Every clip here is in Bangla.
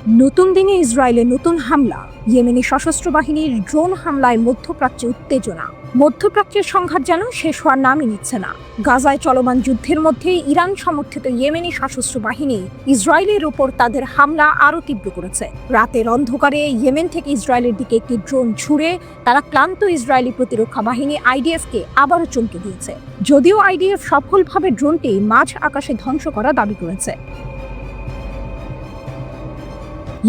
নতুন দিনে ইসরায়েলে নতুন হামলা, ইয়েমেনি সশস্ত্র বাহিনীর ড্রোন হামলায় মধ্যপ্রাচ্যে উত্তেজনা। মধ্যপ্রাচ্যের সংঘাত যেন শেষ হওয়ার নামই নিচ্ছে না। গাজায় চলমান যুদ্ধের মধ্যে ইরান সমর্থিত ইয়েমেনি সশস্ত্র বাহিনী ইসরায়েলের ওপর তাদের হামলা আরও তীব্র করেছে। রাতের অন্ধকারে ইয়েমেন থেকে ইসরায়েলের দিকে একটি ড্রোন ছুড়ে তারা ক্লান্ত ইসরায়েলি প্রতিরক্ষা বাহিনী আইডিএফকে আবারও চমকে দিয়েছে। যদিও আইডিএফ সফলভাবে ড্রোনটি মাঝ আকাশে ধ্বংস করা দাবি করেছে।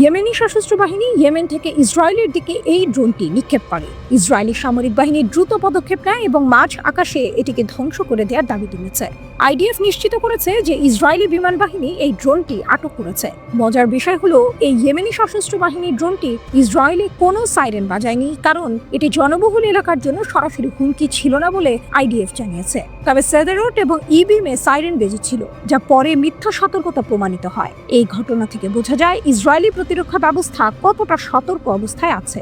ইয়েমেনি সশস্ত্র বাহিনী ইয়েমেন থেকে ইসরায়েলের দিকে এই ড্রোনটি নিক্ষেপ করে। ইসরায়েলি সামরিক বাহিনী দ্রুত পদক্ষেপ নেয় এবং মাঝ আকাশে এটিকে ধ্বংস করে দেওয়ার দাবি তুলেছে। আইডিএফ নিশ্চিত করেছে যে ইসরায়েলি বিমান বাহিনী এই ড্রোনটি আটক করেছে। মজার বিষয় হলো, এই ইয়েমেনি সশস্ত্র বাহিনীর ড্রোনটি ইসরায়েলে কোনো সাইরেন বাজায়নি, কারণ এটি জনবহুল এলাকার জন্য সরাসরি হুমকি ছিল না বলে আইডিএফ জানিয়েছে। তবে সেদেরোট এবং ইবিমে সাইরেন বেজেছিল, যা পরে মিথ্যা সতর্কতা প্রমাণিত হয়। এই ঘটনা থেকে বোঝা যায় ইসরায়েলি প্রতিরক্ষা ব্যবস্থা কতটা সতর্ক অবস্থায় আছে।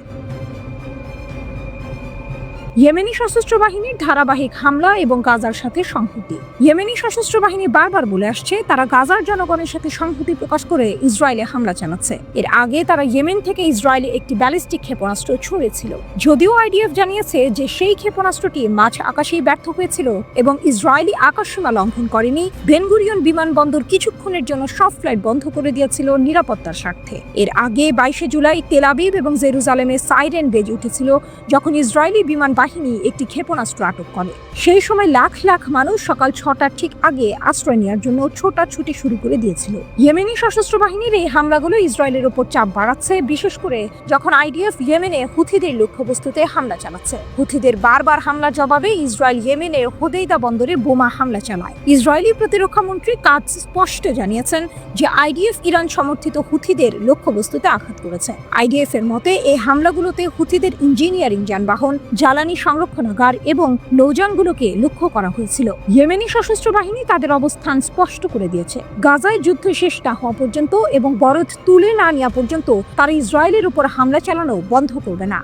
ইয়েমেনি সশস্ত্র বাহিনীর ধারাবাহিক হামলা এবং গাজার সাথে সংহতি। ইয়েমেনি সশস্ত্র বাহিনী বারবার বলে আসছে তারা গাজার জনগণের সাথে সংহতি প্রকাশ করে ইসরায়েলে হামলা চালাচ্ছে। এর আগে তারা ইয়েমেন থেকে ইসরায়েলে একটি ব্যালিস্টিক ক্ষেপণাস্ত্র ছুঁড়েছিল। যদিও আইডিএফ জানিয়েছে যে সেই ক্ষেপণাস্ত্রটি মাঝ আকাশেই ব্যর্থ হয়েছিল এবং ইসরায়েলি আকাশসীমা লঙ্ঘন করেনি। বেন গুরিয়ন বিমানবন্দর কিছুক্ষণের জন্য সব ফ্লাইট বন্ধ করে দিয়েছিল নিরাপত্তার স্বার্থে। এর আগে 22 জুলাই তেল আবিব এবং জেরুজালেমে সাইরেন বেজে উঠেছিল যখন ইসরায়েলি বিমান বাহিনী একটি ক্ষেপণাস্ত্র আটক করে। সেই সময় লাখ লাখ মানুষ সকাল 6টার ঠিক আগে আশ্রয় নেওয়ার জন্য ছোটাছুটি শুরু করে দিয়েছিল। ইয়েমেনি সশস্ত্র বাহিনীর এই হামলাগুলো ইসরায়েলের উপর চাপ বাড়াচ্ছে, বিশেষ করে যখন আইডিএফ ইয়েমেনে হুথিদের লক্ষ্যবস্তুতে হামলা চালাচ্ছে। হুথিদের বারবার হামলার জবাবে ইসরায়েল ইয়েমেনের হোদেইদা বন্দরে বোমা হামলা চালায়। ইসরায়েলি প্রতিরক্ষা মন্ত্রী কাজ স্পষ্ট জানিয়েছেন যে আইডিএফ ইরান সমর্থিত হুথিদের লক্ষ্যবস্তুতে আঘাত করেছে। আইডিএফ এর মতে এই হামলাগুলোতে হুথিদের ইঞ্জিনিয়ারিং যানবাহন, জ্বালানি সংরক্ষণাগার এবং নৌযানগুলোকে লক্ষ্য করা হয়েছিল। ইয়েমেনি সশস্ত্র বাহিনী তাদের অবস্থান স্পষ্ট করে দিয়েছে। গাজায় যুদ্ধ শেষ না হওয়া পর্যন্ত এবং বরফ তুলে না নেওয়া পর্যন্ত তারা ইসরায়েলের উপর হামলা চালানো বন্ধ করবে না।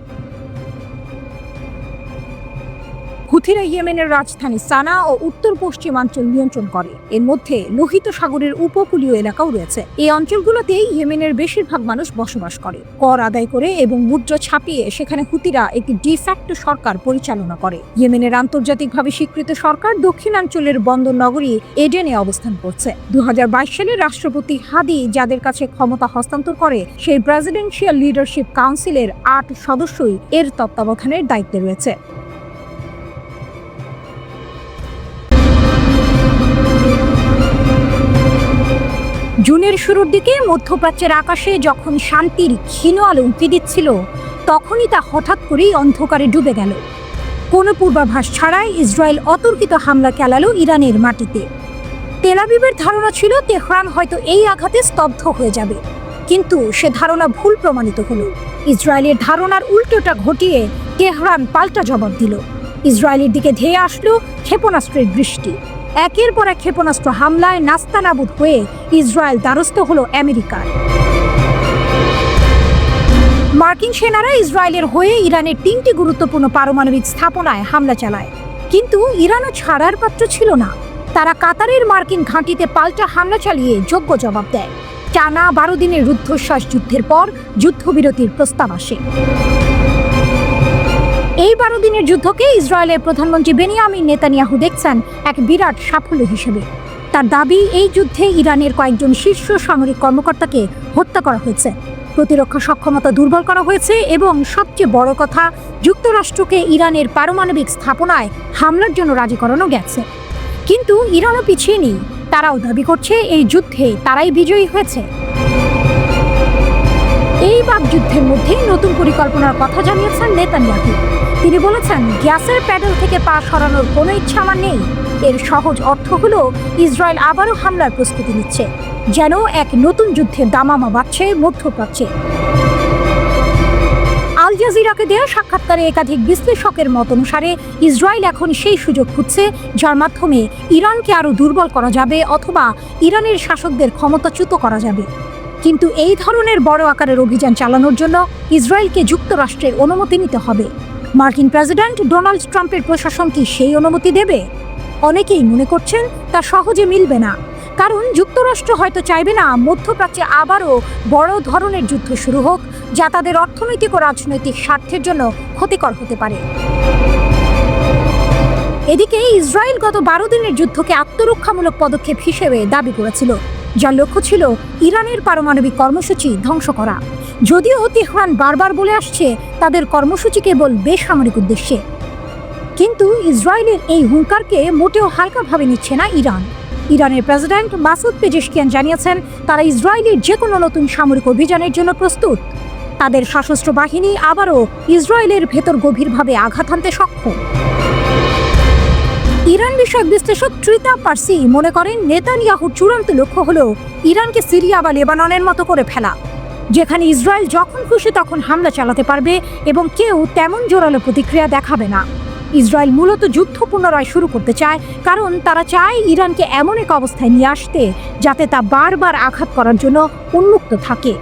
হুথিরা ইয়েমেনের রাজধানী সানা ও উত্তর পশ্চিমাঞ্চল নিয়ন্ত্রণ করে। এর মধ্যে লোহিত সাগরের উপকূলীয় এলাকাও রয়েছে। এই অঞ্চলগুলোতেই ইয়েমেনের বেশিরভাগ মানুষ বসবাস করে। কর আদায় করে এবং মুদ্রা ছাপিয়ে সেখানে হুথিরা একটি ডিফ্যাক্টো সরকার পরিচালনা করে। ইয়েমেনের আন্তর্জাতিকভাবে স্বীকৃত সরকার দক্ষিণাঞ্চলের বন্দর নগরী এডেনে অবস্থান করছে। 2022 সালে রাষ্ট্রপতি হাদি যাদের কাছে ক্ষমতা হস্তান্তর করে, সেই প্রেসিডেন্সিয়াল লিডারশিপ কাউন্সিলের 8 সদস্যই এর তত্ত্বাবধানের দায়িত্বে রয়েছে। জুনের শুরুর দিকে মধ্যপ্রাচ্যের আকাশে যখন শান্তির ক্ষীণ আলো উঁকি দিচ্ছিল, তখনই তা হঠাৎ করেই অন্ধকারে ডুবে গেল। কোনো পূর্বাভাস ছাড়াই ইসরায়েল অতর্কিত হামলা চালালো ইরানের মাটিতে। তেল আবিবের ধারণা ছিল তেহরান হয়তো এই আঘাতে স্তব্ধ হয়ে যাবে, কিন্তু সে ধারণা ভুল প্রমাণিত হলো। ইসরায়েলের ধারণার উল্টোটা ঘটিয়ে তেহরান পাল্টা জবাব দিল। ইসরায়েলের দিকে ধেয়ে আসলো ক্ষেপণাস্ত্রের বৃষ্টি। একের পর এক ক্ষেপণাস্ত্র হামলায় নাস্তানাবুদ হয়ে ইসরায়েল দ্বারস্থ হলো আমেরিকার। মার্কিন সেনারা ইসরায়েলের হয়ে ইরানের 3টি গুরুত্বপূর্ণ পারমাণবিক স্থাপনায় হামলা চালায়, কিন্তু ইরানও ছাড়ার পাত্র ছিল না। তারা কাতারের মার্কিন ঘাঁটিতে পাল্টা হামলা চালিয়ে যোগ্য জবাব দেয়। টানা 12 দিনের রুদ্ধশ্বাস যুদ্ধের পর যুদ্ধবিরতির প্রস্তাব আসে। এই 12 দিনের যুদ্ধকে ইসরায়েলের প্রধানমন্ত্রী বেনিয়ামিন নেতানিয়াহু দেখছেন এক বিরাট সাফল্য হিসেবে। তার দাবি, এই যুদ্ধে ইরানের কয়েকজন শীর্ষ সামরিক কর্মকর্তাকে হত্যা করা হয়েছে, প্রতিরক্ষা সক্ষমতা দুর্বল করা হয়েছে এবং সবচেয়ে বড় কথা, যুক্তরাষ্ট্রকে ইরানের পারমাণবিক স্থাপনায় হামলার জন্য রাজি করানো গেছে। কিন্তু ইরানও পিছিয়ে নেই। তারাও দাবি করছে এই যুদ্ধে তারাই বিজয়ী হয়েছে। এই বাকযুদ্ধের মধ্যে নতুন পরিকল্পনার কথা জানিয়েছেন নেতানিয়াহু। তিনি বলেছেন, গ্যাসের প্যাডেল থেকে পা সরানোর কোনো ইচ্ছা আমার নেই। এর সহজ অর্থ হলো ইসরায়েল আবারও হামলার প্রস্তুতি নিচ্ছে, যেন এক নতুন যুদ্ধের দামামা বাজছে মধ্যপ্রাচ্যে। আল জাজিরাকে দেওয়া সাক্ষাৎকারে একাধিক বিশ্লেষকের মত অনুসারে ইসরায়েল এখন সেই সুযোগ খুঁজছে যার মাধ্যমে ইরানকে আরও দুর্বল করা যাবে অথবা ইরানের শাসকদের ক্ষমতাচ্যুত করা যাবে। কিন্তু এই ধরনের বড় আকারের অভিযান চালানোর জন্য ইসরায়েলকে যুক্তরাষ্ট্রের অনুমতি নিতে হবে। মার্কিন প্রেসিডেন্ট ডোনাল্ড ট্রাম্পের প্রশাসন কি সেই অনুমতি দেবে? অনেকেই মনে করছেন তা সহজে মিলবে না, কারণ যুক্তরাষ্ট্র হয়তো চাইবে না মধ্যপ্রাচ্যে আবারও বড় ধরনের যুদ্ধ শুরু হোক, যা তাদের অর্থনৈতিক ও রাজনৈতিক স্বার্থের জন্য ক্ষতিকর হতে পারে। এদিকে ইসরায়েল গত 12 দিনের যুদ্ধকে আত্মরক্ষামূলক পদক্ষেপ হিসেবে দাবি করেছিল, যার লক্ষ্য ছিল ইরানের পারমাণবিক কর্মসূচি ধ্বংস করা। যদিও তেহরান বারবার বলে আসছে তাদের কর্মসূচি কেবল বেসামরিক উদ্দেশ্যে, কিন্তু ইসরায়েলের এই হুঙ্কারকে মোটেও হালকাভাবে নিচ্ছে না ইরান। ইরানের প্রেসিডেন্ট মাসুদ পেজেশকিয়ান জানিয়েছেন তারা ইসরায়েলের যে কোনো নতুন সামরিক অভিযানের জন্য প্রস্তুত। তাদের সশস্ত্র বাহিনী আবারও ইসরায়েলের ভেতর গভীরভাবে আঘাত হানতে সক্ষম। ইরান বিষয়ক বিশ্লেষক ট্রিতা পার্সি মনে করেন নেতানিয়াহুর চূড়ান্ত লক্ষ্য হল ইরানকে সিরিয়া বা লেবাননের মতো করে ফেলা, যেখানে ইসরায়েল যখন খুশি তখন হামলা চালাতে পারবে এবং কেউ তেমন জোরালো প্রতিক্রিয়া দেখাবে না। ইসরায়েল মূলত যুদ্ধ পুনরায় শুরু করতে চায়, কারণ তারা চায় ইরানকে এমন এক অবস্থায় নিয়ে আসতে যাতে তা বারবার আঘাত করার জন্য উন্মুক্ত থাকে।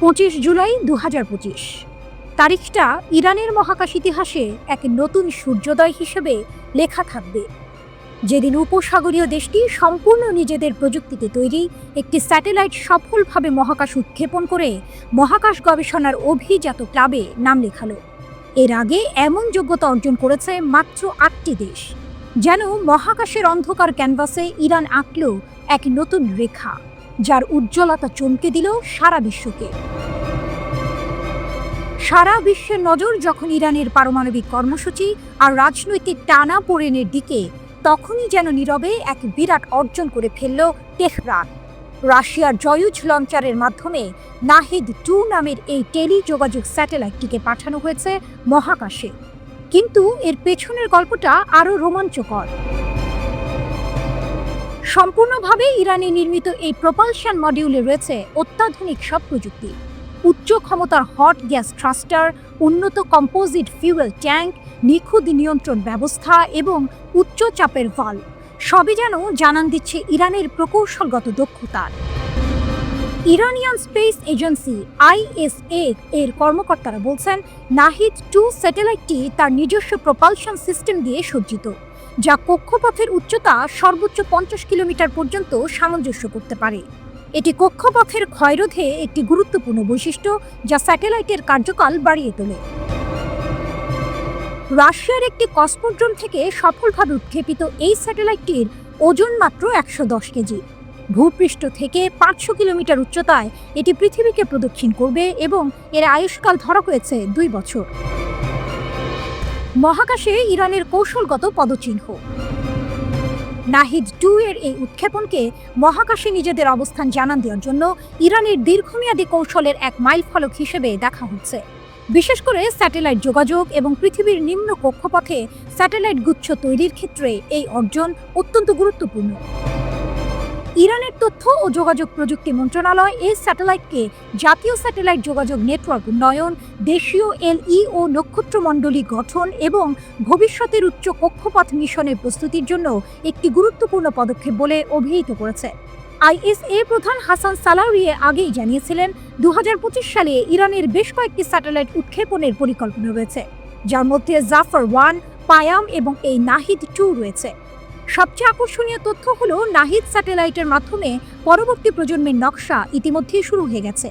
25 জুলাই 2025 তারিখটা ইরানের মহাকাশ ইতিহাসে এক নতুন সূর্যোদয় হিসেবে লেখা থাকবে, যেদিন উপসাগরীয় দেশটি সম্পূর্ণ নিজেদের প্রযুক্তিতে তৈরি একটি স্যাটেলাইট সফলভাবে মহাকাশ উৎক্ষেপণ করে মহাকাশ গবেষণার অভিজাত ক্লাবে নাম লেখালো। এর আগে এমন যোগ্যতা অর্জন করেছে মাত্র 8টি দেশ। যেন মহাকাশের অন্ধকার ক্যানভাসে ইরান আঁকল এক নতুন রেখা, যার উজ্জ্বলতা চমকে দিল সারা বিশ্বকে। সারা বিশ্বের নজর যখন ইরানের পারমাণবিক কর্মসূচি আর রাজনৈতিক টানাপোড়েনের দিকে, তখনই যেন নীরবে এক বিরাট অর্জন করে ফেলল তেহরান। রাশিয়ার জয়ুজ লঞ্চারের মাধ্যমে নাহিদ-2 নামের এই টেলিযোগাযোগ স্যাটেলাইটটিকে পাঠানো হয়েছে মহাকাশে। কিন্তু এর পেছনের গল্পটা আরও রোমাঞ্চকর। সম্পূর্ণভাবে ইরানি নির্মিত এই প্রপালশন মডিউলে রয়েছে অত্যাধুনিক সব প্রযুক্তি। উচ্চ ক্ষমতার হট গ্যাস থ্রাস্টার, উন্নত কম্পোজিট ফিউয়েল ট্যাঙ্ক, নিখুঁত নিয়ন্ত্রণ ব্যবস্থা এবং উচ্চ চাপের ভালভ, সবই যেন জানান দিচ্ছে ইরানের প্রকৌশলগত দক্ষতার। ইরানিয়ান স্পেস এজেন্সি ISA এর কর্মকর্তারা বলছেন নাহিদ-2 স্যাটেলাইটটি তার নিজস্ব প্রপালশন সিস্টেম দিয়ে সজ্জিত, যা কক্ষপথের উচ্চতা সর্বোচ্চ 50 কিলোমিটার পর্যন্ত সামঞ্জস্য করতে পারে। এটি কক্ষপথের ক্ষয়রোধে একটি গুরুত্বপূর্ণ বৈশিষ্ট্য, যা স্যাটেলাইটের কার্যকাল বাড়িয়ে তোলে। রাশিয়ার একটি কসমোড্রোম থেকে সফলভাবে উৎক্ষেপিত এই স্যাটেলাইটটির ওজন মাত্র 110 কেজি। ভূপৃষ্ঠ থেকে 500 কিলোমিটার উচ্চতায় এটি পৃথিবীকে প্রদক্ষিণ করবে এবং এর আয়ুষ্কাল ধরা হয়েছে 2 বছর। মহাকাশে ইরানের কৌশলগত পদচিহ্ন। নাহিদ-2 এর এই উৎক্ষেপণকে মহাকাশে নিজেদের অবস্থান জানান দেওয়ার জন্য ইরানের দীর্ঘমেয়াদী কৌশলের এক মাইলফলক হিসেবে দেখা হচ্ছে। বিশেষ করে স্যাটেলাইট যোগাযোগ এবং পৃথিবীর নিম্ন কক্ষপথে স্যাটেলাইট গুচ্ছ তৈরির ক্ষেত্রে এই অর্জন অত্যন্ত গুরুত্বপূর্ণ। ইরানের তথ্য ও যোগাযোগ প্রযুক্তি মন্ত্রণালয় এই স্যাটেলাইটকে জাতীয় স্যাটেলাইট যোগাযোগ নেটওয়ার্ক উন্নয়ন, দেশীয় LEO নক্ষত্রমণ্ডলী গঠন এবং ভবিষ্যতের উচ্চ কক্ষপথ মিশনের প্রস্তুতির জন্য একটি গুরুত্বপূর্ণ পদক্ষেপ বলে অভিহিত করেছে। ISA প্রধান হাসান সালাউরিয়ে আগেই জানিয়েছিলেন 2025 সালে ইরানের বেশ কয়েকটি স্যাটেলাইট উৎক্ষেপণের পরিকল্পনা রয়েছে, যার মধ্যে জাফর-1, পায়াম এবং এই নাহিদ-2 রয়েছে। সবচেয়ে আকর্ষণীয় তথ্য হলো নাহিদ স্যাটেলাইটের মাধ্যমে পরবর্তী প্রজন্মের নকশা ইতিমধ্যেই শুরু হয়ে গেছে।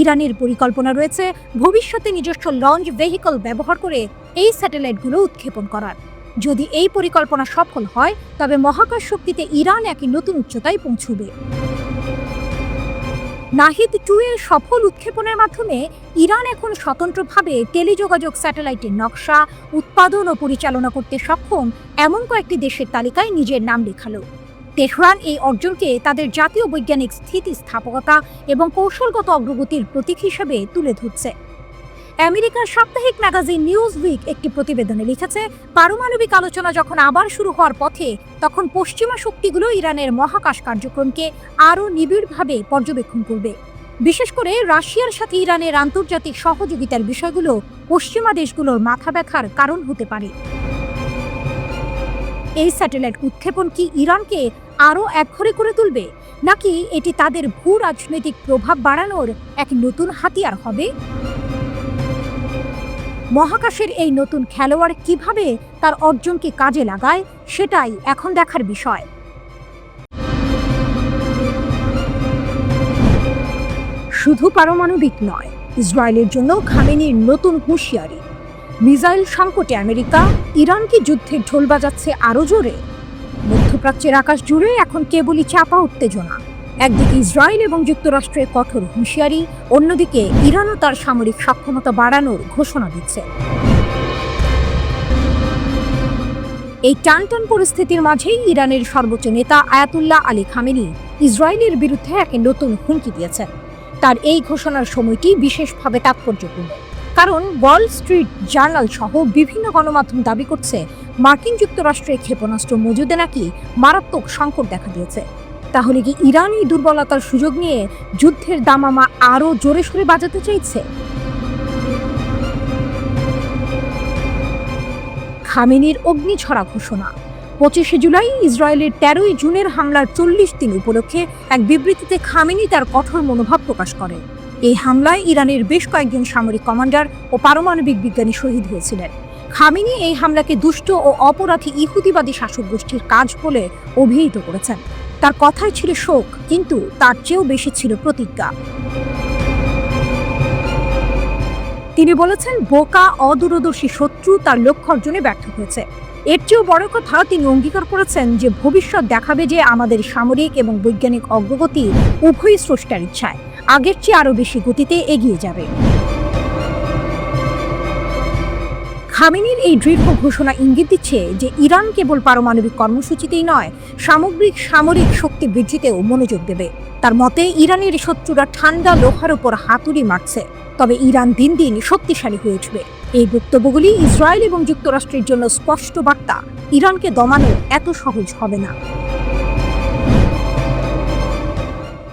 ইরানের পরিকল্পনা রয়েছে ভবিষ্যতে নিজস্ব লঞ্চ ভেহিকল ব্যবহার করে এই স্যাটেলাইটগুলো উৎক্ষেপণ করার। যদি এই পরিকল্পনা সফল হয়, তবে মহাকাশ শক্তিতে ইরান এক নতুন উচ্চতায় পৌঁছবে। নাহিদ-2 এর সফল উৎক্ষেপণের মাধ্যমে ইরান এখন স্বতন্ত্রভাবে টেলিযোগাযোগ স্যাটেলাইটের নকশা, উৎপাদন ও পরিচালনা করতে সক্ষম এমন কয়েকটি দেশের তালিকায় নিজের নাম লেখালো। তেহরান এই অর্জনকে তাদের জাতীয় বৈজ্ঞানিক স্থিতিস্থাপকতা এবং কৌশলগত অগ্রগতির প্রতীক হিসেবে তুলে ধরছে। আমেরিকার সাপ্তাহিক ম্যাগাজিন নিউজউইক একটি প্রতিবেদনে লিখেছে, পারমাণবিক আলোচনা যখন আবার শুরু হওয়ার পথে, তখন পশ্চিমা শক্তিগুলো ইরানের মহাকাশ কার্যক্রমকে আরও নিবিড়ভাবে পর্যবেক্ষণ করবে। বিশেষ করে রাশিয়ার সাথে ইরানের আন্তর্জাতিক সহযোগিতার বিষয়গুলো পশ্চিমা দেশগুলোর মাথা ব্যথার কারণ হতে পারে। এই স্যাটেলাইট উৎক্ষেপণ কি ইরানকে আরও একঘরে করে তুলবে, নাকি এটি তাদের ভূ রাজনৈতিক প্রভাব বাড়ানোর এক নতুন হাতিয়ার হবে? মহাকাশের এই নতুন খেলোয়াড় কিভাবে তার অর্জনকে কাজে লাগায় সেটাই এখন দেখার বিষয়। শুধু পারমাণবিক নয়, ইসরায়েলের জন্য খামেনির নতুন হুঁশিয়ারি। মিসাইল সংকটে আমেরিকা, ইরান কি যুদ্ধের ঢোল বাজাচ্ছে আরও জোরে? মধ্যপ্রাচ্যের আকাশ জুড়ে এখন কেবলই চাপা উত্তেজনা। একদিকে ইসরায়েল এবং যুক্তরাষ্ট্রের কঠোর হুঁশিয়ারি, অন্যদিকে ইরানও তার সামরিক সক্ষমতা বাড়ানোর ঘোষণা দিচ্ছে। এই টানটান পরিস্থিতির মাঝেই ইরানের সর্বোচ্চ নেতা আয়াতুল্লাহ আলী খামেনি ইসরায়েলের বিরুদ্ধে এক নতুন হুমকি দিয়েছেন। তার এই ঘোষণার সময়টি বিশেষভাবে তাৎপর্যপূর্ণ, কারণ ওয়াল স্ট্রিট জার্নাল সহ বিভিন্ন গণমাধ্যম দাবি করছে মার্কিন যুক্তরাষ্ট্রের ক্ষেপণাস্ত্র মজুদে নাকি মারাত্মক সংকট দেখা দিয়েছে। তাহলে কি ইরান এই দুর্বলতার সুযোগ নিয়ে যুদ্ধের দামামা আরও জোরে সোরে বাজাতে চাইছে? খামেনির অগ্নিছড়া ঘোষণা। 25শে জুলাই ইসরায়েলের 13ই জুনের হামলার 40 দিন উপলক্ষে এক বিবৃতিতে খামেনি তার কঠোর মনোভাব প্রকাশ করেন। এই হামলায় ইরানের বেশ কয়েকজন সামরিক কমান্ডার ও পারমাণবিক বিজ্ঞানী শহীদ হয়েছিলেন। খামেনি এই হামলাকে দুষ্ট ও অপরাধী ইহুদিবাদী শাসক গোষ্ঠীর কাজ বলে অভিহিত করেছেন। তার কথায় ছিল শোক, কিন্তু তার চেয়েও বেশি ছিল প্রতিজ্ঞা। তিনি বলেছেন, বোকা অদূরদর্শী শত্রু তার লক্ষ্য অর্জনে ব্যর্থ হয়েছে। এর চেয়েও বড় কথা, তিনি অঙ্গীকার করেছেন যে ভবিষ্যৎ দেখাবে যে আমাদের সামরিক এবং বৈজ্ঞানিক অগ্রগতি উভয়ই স্রষ্টার ইচ্ছায় আগের চেয়ে আরও বেশি গতিতে এগিয়ে যাবে। খামেনির এই দৃঢ় ঘোষণা ইঙ্গিত দিচ্ছে যে ইরান কেবল পারমাণবিক কর্মসূচিতেই নয়, সামগ্রিক সামরিক শক্তি বৃদ্ধিতেও মনোযোগ দেবে। তার মতে, ইরানের শত্রুরা ঠান্ডা লোহার উপর হাতুড়ি মারছে, তবে ইরান দিন দিন শক্তিশালী হয়ে উঠবে। এই বক্তব্যগুলি ইসরায়েল এবং যুক্তরাষ্ট্রের জন্য স্পষ্ট বার্তা, ইরানকে দমানো এত সহজ হবে না।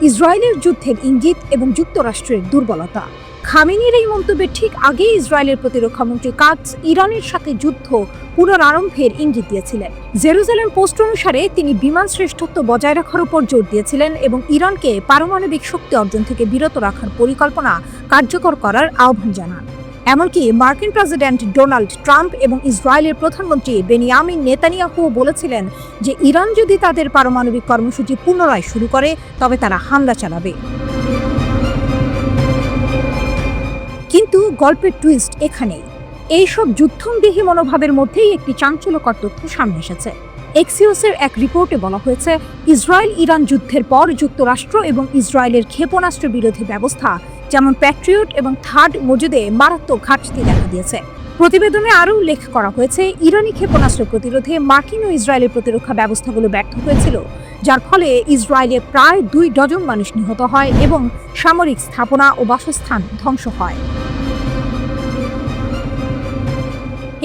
ইসরায়েলের যুদ্ধের ইঙ্গিত এবং যুক্তরাষ্ট্রের দুর্বলতা। খামেনির এই মন্তব্যের ঠিক আগেই ইসরায়েলের প্রতিরক্ষামন্ত্রী কাটস ইরানের সাথে যুদ্ধ পুনরারম্ভের ইঙ্গিত দিয়েছিলেন। জেরুজালেম পোস্ট অনুসারে তিনি বিমান শ্রেষ্ঠত্ব বজায় রাখার উপর জোর দিয়েছিলেন এবং ইরানকে পারমাণবিক শক্তি অর্জন থেকে বিরত রাখার পরিকল্পনা কার্যকর করার আহ্বান জানান। এমনকি মার্কিন প্রেসিডেন্ট ডোনাল্ড ট্রাম্প এবং ইসরায়েলের প্রধানমন্ত্রী বেনিয়ামিন নেতানিয়াহু বলেছিলেন যে ইরান যদি তাদের পারমাণবিক কর্মসূচি পুনরায় শুরু করে তবে তারা হামলা চালাবে। কিন্তু গল্পের টুইস্ট এখানেই। এইসব যুদ্ধমদেহী মনোভাবের মধ্যেই একটি চাঞ্চল্যকর তথ্য সামনে এসেছে। এক্সিওসের এক রিপোর্টে বলা হয়েছে, ইসরায়েল ইরান যুদ্ধের পর যুক্তরাষ্ট্র এবং ইসরায়েলের ক্ষেপণাস্ত্র বিরোধী ব্যবস্থা যেমন প্যাট্রিয়ট এবং থার্ড মজুদে মারাত্মক ঘাটতি দেখা দিয়েছে। প্রতিবেদনে আরও উল্লেখ করা হয়েছে, ইরানি ক্ষেপণাস্ত্র প্রতিরোধে মার্কিন ও ইসরায়েলের প্রতিরক্ষা ব্যবস্থাগুলো ব্যর্থ হয়েছিল, যার ফলে ইসরায়েলে প্রায় 2 ডজন মানুষ নিহত হয় এবং সামরিক স্থাপনা ও বাসস্থান ধ্বংস হয়।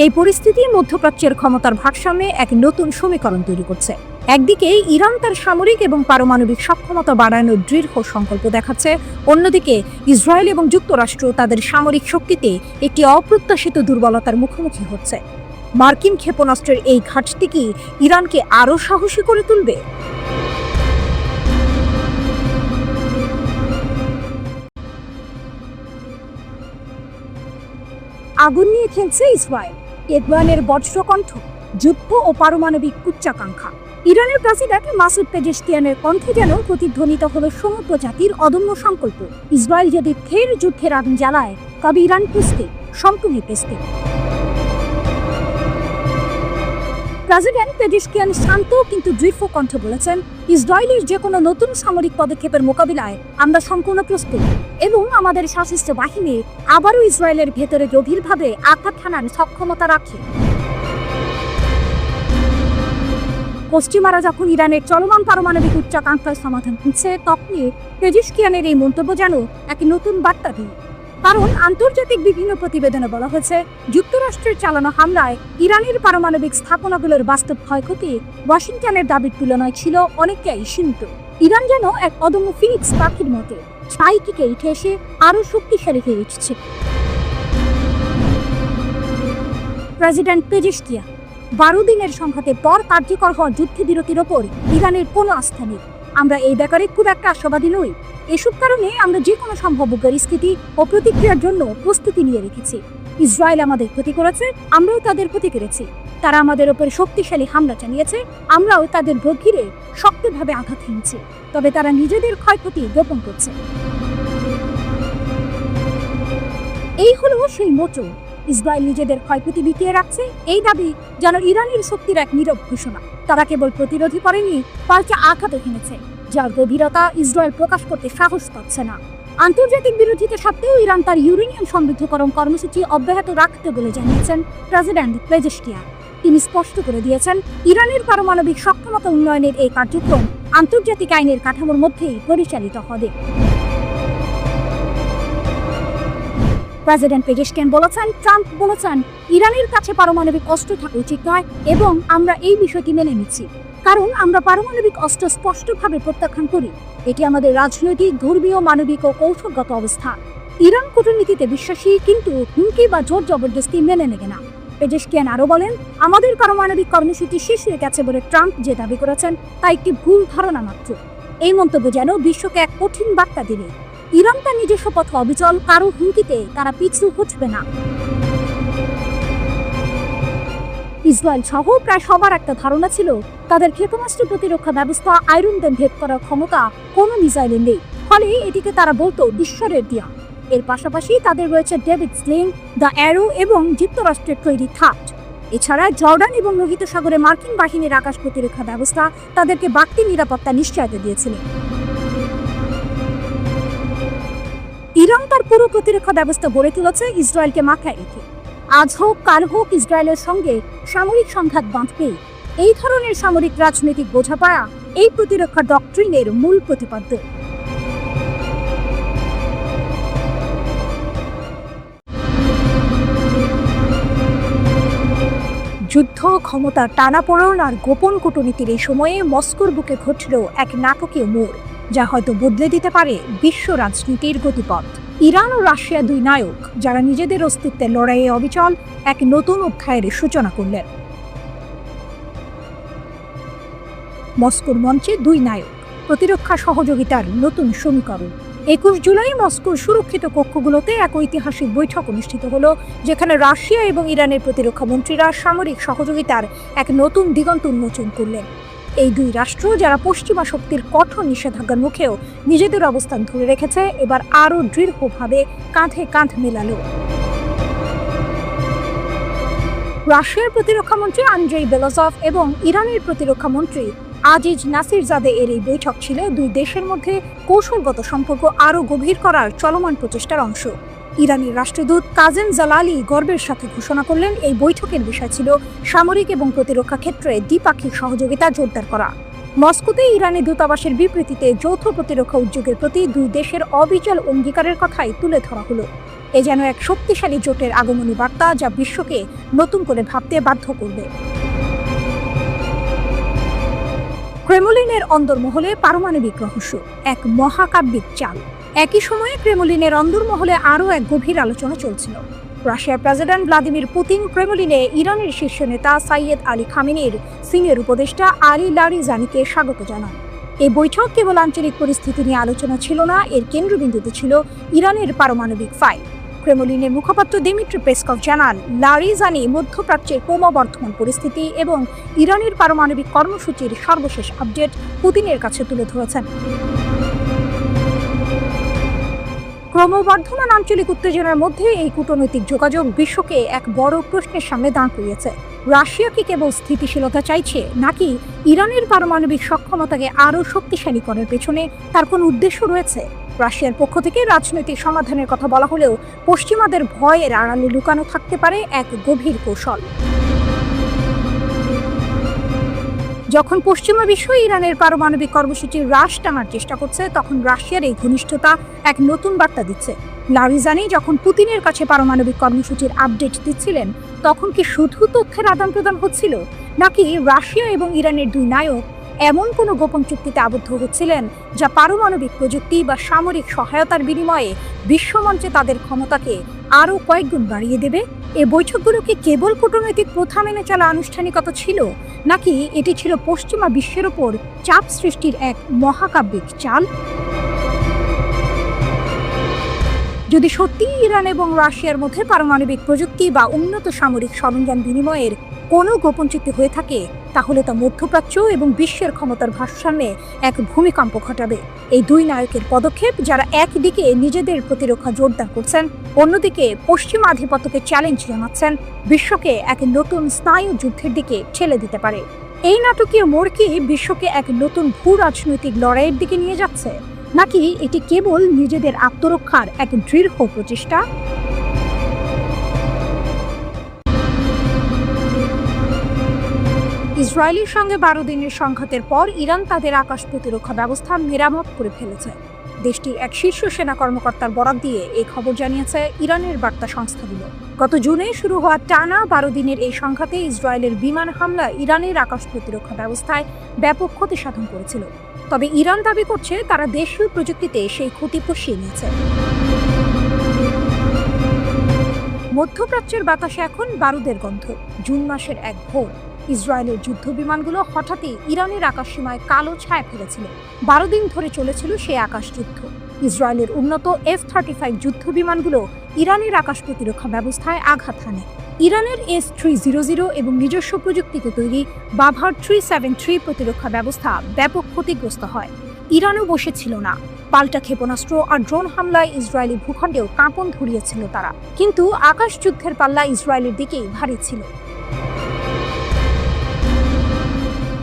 এই পরিস্থিতি মধ্যপ্রাচ্যের ক্ষমতার ভারসাম্যে এক নতুন সমীকরণ তৈরি করছে। একদিকে ইরান তার সামরিক এবং পারমাণবিক সক্ষমতা বাড়ানোর দৃঢ় সংকল্প দেখাচ্ছে, অন্যদিকে ইসরায়েল এবং যুক্তরাষ্ট্র তাদের সামরিক শক্তিতে একটি অপ্রত্যাশিত দুর্বলতার মুখোমুখি হচ্ছে। মার্কিন ক্ষেপণাস্ত্রের এই ঘাটতি কি ইরানকে আরও সাহসী করে তুলবে? আগুন নিয়ে খেলছে ইসরায়েল, এরদোয়ানের বজ্রকণ্ঠ, যুদ্ধ ও পারমাণবিক উচ্চাকাঙ্ক্ষা। ইরানের প্রেসিডেন্ট মাসুদ পেজেশকিয়ানের কণ্ঠে যেন প্রতিধ্বনিত হলো সমগ্র জাতির অদম্য সংকল্প, ইসরায়েল যদি ফের যুদ্ধের আগুন জ্বালায় তবে ইরান পেস্তে, সম্পূর্ণ পেস্তে। প্রেসিডেন্ট পেজেশকিয়ান শান্ত কিন্তু দৃঢ় কণ্ঠে বলেছেন, ইসরায়েলের যে কোনো নতুন সামরিক পদক্ষেপের মোকাবিলায় আমরা সম্পূর্ণ প্রস্তুত এবং আমাদের সশস্ত্র বাহিনী আবারও ইসরায়েলের ভেতরে গভীরভাবে আঘাত হানার সক্ষমতা রাখে। পশ্চিমারা যখন ইরানের চলমান পারমাণবিক উচ্চাকাঙ্ক্ষার সমাধান খুঁজছে, তখনই পেজেশকিয়ানের এই মন্তব্য যেন এক নতুন বার্তা দেয়। কারণ আন্তর্জাতিক বিভিন্ন প্রতিবেদনে বলা হয়েছে, যুক্তরাষ্ট্রের চালানো হামলায় ইরানের পারমাণবিক স্থাপনাগুলোর বাস্তব ক্ষয়ক্ষতি ওয়াশিংটনের দাবির তুলনায় ছিল অনেকটাই সীমিত। ইরান যেন এক অদম্য ফিনিক্স পাখির মতো ছাই থেকে উঠে এসে আরও শক্তিশালী হয়ে উঠছে। প্রেসিডেন্ট পেজেশকিয়ান, 12 দিনের সংঘাতের পর কার্যকর হওয়া যুদ্ধবিরতির ওপর ইরানের কোনো আস্থা নেই। আমরা এই ব্যাপারে খুব একটা আশাবাদী নই। এসব কারণে আমরা যে কোনো সম্ভাব্য পরিস্থিতি ও প্রতিক্রিয়ার জন্য প্রস্তুতি নিয়ে রেখেছি। ইসরায়েল আমাদের ক্ষতি করেছে, আমরাও তাদের ক্ষতি করেছি। তারা আমাদের উপর শক্তিশালী হামলা চালিয়েছে, আমরাও তাদের গভীরে শক্তভাবে আঘাত হেনেছি। তবে তারা নিজেদের ক্ষয়ক্ষতি গোপন করছে। এই হলো সেই মোচন। ইসরায়েল নিজেদের ক্ষয়ক্ষতি বিকিয়ে রাখছে, এই দাবি যেন ইরানের শক্তির এক নীরব ঘোষণা। তারা কেবল প্রতিরোধই করেনি, পাল্টা আঘাতও হেনেছে, যার গভীরতা ইসরায়েল প্রকাশ করতে সাহস পাচ্ছে না। আন্তর্জাতিক বিরোধিতা সত্ত্বেও ইরান তার ইউরেনিয়াম সমৃদ্ধকরণ কর্মসূচি অব্যাহত রাখতে বলে জানিয়েছেন প্রেসিডেন্ট পেজেশকিয়ান। তিনি স্পষ্ট করে দিয়েছেন, ইরানের পারমাণবিক সক্ষমতা উন্নয়নের এই কার্যক্রম আন্তর্জাতিক আইনের কাঠামোর মধ্যেই পরিচালিত হবে। প্রেসিডেন্ট পেজেশকিয়ান বলেছেন, ট্রাম্প বলেছেন ইরানের কাছে পারমাণবিক অস্ত্র থাকা উচিত নয় এবং আমরা এই বিষয়টি মেনে নিচ্ছি, কারণ আমরা পারমাণবিক অস্ত্র স্পষ্টভাবে প্রত্যাখ্যান করি। এটি আমাদের রাজনৈতিক, ধর্মীয়, মানবিক ও কৌশলগত অবস্থা। ইরান কূটনীতিতে বিশ্বাসী, কিন্তু হুমকি বা জোর জবরদস্তি মেনে নেবে না। পেজেশকিয়ান আরও বলেন, আমাদের পারমাণবিক কর্মসূচি শেষ হয়ে গেছে বলে ট্রাম্প যে দাবি করেছেন তা একটি ভুল ধারণা মাত্র। এই মন্তব্য যেন বিশ্বকে এক কঠিন বার্তা দিলে ইরান তার নিজস্ব পথে অবিচল, কারো হুমকিতে তারা পিছু হটবে না। ইসরায়েল সহ প্রায় সবার একটা ধারণা ছিল তাদের ক্ষেপণাস্ত্র প্রতিরক্ষা ব্যবস্থা আয়রন ডোম ভেদ করার ক্ষমতা কোনো মিসাইলের নেই, ফলে এটিকে তারা বলতো ঈশ্বরের দিয়া। এর পাশাপাশি তাদের রয়েছে ডেভিড স্লিং, দ্য অ্যারো এবং যুক্তরাষ্ট্রের তৈরি থাট। এছাড়া জর্ডান এবং লোহিত সাগরে মার্কিন বাহিনীর আকাশ প্রতিরক্ষা ব্যবস্থা তাদেরকে বাড়তি নিরাপত্তা নিশ্চয়তা দিয়েছিল। ইরান তার পুরো প্রতিরক্ষা ব্যবস্থা গড়ে তুলেছে ইসরায়েলকে মাথায় রেখে। আজ হোক কাল হোক ইসরায়েলের সঙ্গে সামরিক সংঘাত বাঁধবে। এই ধরনের সামরিক রাজনৈতিক বোঝাপড়া এই প্রতিরক্ষা ডক্ট্রিনের মূল প্রতিপাদ্য। যুদ্ধ, ক্ষমতার টানাপোড়েন আর গোপন কূটনীতির এই সময়ে মস্কোর বুকে ঘটল এক নাটকীয় মোড়, যা হয়তো বদলে দিতে পারে বিশ্ব রাজনীতির গতিপথ। ইরান ও রাশিয়া দুই নায়ক, যারা নিজেদের অস্তিত্বের লড়াইয়ে অবিচল, এক নতুন অধ্যায়ের সূচনা করলেন। মস্কোর মঞ্চে দুই নায়ক, প্রতিরক্ষা সহযোগিতার নতুন সমীকরণ। 21 জুলাই মস্কোর সুরক্ষিত কক্ষগুলোতে এক ঐতিহাসিক বৈঠক অনুষ্ঠিত হলো, যেখানে রাশিয়া এবং ইরানের প্রতিরক্ষা মন্ত্রীরা সামরিক সহযোগিতার এক নতুন দিগন্ত উন্মোচন করলেন। এই দুই রাষ্ট্র, যারা পশ্চিমা শক্তির কঠোর নিষেধাজ্ঞার মুখেও নিজেদের অবস্থান ধরে রেখেছে, এবার আরও দৃঢ়ভাবে কাঁধে কাঁধ মেলালো। রাশিয়ার প্রতিরক্ষা মন্ত্রী আন্দ্রেই বেলোজভ এবং ইরানের প্রতিরক্ষা মন্ত্রী আজিজ নাসিরজাদে এর এই বৈঠক ছিল দুই দেশের মধ্যে কৌশলগত সম্পর্ক আরও গভীর করার চলমান প্রচেষ্টার অংশ। ইরানের রাষ্ট্রদূত কাজেম জালালি গর্বের সাথে ঘোষণা করলেন, এই বৈঠকের বিষয় ছিল সামরিক এবং প্রতিরক্ষা ক্ষেত্রে দ্বিপাক্ষিক সহযোগিতা জোরদার করা। মস্কোতে ইরানের দূতাবাসের বিবৃতিতে যৌথ প্রতিরক্ষা উদ্যোগের প্রতি দুই দেশের অবিচল অঙ্গীকারের কথাই তুলে ধরা হলো। এ যেন এক শক্তিশালী জোটের আগমনী বার্তা, যা বিশ্বকে নতুন করে ভাবতে বাধ্য করবে। ক্রেমলিনের অন্দরমহলে পারমাণবিক রহস্য, এক মহাকাব্যিক চাল। একই সময়ে ক্রেমলিনের অন্দরমহলে আরও এক গভীর আলোচনা চলছিল। রাশিয়ার প্রেসিডেন্ট ভ্লাদিমির পুতিন ক্রেমলিনে ইরানের শীর্ষ নেতা সাইয়েদ আলী খামেনির সিনিয়র উপদেষ্টা আলী লারিজানিকে স্বাগত জানান। এই বৈঠক কেবল আঞ্চলিক পরিস্থিতি নিয়ে আলোচনা ছিল না, এর কেন্দ্রবিন্দুতে ছিল ইরানের পারমাণবিক ফাইল। ক্রেমলিনের মুখপাত্র দিমিত্রি পেসকভ জানান, লারিজানি মধ্যপ্রাচ্যের ক্রমবর্ধমান পরিস্থিতি এবং ইরানের পারমাণবিক কর্মসূচির সর্বশেষ আপডেট পুতিনের কাছে তুলে ধরেছেন। ক্রমবর্ধমান আঞ্চলিক উত্তেজনার মধ্যে এই কূটনৈতিক যোগাযোগ বিশ্বকে এক বড় প্রশ্নের সামনে দাঁড় করিয়েছে। রাশিয়া কি কেবল স্থিতিশীলতা চাইছে, নাকি ইরানের পারমাণবিক সক্ষমতাকে আরও শক্তিশালী করার পেছনে তার কোনো উদ্দেশ্য রয়েছে? রাশিয়ার পক্ষ থেকে রাজনৈতিক সমাধানের কথা বলা হলেও পশ্চিমাদের ভয়ের আড়ালে লুকানো থাকতে পারে এক গভীর কৌশল। যখন পশ্চিমা বিশ্ব ইরানের পারমাণবিক কর্মসূচি হ্রাস টানার চেষ্টা করছে, তখন রাশিয়ার এই ঘনিষ্ঠতা এক নতুন বার্তা দিচ্ছে। লারিজানি যখন পুতিনের কাছে পারমাণবিক কর্মসূচির আপডেট দিচ্ছিলেন, তখন কি শুধু তথ্যের আদান প্রদান হচ্ছিল, নাকি রাশিয়া এবং ইরানের দুই নায়ক এমন কোনো গোপন চুক্তিতে আবদ্ধ হচ্ছিলেন যা পারমাণবিক প্রযুক্তি বা সামরিক সহায়তার বিনিময়ে বিশ্বমঞ্চে তাদের ক্ষমতাকে আরও কয়েকগুণ বাড়িয়ে দেবে? এই বৈঠকগুলো কি কেবল কূটনৈতিক প্রথা মেনে চলা আনুষ্ঠানিকতা ছিল, নাকি এটি ছিল পশ্চিমা বিশ্বের ওপর চাপ সৃষ্টির এক মহাকাব্যিক চাল? যদি সত্যি ইরান এবং রাশিয়ার মধ্যে পারমাণবিক প্রযুক্তি বা উন্নত সামরিক সরঞ্জাম বিনিময়ের কোনো গোপন চুক্তি হয়ে থাকে, তাহলে তা মধ্যপ্রাচ্য এবং বিশ্বের ক্ষমতার ভারসাম্যে এক ভূমিকম্প ঘটাবে। এই দুই নায়কের পদক্ষেপ, যারা একদিকে নিজেদের প্রতিরক্ষা জোরদার করছেন, অন্যদিকে পশ্চিমা আধিপত্যকে চ্যালেঞ্জ জানাচ্ছেন, বিশ্বকে এক নতুন স্নায়ু যুদ্ধের দিকে ঠেলে দিতে পারে। এই নাটকীয় মোড় কি বিশ্বকে এক নতুন ভূ রাজনৈতিক লড়াইয়ের দিকে নিয়ে যাচ্ছে, নাকি এটি কেবল নিজেদের আত্মরক্ষার এক দৃঢ় প্রচেষ্টা? ইসরায়েলের সঙ্গে 12 দিনের সংঘাতের পর ইরান তাদের আকাশ প্রতিরক্ষা ব্যবস্থা মেরামত করে ফেলেছে। দেশটির এক শীর্ষ সেনা কর্মকর্তার বরাত দিয়ে এই খবর জানিয়েছে ইরানের বার্তা সংস্থাগুলো। গত জুনে শুরু হওয়া টানা 12 দিনের এই সংঘাতে ইসরায়েলের বিমান হামলা ইরানের আকাশ প্রতিরক্ষা ব্যবস্থায় ব্যাপক ক্ষতি সাধন করেছিল। তবে ইরান দাবি করছে তারা দেশীয় প্রযুক্তিতে সেই ক্ষতি পুষিয়ে নিয়েছে। মধ্যপ্রাচ্যের বাতাসে এখন বারুদের গন্ধ। জুন মাসের এক ভোর ইসরায়েলের যুদ্ধ বিমানগুলো হঠাৎই ইরানের আকাশসীমায় কালো ছায়া ফেলেছিল। 12 দিন ধরে চলেছিল সেই আকাশ যুদ্ধ। ইসরায়েলের উন্নত F-35 যুদ্ধ বিমানগুলো ইরানের আকাশ প্রতিরক্ষা ব্যবস্থায় আঘাত হানে। ইরানের S-300 এবং নিজস্ব প্রযুক্তিতে তৈরি বাভার 373 প্রতিরক্ষা ব্যবস্থা ব্যাপক ক্ষতিগ্রস্ত হয়। ইরানও বসেছিল না। পাল্টা ক্ষেপণাস্ত্র আর ড্রোন হামলায় ইসরায়েলি ভূখণ্ডেও কাঁপন ধরিয়েছিল তারা। কিন্তু আকাশ যুদ্ধের পাল্লা ইসরায়েলের দিকেই ভারী ছিল।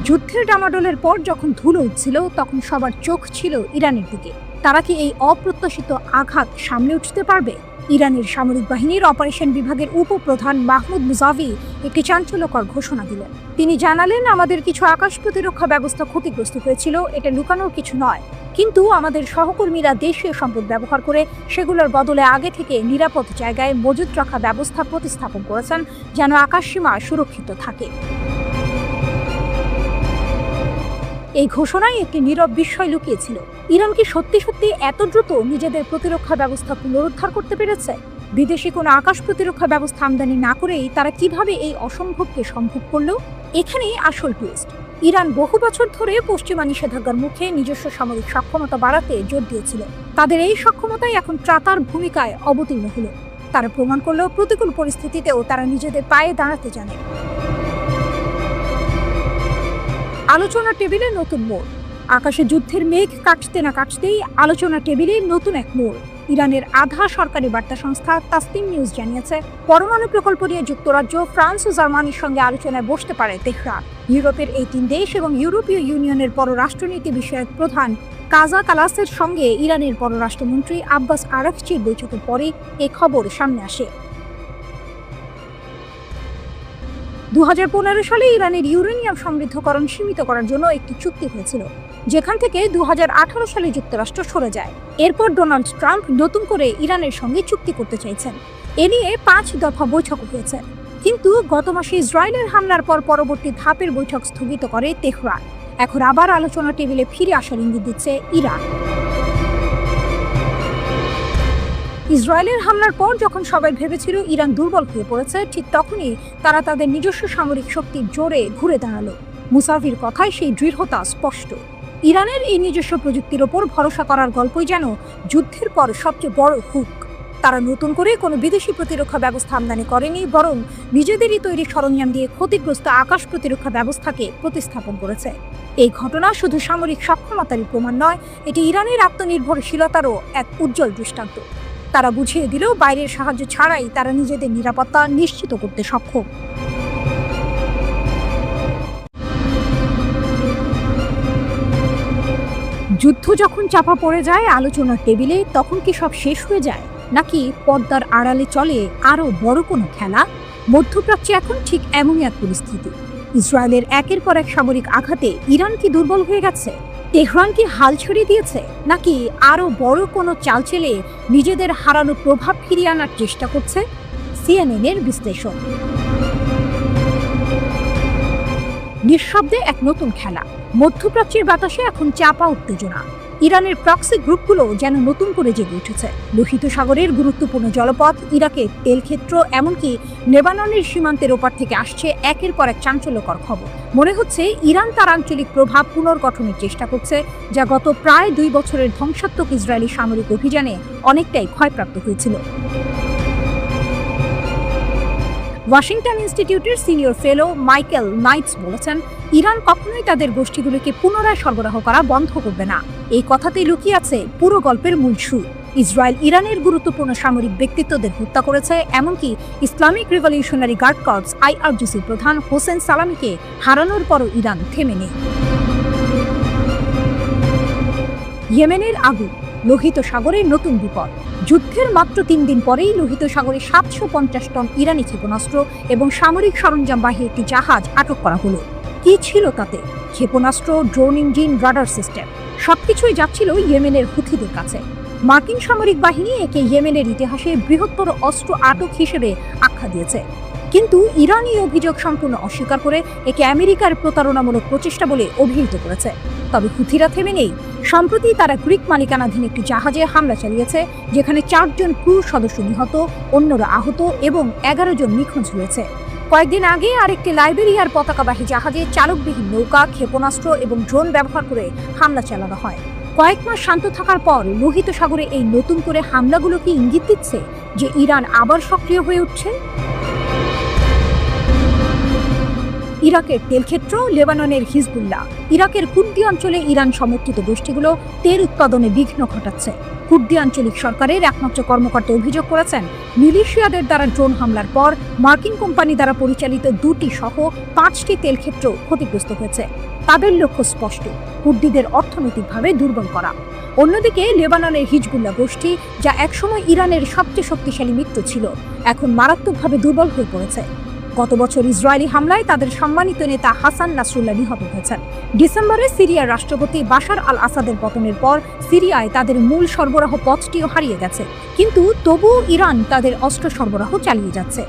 যুদ্ধের ডামাডোলের পর যখন ধুলো উঠছিল, তখন সবার চোখ ছিল ইরানের দিকে। তারা কি এই অপ্রত্যাশিত আঘাত সামলে উঠতে পারবে? ইরানের সামরিক বাহিনীর অপারেশন বিভাগের উপপ্রধান মাহমুদ মুজাভি একটি চাঞ্চল্যকর ঘোষণা দিলেন। তিনি জানালেন, আমাদের কিছু আকাশ প্রতিরক্ষা ব্যবস্থা ক্ষতিগ্রস্ত হয়েছিল, এটা লুকানোর কিছু নয়। কিন্তু আমাদের সহকর্মীরা দেশীয় সম্পদ ব্যবহার করে সেগুলোর বদলে আগে থেকে নিরাপদ জায়গায় মজুত রাখা ব্যবস্থা প্রতিস্থাপন করেছেন, যেন আকাশসীমা সুরক্ষিত থাকে। এই ঘোষণায় একটি নীরব বিস্ময় লুকিয়েছিল। ইরান কি সত্যি সত্যি এত দ্রুত নিজেদের প্রতিরক্ষা ব্যবস্থা পুনরুদ্ধার করতে পেরেছে? বিদেশি কোনো আকাশ প্রতিরক্ষা ব্যবস্থা আমদানি না করেই তারা কিভাবে এই অসম্ভবকে সম্ভব করলো? এখানেই আসল টুইস্ট। ইরান বহু বছর ধরে পশ্চিমা নিষেধাজ্ঞার মুখে নিজস্ব সামরিক সক্ষমতা বাড়াতে জোর দিয়েছিল। তাদের এই সক্ষমতাই এখন ত্রাতার ভূমিকায় অবতীর্ণ হলো। তারা প্রমাণ করলো প্রতিকূল পরিস্থিতিতেও তারা নিজেদের পায়ে দাঁড়াতে জানে। আলোচনা টেবিলে নতুন মোড়। আকাশে যুদ্ধের মেঘ কাটতে না কাটতেই আলোচনা টেবিলে নতুন এক মোড়। ইরানের আধা সরকারি বার্তা সংস্থা তাসনিম নিউজ জানিয়েছে, পরমাণু প্রকল্প নিয়ে যুক্তরাজ্য, ফ্রান্স ও জার্মানির সঙ্গে আলোচনায় বসতে পারে তেহরান। ইউরোপের এই 3 দেশ এবং ইউরোপীয় ইউনিয়নের পররাষ্ট্রনীতি বিষয়ক প্রধান কাজা কালাসের সঙ্গে ইরানের পররাষ্ট্রমন্ত্রী আব্বাস আরাকচির বৈঠকের পরে এই খবর সামনে আসে। 2015 সালে ইরানের ইউরেনিয়াম সমৃদ্ধকরণ সীমিত করার জন্য একটি চুক্তি হয়েছিল, যেখান থেকে 2018 সালে যুক্তরাষ্ট্র সরে যায়। এরপর ডোনাল্ড ট্রাম্প নতুন করে ইরানের সঙ্গে চুক্তি করতে চাইছেন। এ নিয়ে 5 দফা বৈঠক হয়েছে, কিন্তু গত মাসে ইসরায়েলের হামলার পর পরবর্তী ধাপের বৈঠক স্থগিত করে তেহরান। এখন আবার আলোচনা টেবিলে ফিরে আসার ইঙ্গিত দিচ্ছে ইরান। ইসরায়েলের হামলার পর যখন সবাই ভেবেছিল ইরান দুর্বল হয়ে পড়েছে, ঠিক তখনই তারা তাদের নিজস্ব সামরিক শক্তির জোরে ঘুরে দাঁড়ালো। মুসাভির কথায় সেই দৃঢ়তা স্পষ্ট। ইরানের এই নিজস্ব প্রযুক্তির ওপর ভরসা করার গল্পই যেন যুদ্ধের পর সবচেয়ে বড় হুক। তারা নতুন করে কোনো বিদেশি প্রতিরক্ষা ব্যবস্থা আমদানি করেনি, বরং নিজেদেরই তৈরি সরঞ্জাম দিয়ে ক্ষতিগ্রস্ত আকাশ প্রতিরক্ষা ব্যবস্থাকে প্রতিস্থাপন করেছে। এই ঘটনা শুধু সামরিক সক্ষমতারই প্রমাণ নয়, এটি ইরানের আত্মনির্ভরশীলতারও এক উজ্জ্বল দৃষ্টান্ত। তারা বুঝিয়ে দিল, বাইরের সাহায্য ছাড়াই তারা নিজেদের নিরাপত্তা নিশ্চিত করতে সক্ষম। যুদ্ধ যখন চাপা পড়ে যায় আলোচনার টেবিলে, তখন কি সব শেষ হয়ে যায়, নাকি পর্দার আড়ালে চলে আরো বড় কোনো খেলা? মধ্যপ্রাচ্যে এখন ঠিক এমনই এক পরিস্থিতি। ইসরায়েলের একের পর এক সামরিক আঘাতে ইরান কি দুর্বল হয়ে গেছে? তেহরান কি হাল ছেড়ে দিয়েছে, নাকি আরো বড় কোনো চাল চেলে নিজেদের হারানো প্রভাব ফিরিয়ে আনার চেষ্টা করছে? CNN এর বিশ্লেষণ। নিঃশব্দে এক নতুন খেলা। মধ্যপ্রাচ্যের বাতাসে এখন চাপা উত্তেজনা। ইরানের প্রক্সি গ্রুপগুলো যেন নতুন করে জেগে উঠেছে। লোহিত সাগরের গুরুত্বপূর্ণ জলপথ, ইরাকের তেলক্ষেত্র, এমনকি লেবাননের সীমান্তের ওপার থেকে আসছে একের পর এক চাঞ্চল্যকর খবর। মনে হচ্ছে ইরান তার আঞ্চলিক প্রভাব পুনর্গঠনের চেষ্টা করছে, যা গত প্রায় 2 বছরের ধ্বংসাত্মক ইসরায়েলি সামরিক অভিযানে অনেকটাই ক্ষয়প্রাপ্ত হয়েছিল। ওয়াশিংটন ইনস্টিটিউটের সিনিয়র ফেলো মাইকেল নাইটস বলেছেন, ইরান কখনোই তাদের গোষ্ঠীগুলিকে পুনরায় সরবরাহ করা বন্ধ করবে না। এই কথাতেই লুকিয়ে আছে পুরো গল্পের মূল সুর। ইসরায়েল ইরানের গুরুত্বপূর্ণ সামরিক ব্যক্তিত্বদের হত্যা করেছে, এমনকি ইসলামিক রিভলিউশনারি গার্ড কর্পস IRGCর প্রধান হোসেন সালামিকে হারানোর পরও ইরান থেমে নেই। ইয়েমেনের আগুন, লোহিত সাগরের নতুন বিপদ। যুদ্ধের মাত্র 3 দিন পরেই লোহিত সাগরে 750 টন ইরানি ক্ষেপণাস্ত্র এবং সামরিক সরঞ্জামবাহী একটি জাহাজ আটক করা হলো। কি ছিল তাতে? ক্ষেপণাস্ত্র, ড্রোন ইঞ্জিন, রাডার সিস্টেম, সবকিছুই যাচ্ছিল ইয়েমেনের হুথিদের কাছে। মার্কিন সামরিক বাহিনী একে ইয়েমেনের ইতিহাসে বৃহত্তর অস্ত্র আটক হিসেবে আখ্যা দিয়েছে, কিন্তু ইরান এই অভিযোগ সম্পূর্ণ অস্বীকার করে একে আমেরিকার প্রতারণামূলক প্রচেষ্টা বলে অভিহিত করেছে। তবে হুথিরা থেমে নেই। সম্প্রতি তারা গ্রিক মালিকানাধীন একটি জাহাজে হামলা চালিয়েছে, যেখানে 4 জন ক্রু সদস্য নিহত, অন্যরা আহত এবং 11 জন নিখোঁজ হয়েছে। কয়েকদিন আগে আরেকটি লাইবেরিয়ার পতাকাবাহী জাহাজে চালকবিহীন নৌকা, ক্ষেপণাস্ত্র এবং ড্রোন ব্যবহার করে হামলা চালানো হয়। কয়েক মাস শান্ত থাকার পর লোহিত সাগরে এই নতুন করে হামলাগুলো কি ইঙ্গিত দিচ্ছে যে ইরান আবার সক্রিয় হয়ে উঠছে? ইরাকের তেলক্ষেত্র, লেবাননের হিজবুল্লাহ। ইরাকের কুর্দি অঞ্চলে ইরান সমর্থিত গোষ্ঠীগুলো তেল উৎপাদনে বিঘ্ন ঘটাচ্ছে। কুর্দি আঞ্চলিক সরকারের একমাত্র কর্মকর্তা অভিযোগ করেছেন, মিলিশিয়াদের দ্বারা ড্রোন হামলার পর মার্কিন কোম্পানি দ্বারা পরিচালিত 2টি সহ 5টি তেলক্ষেত্র ক্ষতিগ্রস্ত হয়েছে। তাদের লক্ষ্য স্পষ্ট, কুর্দিদের অর্থনৈতিকভাবে দুর্বল করা। অন্যদিকে লেবাননের হিজবুল্লাহ গোষ্ঠী, যা একসময় ইরানের সবচেয়ে শক্তিশালী মিত্র ছিল, এখন মারাত্মকভাবে দুর্বল হয়ে পড়েছে। গত বছর ইসরায়েলি হামলায় তাদের সম্মানিত নেতা হাসান নাসরুল্লাহ নিহত হয়েছেন। ডিসেম্বরে সিরিয়ার রাষ্ট্রপতি বাশার আল আসাদের পতনের পর সিরিয়ায় তাদের মূল সরবরাহ পথটিও হারিয়ে গেছে, কিন্তু তবুও ইরান তাদের অস্ত্র সরবরাহ চালিয়ে যাচ্ছে।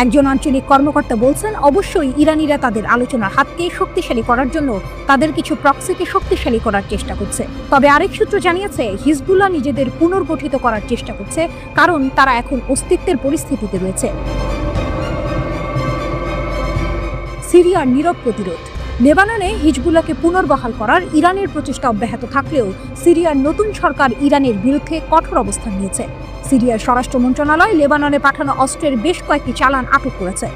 একজন আঞ্চলিক কর্মকর্তা বলছেন, অবশ্যই ইরানিরা তাদের আলোচনার হাতকে শক্তিশালী করার জন্য তাদের কিছু প্রক্সিকে শক্তিশালী করার চেষ্টা করছে। তবে আরেক সূত্র জানিয়েছে, হিজবুল্লাহ নিজেদের পুনর্গঠিত করার চেষ্টা করছে, কারণ তারা এখন অস্তিত্বের পরিস্থিতিতে রয়েছে। সিরিয়ার নীরব প্রতিরোধ। লেবাননে হিজবুল্লাহকে পুনর্বহাল করার ইরানের প্রচেষ্টা অব্যাহত থাকলেও সিরিয়ার নতুন সরকার ইরানের বিরুদ্ধে কঠোর অবস্থান নিয়েছে। সিরিয়ার স্বরাষ্ট্র মন্ত্রণালয় লেবাননে পাঠানো অস্ত্রের বেশ কয়েকটি চালান আটক করেছে।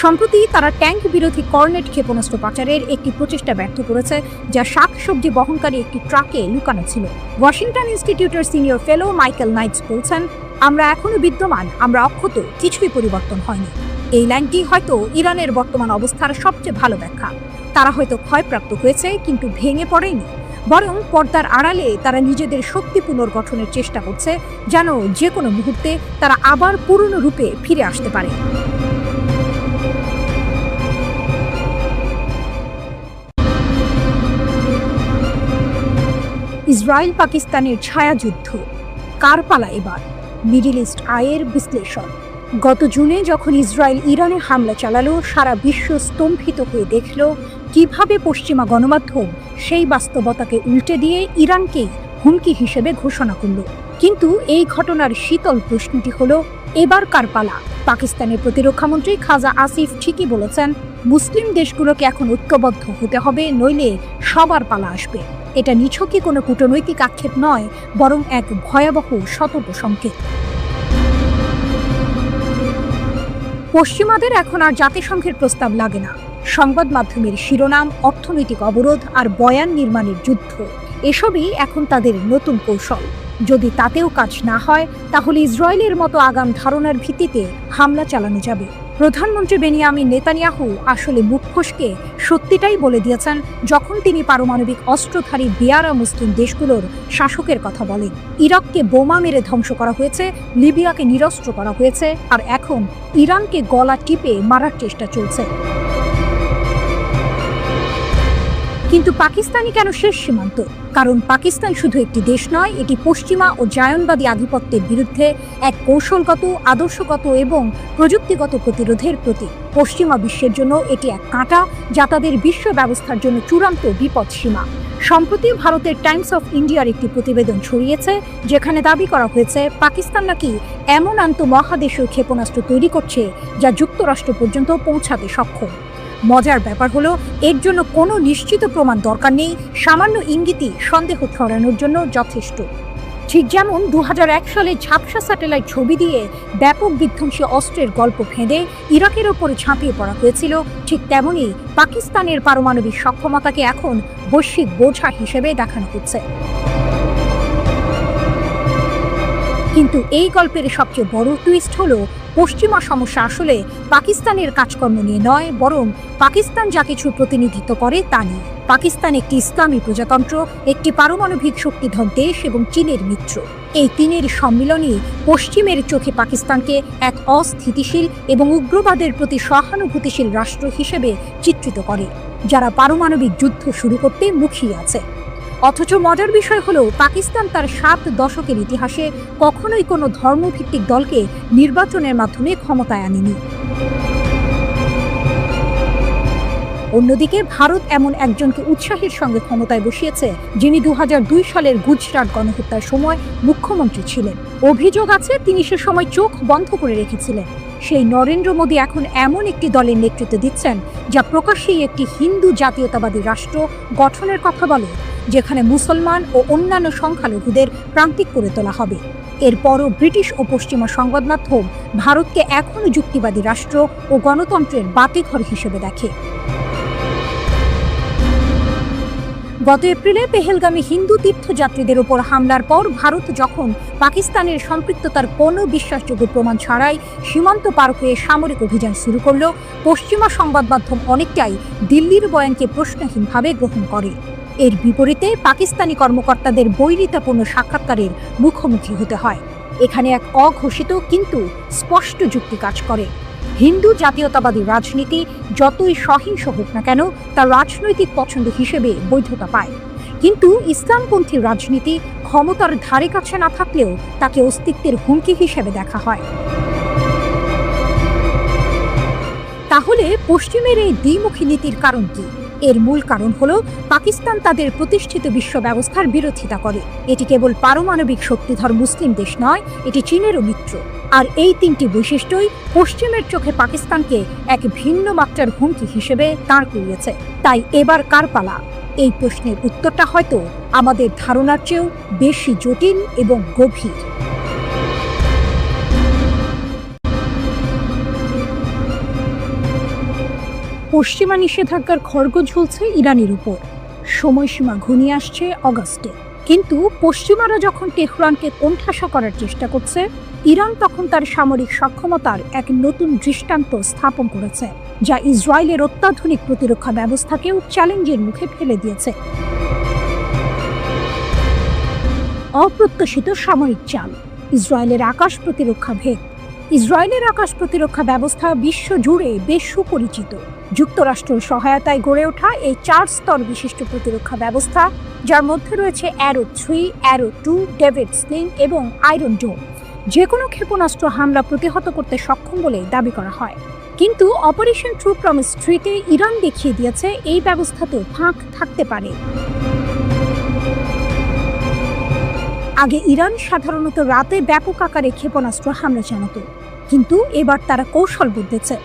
সম্প্রতি তারা ট্যাঙ্ক বিরোধী কর্নেট ক্ষেপণাস্ত্র পাচারের একটি প্রচেষ্টা ব্যর্থ করেছে, যা শাকসবজি বহনকারী একটি ট্রাকে লুকানো ছিল। ওয়াশিংটন ইনস্টিটিউটের সিনিয়র ফেলো মাইকেল নাইটস বলছেন, আমরা এখনো বিদ্যমান, আমরা অক্ষত, কিছুই পরিবর্তন হয়নি। এই লাইনটি হয়তো ইরানের বর্তমান অবস্থার সবচেয়ে ভালো ব্যাখ্যা। তারা হয়তো ক্ষয়প্রাপ্ত হয়েছে, কিন্তু ভেঙে পড়েনি, বরং পর্দার আড়ালে তারা নিজেদের শক্তি পুনর্গঠনের চেষ্টা করছে, যেন যে কোনো মুহূর্তে তারা আবার পুরনো রূপে ফিরে আসতে পারে। ইসরায়েল পাকিস্তানের ছায়াযুদ্ধ, কার পালা এবার? মিডল ইস্ট আইয়ের বিশ্লেষণ। গত জুনে যখন ইসরায়েল ইরানে হামলা চালালো, সারা বিশ্ব স্তম্ভিত হয়ে দেখল কিভাবে পশ্চিমা গণমাধ্যম সেই বাস্তবতাকে উল্টে দিয়ে ইরানকেই হুমকি হিসেবে ঘোষণা করল। কিন্তু এই ঘটনার শীতল প্রশ্নটি হলো, এবার কার পালা? পাকিস্তানের প্রতিরক্ষামন্ত্রী খাজা আসিফ ঠিকই বলেছেন, মুসলিম দেশগুলোকে এখন ঐক্যবদ্ধ হতে হবে, নইলে সবার পালা আসবে। এটা নিছকই কোনো কূটনৈতিক আক্ষেপ নয়, বরং এক ভয়াবহ সতর্ক সংকেত। পশ্চিমাদের এখন আর জাতিসংঘের প্রস্তাব লাগে না। সংবাদ মাধ্যমের শিরোনাম, অর্থনৈতিক অবরোধ আর বয়ান নির্মাণের যুদ্ধ, এসবই এখন তাদের নতুন কৌশল। যদি তাতেও কাজ না হয়, তাহলে ইসরায়েলের মতো আগাম ধারণার ভিত্তিতে হামলা চালানো যাবে। প্রধানমন্ত্রী বেনিয়ামিন নেতানিয়াহু আসলে মুখ ফসকে সত্যিটাই বলে দিয়েছেন যখন তিনি পারমাণবিক অস্ত্রধারী বেয়ারা মুসলিম দেশগুলোর শাসকের কথা বলেন। ইরাককে বোমা মেরে ধ্বংস করা হয়েছে, লিবিয়াকে নিরস্ত্র করা হয়েছে, আর এখন ইরানকে গলা টিপে মারার চেষ্টা চলছে। কিন্তু পাকিস্তানই কেন শেষ সীমান্ত? কারণ পাকিস্তান শুধু একটি দেশ নয়, এটি পশ্চিমা ও জায়নবাদী আধিপত্যের বিরুদ্ধে এক কৌশলগত, আদর্শগত এবং প্রযুক্তিগত প্রতিরোধের প্রতীক। পশ্চিমা বিশ্বের জন্য এটি এক কাঁটা, যা তাদের বিশ্ব ব্যবস্থার জন্য চূড়ান্ত বিপদসীমা। সম্প্রতি ভারতের টাইমস অফ ইন্ডিয়ার একটি প্রতিবেদন ছড়িয়েছে, যেখানে দাবি করা হয়েছে পাকিস্তান নাকি এমন আন্তঃমহাদেশীয় ক্ষেপণাস্ত্র তৈরি করছে যা যুক্তরাষ্ট্র পর্যন্ত পৌঁছাতে সক্ষম। মজার ব্যাপার হলো, এর জন্য কোনো নিশ্চিত প্রমাণ দরকার নেই, সামান্য ইঙ্গিতই সন্দেহ ছড়ানোর জন্য যথেষ্ট। ঠিক যেমন 2001 সালে ঝাপসা স্যাটেলাইট ছবি দিয়ে ব্যাপক বিধ্বংসী অস্ত্রের গল্প ফেঁদে ইরাকের ওপরে ঝাঁপিয়ে পড়া হয়েছিল, ঠিক তেমনই পাকিস্তানের পারমাণবিক সক্ষমতাকে এখন বৈশ্বিক বোঝা হিসেবে দেখানো হচ্ছে। কিন্তু এই গল্পের সবচেয়ে বড় টুইস্ট হলো, পশ্চিমা সমস্যা আসলে পাকিস্তানের কাজকর্ম নিয়ে নয়, বরং পাকিস্তান যা কিছু প্রতিনিধিত্ব করে তা নিয়ে। পাকিস্তান একটি ইসলামী প্রজাতন্ত্র, একটি পারমাণবিক শক্তিধর দেশ এবং চীনের মিত্র। এই তিনের সম্মিলনই পশ্চিমের চোখে পাকিস্তানকে এক অস্থিতিশীল এবং উগ্রবাদের প্রতি সহানুভূতিশীল রাষ্ট্র হিসেবে চিত্রিত করে, যারা পারমাণবিক যুদ্ধ শুরু করতে মুখিয়ে আছে। অথচ মজার বিষয় হলো, পাকিস্তান তার 7 দশকের ইতিহাসে কখনোই কোনো ধর্মভিত্তিক দলকে নির্বাচনের মাধ্যমে ক্ষমতায় আনেনি। অন্যদিকে ভারত এমন একজনকে উৎসাহের সঙ্গে ক্ষমতায় বসিয়েছে, যিনি 2002 সালের গুজরাট গণহত্যার সময় মুখ্যমন্ত্রী ছিলেন। অভিযোগ আছে তিনি সে সময় চোখ বন্ধ করে রেখেছিলেন। সেই নরেন্দ্র মোদী এখন এমন একটি দলের নেতৃত্ব দিচ্ছেন, যা প্রকাশ্যেই একটি হিন্দু জাতীয়তাবাদী রাষ্ট্র গঠনের কথা বলে, যেখানে মুসলমান ও অন্যান্য সংখ্যালঘুদের প্রান্তিক করে তোলা হবে। এরপরও ব্রিটিশ ও পশ্চিমা সংবাদ মাধ্যম ভারতকে এখনও যুক্তিবাদী রাষ্ট্র ও গণতন্ত্রের বাতিঘর হিসেবে দেখে। গত এপ্রিলে পেহেলগামে হিন্দু তীর্থযাত্রীদের ওপর হামলার পর ভারত যখন পাকিস্তানের সম্পৃক্ততার কোনো বিশ্বাসযোগ্য প্রমাণ ছাড়াই সীমান্ত পার হয়ে সামরিক অভিযান শুরু করল, পশ্চিমা সংবাদ মাধ্যম অনেকটাই দিল্লির বয়ানকে প্রশ্নহীনভাবে গ্রহণ করে। এর বিপরীতে পাকিস্তানি কর্মকর্তাদের বৈরিতাপূর্ণ সাক্ষাৎকারের মুখোমুখি হতে হয়। এখানে এক অঘোষিত কিন্তু স্পষ্ট যুক্তি কাজ করে। হিন্দু জাতীয়তাবাদী রাজনীতি যতই সহিংস হোক না কেন, তা রাজনৈতিক পছন্দ হিসেবে বৈধতা পায়। কিন্তু ইসলামপন্থী রাজনীতি ক্ষমতার ধারে কাছে না থাকলেও তাকে অস্তিত্বের হুমকি হিসেবে দেখা হয়। তাহলে পশ্চিমের এই দ্বিমুখী নীতির কারণ কি? এর মূল কারণ হলো, পাকিস্তান তাদের প্রতিষ্ঠিত বিশ্ব ব্যবস্থার বিরোধিতা করে। এটি কেবল পারমাণবিক শক্তিধর মুসলিম দেশ নয়, এটি চীনেরও মিত্র। আর এই তিনটি বৈশিষ্ট্যই পশ্চিমের চোখে পাকিস্তানকে এক ভিন্ন মাত্রার হুমকি হিসেবে দাঁড় করিয়েছে। তাই এবার কার পালা? এই প্রশ্নের উত্তরটা হয়তো আমাদের ধারণার চেয়েও বেশি জটিল এবং গভীর। পশ্চিমা নিষেধাজ্ঞার খড়গ ঝুলছে ইরানের উপর। সময়সীমা ঘনিয়ে আসছে অগাস্টে। কিন্তু পশ্চিমারা যখন তেহরানকে কোণঠাসা করার চেষ্টা করছে, ইরান তখন তার সামরিক সক্ষমতার এক নতুন দৃষ্টান্ত স্থাপন করেছে, যা ইসরায়েলের অত্যাধুনিক প্রতিরক্ষা ব্যবস্থাকেও চ্যালেঞ্জের মুখে ফেলে দিয়েছে। অপ্রত্যাশিত সামরিক চাল, ইসরায়েলের আকাশ প্রতিরক্ষা ভেদ। ইসরায়েলের আকাশ প্রতিরক্ষা ব্যবস্থা বিশ্বজুড়ে বেশ সুপরিচিত। যুক্তরাষ্ট্রের সহায়তায় গড়ে ওঠা এই 4 স্তর বিশিষ্ট প্রতিরক্ষা ব্যবস্থা, যার মধ্যে রয়েছে অ্যারো 3, অ্যারো 2, ডেভিড স্লিং এবং আয়রন ডোম, যে কোনো ক্ষেপণাস্ত্র হামলা প্রতিহত করতে সক্ষম বলে দাবি করা হয়। কিন্তু অপারেশন ট্রু প্রমিস 3-তে ইরান দেখিয়ে দিয়েছে এই ব্যবস্থাতেও ফাঁক থাকতে পারে। আগে ইরান সাধারণত রাতে ব্যাপক আকারে ক্ষেপণাস্ত্র হামলা চালাতো, কিন্তু এবার তারা কৌশল বদলেছে।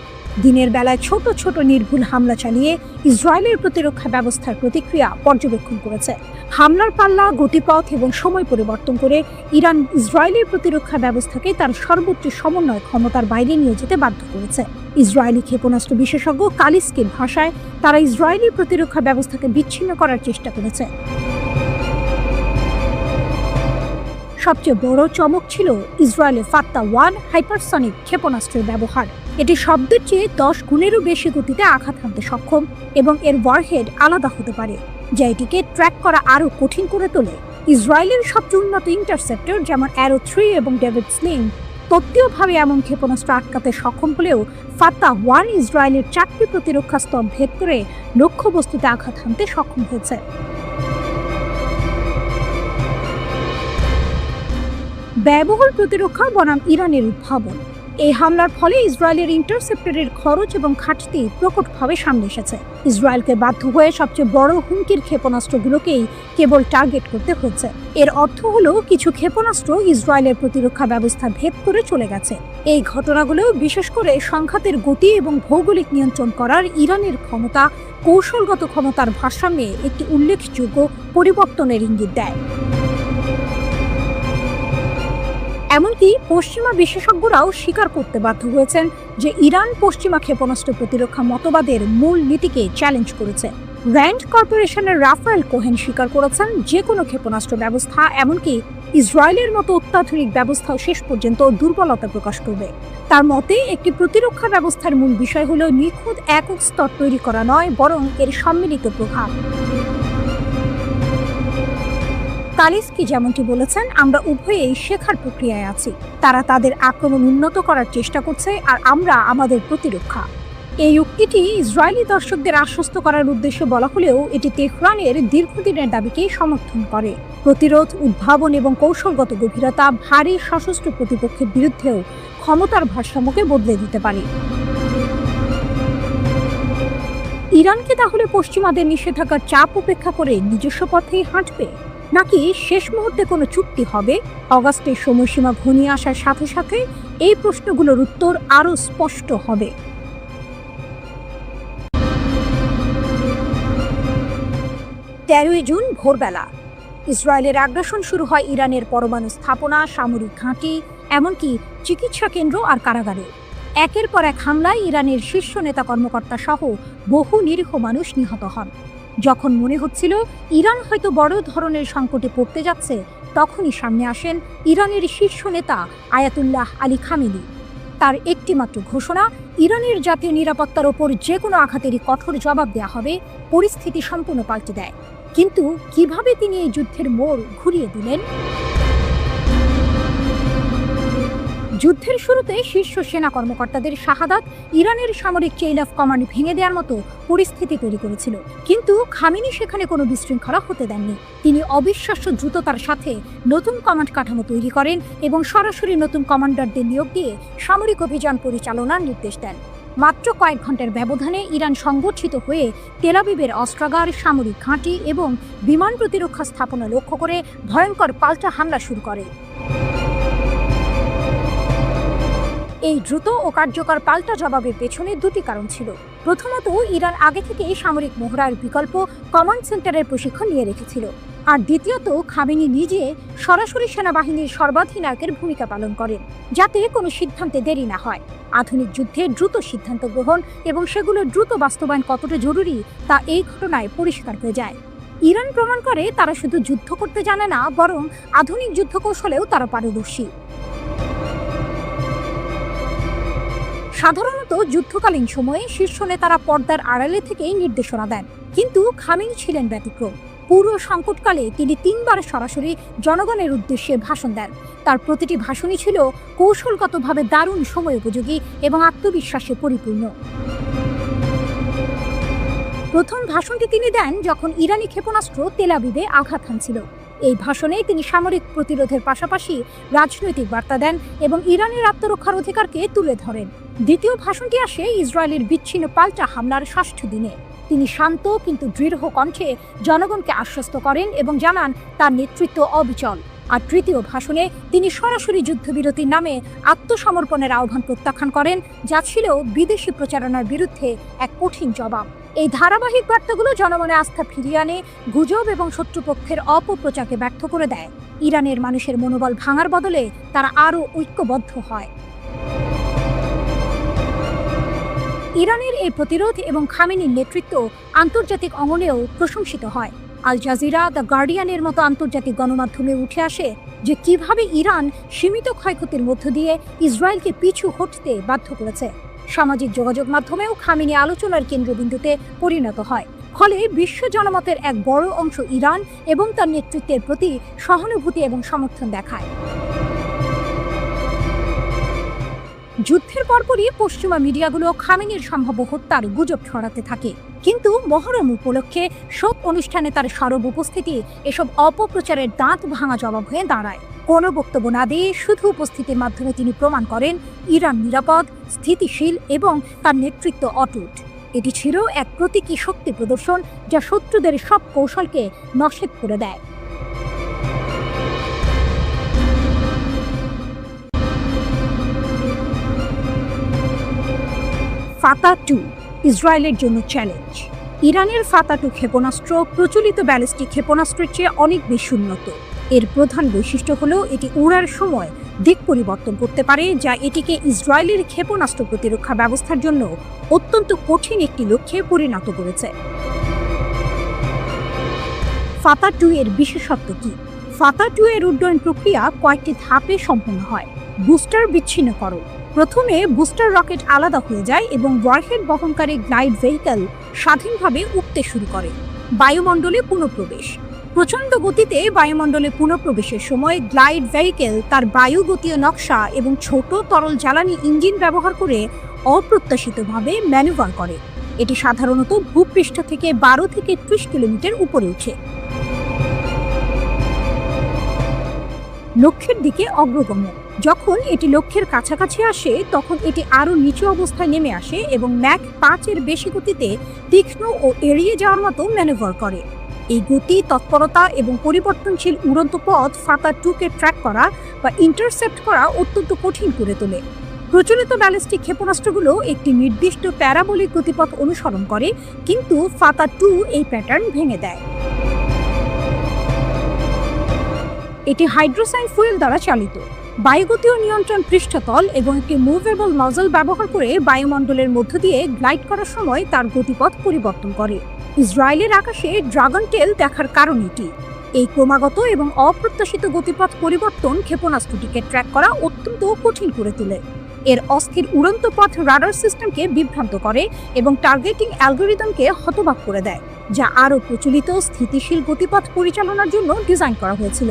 দিনের বেলায় ছোট ছোট নির্ভুল হামলা চালিয়ে ইসরায়েলের প্রতিরক্ষা ব্যবস্থার প্রতিক্রিয়া পর্যবেক্ষণ করেছে। হামলার পাল্লা, গতিপথ এবং সময় পরিবর্তন করে ইরান ইসরায়েলের প্রতিরক্ষা ব্যবস্থাকে তার সর্বোচ্চ সমন্বয় ক্ষমতার বাইরে নিয়ে যেতে বাধ্য করেছে। ইসরায়েলি ক্ষেপণাস্ত্র বিশেষজ্ঞ কালিস্কির ভাষায়, তারা ইসরায়েলি প্রতিরক্ষা ব্যবস্থাকে বিচ্ছিন্ন করার চেষ্টা করেছে। সবচেয়ে বড় চমক ছিল ইসরায়েলের ফাত্তা-1 হাইপারসনিক ক্ষেপণাস্ত্রের ব্যবহার। এটি শব্দের চেয়ে 10 গুণেরও বেশি গতিতে আঘাত হানতে সক্ষম এবং এর ওয়ারহেড আলাদা হতে পারে, যা এটিকে ট্র্যাক করা আরও কঠিন করে তোলে। ইসরায়েলের সবচেয়ে উন্নত ইন্টারসেপ্টর যেমন অ্যারো 3 এবং ডেভিড স্লিং তত্ত্বীয়ভাবে এমন ক্ষেপণাস্ত্র আটকাতে সক্ষম হলেও ফাত্তাহ 1 ইসরায়েলের 4টি প্রতিরক্ষা স্তর ভেদ করে লক্ষ্যবস্তুতে আঘাত হানতে সক্ষম হয়েছে। ব্যয়বহুল প্রতিরক্ষা বনাম ইরানের উদ্ভাবন। এই হামলার ফলে ইসরায়েলের ইন্টারসেপ্টরের খরচ এবং ঘাটতি প্রকটভাবে সামনে এসেছে। ইসরায়েলকে বাধ্য হয়ে সবচেয়ে বড় হুমকির ক্ষেপণাস্ত্রগুলোকেই কেবল টার্গেট করতে হচ্ছে। এর অর্থ হলো কিছু ক্ষেপণাস্ত্র ইসরায়েলের প্রতিরক্ষা ব্যবস্থা ভেদ করে চলে গেছে। এই ঘটনাগুলো বিশেষ করে সংঘাতের গতি এবং ভৌগোলিক নিয়ন্ত্রণ করার ইরানের ক্ষমতা, কৌশলগত ক্ষমতার ভারসাম্যে একটি উল্লেখযোগ্য পরিবর্তনের ইঙ্গিত দেয়। এমনকি পশ্চিমা বিশেষজ্ঞরাও স্বীকার করতে বাধ্য হয়েছেন যে ইরান পশ্চিমা ক্ষেপণাস্ত্র প্রতিরক্ষা মতবাদের মূল নীতিকে চ্যালেঞ্জ করেছে। র্যান্ড কর্পোরেশনের রাফায়েল কোহেন স্বীকার করেছেন যে কোনো ক্ষেপণাস্ত্র ব্যবস্থা, এমনকি ইসরায়েলের মতো অত্যাধুনিক ব্যবস্থাও শেষ পর্যন্ত দুর্বলতা প্রকাশ করবে। তার মতে একটি প্রতিরক্ষা ব্যবস্থার মূল বিষয় হলো নিখুঁত একক স্তর তৈরি করা নয়, বরং এর সম্মিলিত প্রভাব। তালিস্কি যেমনটি বলেছেন, আমরা উভয়েই শেখার প্রক্রিয়ায় আছি। তারা তাদের আক্রমণ উন্নত করার চেষ্টা করছে আর আমরা আমাদের প্রতিরক্ষা। এই উক্তিটি ইসরায়েলি দর্শকদের আশ্বস্ত করার উদ্দেশ্যে বলা হলেও এটি তেহরানের দীর্ঘদিনের দাবিকেই সমর্থন করে। প্রতিরোধ, উদ্ভাবন এবং কৌশলগত গভীরতা ভারী সশস্ত্র প্রতিপক্ষের বিরুদ্ধেও ক্ষমতার ভারসাম্যকে বদলে দিতে পারে। ইরানকে তাহলে পশ্চিমাদের নিষেধাজ্ঞার চাপ উপেক্ষা করে নিজস্ব পথেই হাঁটবে, নাকি শেষ মুহূর্তে কোনো চুক্তি হবে? অগাস্টের সময়সীমা ঘনিয়ে আসার সাথে সাথে এই প্রশ্নগুলোর উত্তর আরও স্পষ্ট হবে। 13 জুন ভোরবেলা ইসরায়েলের আগ্রাসন শুরু হয় ইরানের পরমাণু স্থাপনা, সামরিক ঘাঁটি, এমনকি চিকিৎসা কেন্দ্র আর কারাগারে। একের পর এক হামলায় ইরানের শীর্ষ নেতা কর্মকর্তা সহ বহু নিরীহ মানুষ নিহত হন। যখন মনে হচ্ছিল ইরান হয়তো বড় ধরনের সংকটে পড়তে যাচ্ছে, তখনই সামনে আসেন ইরানের শীর্ষ নেতা আয়াতুল্লাহ আলী খামেনি। তার একটিমাত্র ঘোষণা, ইরানের জাতীয় নিরাপত্তার ওপর যে কোনো আঘাতেরই কঠোর জবাব দেওয়া হবে। পরিস্থিতি সম্পূর্ণ পাল্টে দেয়। কিন্তু কিভাবে তিনি এই যুদ্ধের মোড় ঘুরিয়ে দিলেন? যুদ্ধের শুরুতে শীর্ষ সেনা কর্মকর্তাদের শাহাদাত ইরানের সামরিক চেইন অফ কমান্ড ভেঙে দেওয়ার মতো পরিস্থিতি তৈরি করেছিল। কিন্তু খামেনি সেখানে কোনো বিশৃঙ্খলা হতে দেননি। তিনি অবিশ্বাস্য দ্রুততার সাথে নতুন কমান্ড কাঠামো তৈরি করেন এবং সরাসরি নতুন কমান্ডারদের নিয়োগ দিয়ে সামরিক অভিযান পরিচালনার নির্দেশ দেন। মাত্র কয়েক ঘন্টার ব্যবধানে ইরান সংগঠিত হয়ে তেল আবিবের অস্ত্রাগার, সামরিক ঘাঁটি এবং বিমান প্রতিরক্ষা স্থাপনা লক্ষ্য করে ভয়ঙ্কর পাল্টা হামলা শুরু করে। এই দ্রুত ও কার্যকর পাল্টা জবাবের পেছনে দুটি কারণ ছিল। প্রথমত, ইরান আগে থেকেই সামরিক মহড়ার বিকল্প কমান্ড সেন্টারের প্রশিক্ষণ নিয়ে রেখেছিল। আর দ্বিতীয়ত, খামেনি নিজে সরাসরি সেনাবাহিনীর সর্বাধিনায়কের ভূমিকা পালন করেন, যাতে কোনো সিদ্ধান্তে দেরি না হয়। আধুনিক যুদ্ধে দ্রুত সিদ্ধান্ত গ্রহণ এবং সেগুলোর দ্রুত বাস্তবায়ন কতটা জরুরি তা এই ঘটনায় পরিষ্কার হয়ে যায়। ইরান প্রমাণ করে তারা শুধু যুদ্ধ করতে জানে না, বরং আধুনিক যুদ্ধ কৌশলেও তারা পারদর্শী। সাধারণত যুদ্ধকালীন সময়ে শীর্ষ নেতারা পর্দার আড়ালে থেকেই নির্দেশনা দেন, কিন্তু খামেনি ছিলেন ব্যতিক্রম। পুরো সংকটকালে তিনি 3 বার সরাসরি জনগণের উদ্দেশ্যে ভাষণ দেন। তার প্রতিটি ভাষণই ছিল কৌশলগতভাবে দারুণ সময় উপযোগী এবং আত্মবিশ্বাসে পরিপূর্ণ। প্রথম ভাষণটি তিনি দেন যখন ইরানি ক্ষেপণাস্ত্র তেল আবিবে আঘাত হানছিল। এই ভাষণে তিনি সামরিক প্রতিরোধের পাশাপাশি রাজনৈতিক বার্তা দেন এবং ইরানের আত্মরক্ষার অধিকারকে তুলে ধরেন। দ্বিতীয় ভাষণটি আসে ইসরায়েলের বিচ্ছিন্ন পাল্টা হামলার 6ষ্ঠ দিনে। তিনি শান্ত কিন্তু দৃঢ় কণ্ঠে জনগণকে আশ্বস্ত করেন এবং জানান তার নেতৃত্ব অবিচল। আর তৃতীয় ভাষণে তিনি সরাসরি যুদ্ধবিরতির নামে আত্মসমর্পণের আহ্বান প্রত্যাখ্যান করেন, যা ছিল বিদেশি প্রচারণার বিরুদ্ধে এক কঠিন জবাব। এই ধারাবাহিক বার্তাগুলো জনমনে আস্থা ফিরিয়ে আনে, গুজব এবং শত্রুপক্ষের অপপ্রচারকে ব্যর্থ করে দেয়। ইরানের মানুষের মনোবল ভাঙার বদলে তারা আরও ঐক্যবদ্ধ হয়। ইরানের এই প্রতিরোধ এবং খামেনির নেতৃত্ব আন্তর্জাতিক অঙ্গনেও প্রশংসিত হয়। আল জাজিরা, দ্য গার্ডিয়ানের মতো আন্তর্জাতিক গণমাধ্যমে উঠে আসে যে কিভাবে ইরান সীমিত ক্ষয়ক্ষতির মধ্য দিয়ে ইসরায়েলকে পিছু হটতে বাধ্য করেছে। সামাজিক যোগাযোগ মাধ্যমেও খামেনি আলোচনার কেন্দ্রবিন্দুতে পরিণত হয়। ফলে বিশ্ব জনমতের এক বড় অংশ ইরান এবং তার নেতৃত্বের প্রতি সহানুভূতি এবং সমর্থন দেখায়। যুদ্ধের পরপরই পশ্চিমা মিডিয়াগুলো খামেনির সম্ভাব্য হত্যার গুজব ছড়াতে থাকে, কিন্তু মহরম উপলক্ষে শোক অনুষ্ঠানে তার সরব উপস্থিতি এসব অপপ্রচারের দাঁত ভাঙা জবাব হয়ে দাঁড়ায়। কোনো বক্তব্য না দিয়ে শুধু উপস্থিতির মাধ্যমে তিনি প্রমাণ করেন ইরান নিরাপদ, স্থিতিশীল এবং তার নেতৃত্ব অটুট। এটি ছিল এক প্রতীকী শক্তি প্রদর্শন যা শত্রুদের সব কৌশলকে নস্যাৎ করে দেয়। ফাতা-2 ইসরায়েলের জন্য চ্যালেঞ্জ। ইরানের ফাতা-2 ক্ষেপণাস্ত্র প্রচলিত ব্যালিস্টিক ক্ষেপণাস্ত্রের চেয়ে অনেক বেশি উন্নত। এর প্রধান বৈশিষ্ট্য হলো এটি উড়ার সময় দিক পরিবর্তন করতে পারে, যা এটিকে ইসরায়েলের ক্ষেপণাস্ত্র প্রতিরক্ষা ব্যবস্থার জন্য অত্যন্ত কঠিন একটি লক্ষ্যে পরিণত করেছে। ফাতা-2 এর বিশেষত্ব কি? ফাতা-2 এর উড্ডয়ন প্রক্রিয়া কয়েকটি ধাপে সম্পন্ন হয়। বুস্টার বিচ্ছিন্নকরণ। প্রথমে বুস্টার রকেট আলাদা হয়ে যায় এবং ওয়ারহেড বহনকারী গ্লাইড ভেহিকল স্বাধীনভাবে উঠতে শুরু করে। বায়ুমণ্ডলে পুনঃপ্রবেশ। প্রচণ্ড গতিতে বায়ুমণ্ডলে পুনঃপ্রবেশের সময় গ্লাইড ভেহিকল তার বায়ুগতীয় নকশা এবং ছোট তরল জ্বালানি ইঞ্জিন ব্যবহার করে অপ্রত্যাশিতভাবে ম্যানুভার করে। এটি সাধারণত ভূপৃষ্ঠ থেকে 12 থেকে 30 কিলোমিটার উপরে ওঠে। লক্ষ্যের দিকে অগ্রগমন। যখন এটি লক্ষ্যের কাছাকাছি আসে তখন এটি আরও নিচু অবস্থায় নেমে আসে এবং ম্যাক 5 এর বেশি গতিতে তীক্ষ্ণ ও এড়িয়ে যাওয়ার মতো ম্যানুভার করে। এই গতি, তৎপরতা এবং পরিবর্তনশীল উড়ন্ত পথ ফাতা-2কে ট্র্যাক করা বা ইন্টারসেপ্ট করা অত্যন্ত কঠিন করে তোলে। প্রচলিত ব্যালিস্টিক ক্ষেপণাস্ত্রগুলো একটি নির্দিষ্ট প্যারাবোলিক গতিপথ অনুসরণ করে, কিন্তু ফাতা-2 এই প্যাটার্ন ভেঙে দেয়। এটি হাইড্রোসাইন ফুয়েল দ্বারা চালিত। বায়ুগতীয় নিয়ন্ত্রণ পৃষ্ঠতল এবং একটি মুভেবল নজল ব্যবহার করে বায়ুমণ্ডলের মধ্য দিয়ে গ্লাইড করার সময় তার গতিপথ পরিবর্তন করে। ইসরায়েলের আকাশে ড্রাগন টেল দেখার কারণ এটি। এই ক্রমাগত এবং অপ্রত্যাশিত গতিপথ পরিবর্তন ক্ষেপণাস্ত্রটিকে ট্র্যাক করা অত্যন্ত কঠিন করে তোলে। এর অস্থির উড়ন্ত পথ রাডার সিস্টেমকে বিভ্রান্ত করে এবং টার্গেটিং অ্যালগরিদমকে হতবাক করে দেয়, যা আরও প্রচলিত স্থিতিশীল গতিপথ পরিচালনার জন্য ডিজাইন করা হয়েছিল।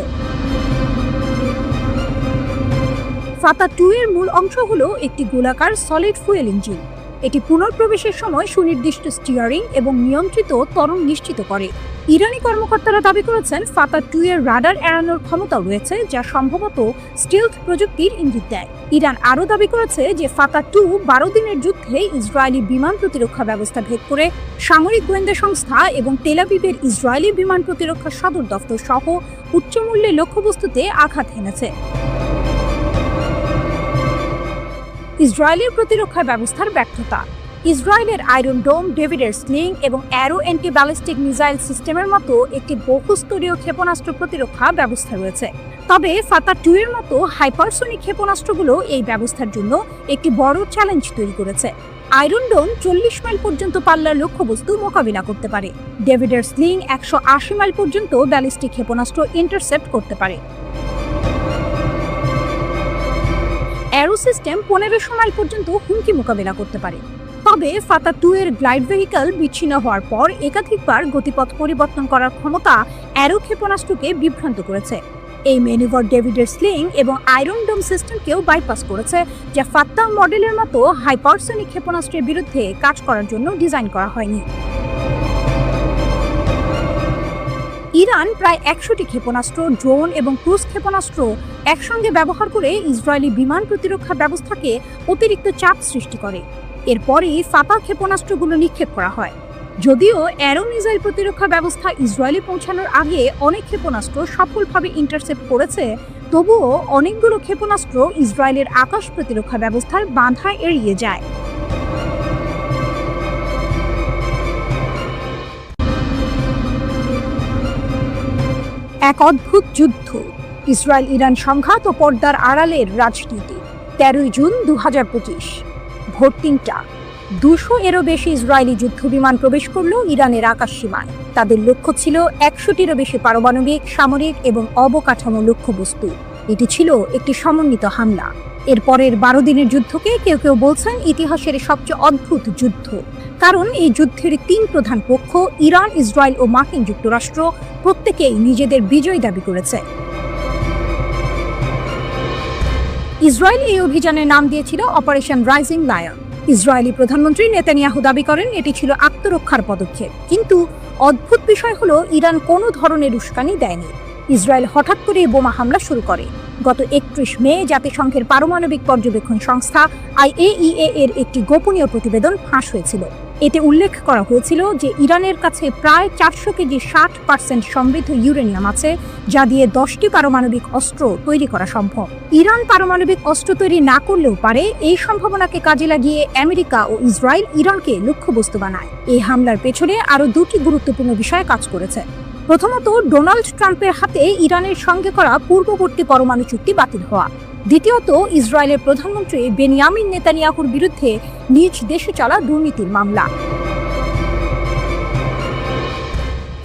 ফাতা-2 এর মূল অংশ হলো একটি গোলাকার সলিড ফুয়েল ইঞ্জিন। এটি পুনঃপ্রবেশের সময় সুনির্দিষ্ট স্টিয়ারিং এবং নিয়ন্ত্রিত ত্বরণ নিশ্চিত করে। ইরানি কর্মকর্তারা দাবি করেছেন ফাতা-2 এর রাডার এড়ানোর ক্ষমতা রয়েছে, যা সম্ভবত স্টিলথ প্রযুক্তির ইঙ্গিত দেয়। ইরান আরও দাবি করেছে যে ফাতা-2 12 দিনের যুদ্ধে ইসরায়েলি বিমান প্রতিরক্ষা ব্যবস্থা ভেদ করে সামরিক গোয়েন্দা সংস্থা এবং তেল আবিবের ইসরায়েলি বিমান প্রতিরক্ষা সদর দফতর সহ উচ্চমূল্যের লক্ষ্যবস্তুতে আঘাত হেনেছে। ইসরায়েলের প্রতিরক্ষা ব্যবস্থার ব্যর্থতা। ইসরায়েলের আয়রন ডোম, ডেভিডের স্লিং এবং অ্যারো অ্যান্টি ব্যালিস্টিক মিসাইল সিস্টেমের মতো একটি বহুস্তরীয় ক্ষেপণাস্ত্র প্রতিরক্ষা ব্যবস্থা রয়েছে। তবে ফাতা-2 এর মতো হাইপারসোনিক ক্ষেপণাস্ত্রগুলো এই ব্যবস্থার জন্য একটি বড় চ্যালেঞ্জ তৈরি করেছে। আয়রন ডোম 40 মাইল পর্যন্ত পাল্লার লক্ষ্যবস্তু মোকাবিলা করতে পারে। ডেভিডের স্লিং 180 মাইল পর্যন্ত ব্যালিস্টিক ক্ষেপণাস্ত্র ইন্টারসেপ্ট করতে পারে। অ্যারো সিস্টেম 1500 মাইল পর্যন্ত হুমকি মোকাবিলা করতে পারে। তবে ফাতা-2 এর গ্লাইড ভেহিকল বিচ্ছিন্ন হওয়ার পর একাধিকবার গতিপথ পরিবর্তন করার ক্ষমতা অ্যারো ক্ষেপণাস্ত্রকে বিভ্রান্ত করেছে। এই ম্যানুভার ডেভিডের স্লিং এবং আয়রন ডোম সিস্টেমকেও বাইপাস করেছে, যা ফাত্তা মডেলের মতো হাইপারসোনিক ক্ষেপণাস্ত্রের বিরুদ্ধে কাজ করার জন্য ডিজাইন করা হয়নি। ইরান প্রায় 100টি ক্ষেপণাস্ত্র, ড্রোন এবং ক্রুজ ক্ষেপণাস্ত্র একসঙ্গে ব্যবহার করে ইসরায়েলি বিমান প্রতিরক্ষা ব্যবস্থাকে অতিরিক্ত চাপ সৃষ্টি করে। এরপরই ফাতা ক্ষেপণাস্ত্রগুলো নিক্ষেপ করা হয়। যদিও অ্যারো মিসাইল প্রতিরক্ষা ব্যবস্থা ইসরায়েলে পৌঁছানোর আগে অনেক ক্ষেপণাস্ত্র সফলভাবে ইন্টারসেপ্ট করেছে, তবুও অনেকগুলো ক্ষেপণাস্ত্র ইসরায়েলের আকাশ প্রতিরক্ষা ব্যবস্থার বাধা এড়িয়ে যায়। এক অদ্ভুত যুদ্ধ, ইসরায়েল ইরান সংঘাত ও পর্দার আড়ালের রাজনীতি। 13 জুন 2025 ভোর 3টা। 200 এরও বেশি ইসরায়েলি যুদ্ধবিমান প্রবেশ করল ইরানের আকাশ সীমায়। তাদের লক্ষ্য ছিল 100টিরও বেশি পারমাণবিক, সামরিক এবং অবকাঠামো লক্ষ্যবস্তু। এটি ছিল একটি সমন্বিত হামলা। এরপরের 12 দিনের যুদ্ধকে কেউ কেউ বলছেন ইতিহাসের সবচেয়ে অদ্ভুত যুদ্ধ, কারণ এই যুদ্ধের 3 প্রধান পক্ষ ইরান, ইসরায়েল ও মার্কিন যুক্তরাষ্ট্র প্রত্যেকেই নিজেদের বিজয় দাবি করেছে। ইসরায়েল এই অভিযানের নাম দিয়েছিল অপারেশন রাইজিং লায়ন। ইসরায়েলি প্রধানমন্ত্রী নেতানিয়াহু দাবি করেন এটি ছিল আত্মরক্ষার পদক্ষেপ। কিন্তু অদ্ভুত বিষয় হলো ইরান কোনো ধরনের উস্কানি দেয়নি। ইসরায়েল হঠাৎ করে বোমা হামলা শুরু করে। গত 31 মে জাতিসংঘের পারমাণবিক পর্যবেক্ষণ সংস্থা IAEA এর একটি গোপনীয় প্রতিবেদন ফাঁস হয়েছিল। এতে উল্লেখ করা হয়েছিল যে ইরানের কাছে প্রায় 400 কেজি 60% সমৃদ্ধ ইউরেনিয়াম আছে, যা দিয়ে 10টি পারমাণবিক অস্ত্র তৈরি করা সম্ভব। ইরান পারমাণবিক অস্ত্র তৈরি না করলেও পারে। এই সম্ভাবনাকে কাজে লাগিয়ে আমেরিকা ও ইসরায়েল ইরানকে লক্ষ্যবস্তু বানায়। এই হামলার পেছনে আরও দুটি গুরুত্বপূর্ণ বিষয় কাজ করেছে। প্রথমত, ডোনাল্ড ট্রাম্পের হাতে ইরানের সঙ্গে করা পূর্ববর্তী পরমাণু চুক্তি বাতিল হওয়া। দ্বিতীয়ত, ইসরায়েলের প্রধানমন্ত্রী বেনিয়ামিন নেতানিয়াহুর বিরুদ্ধে নিজ দেশে চলা দুর্নীতির মামলা।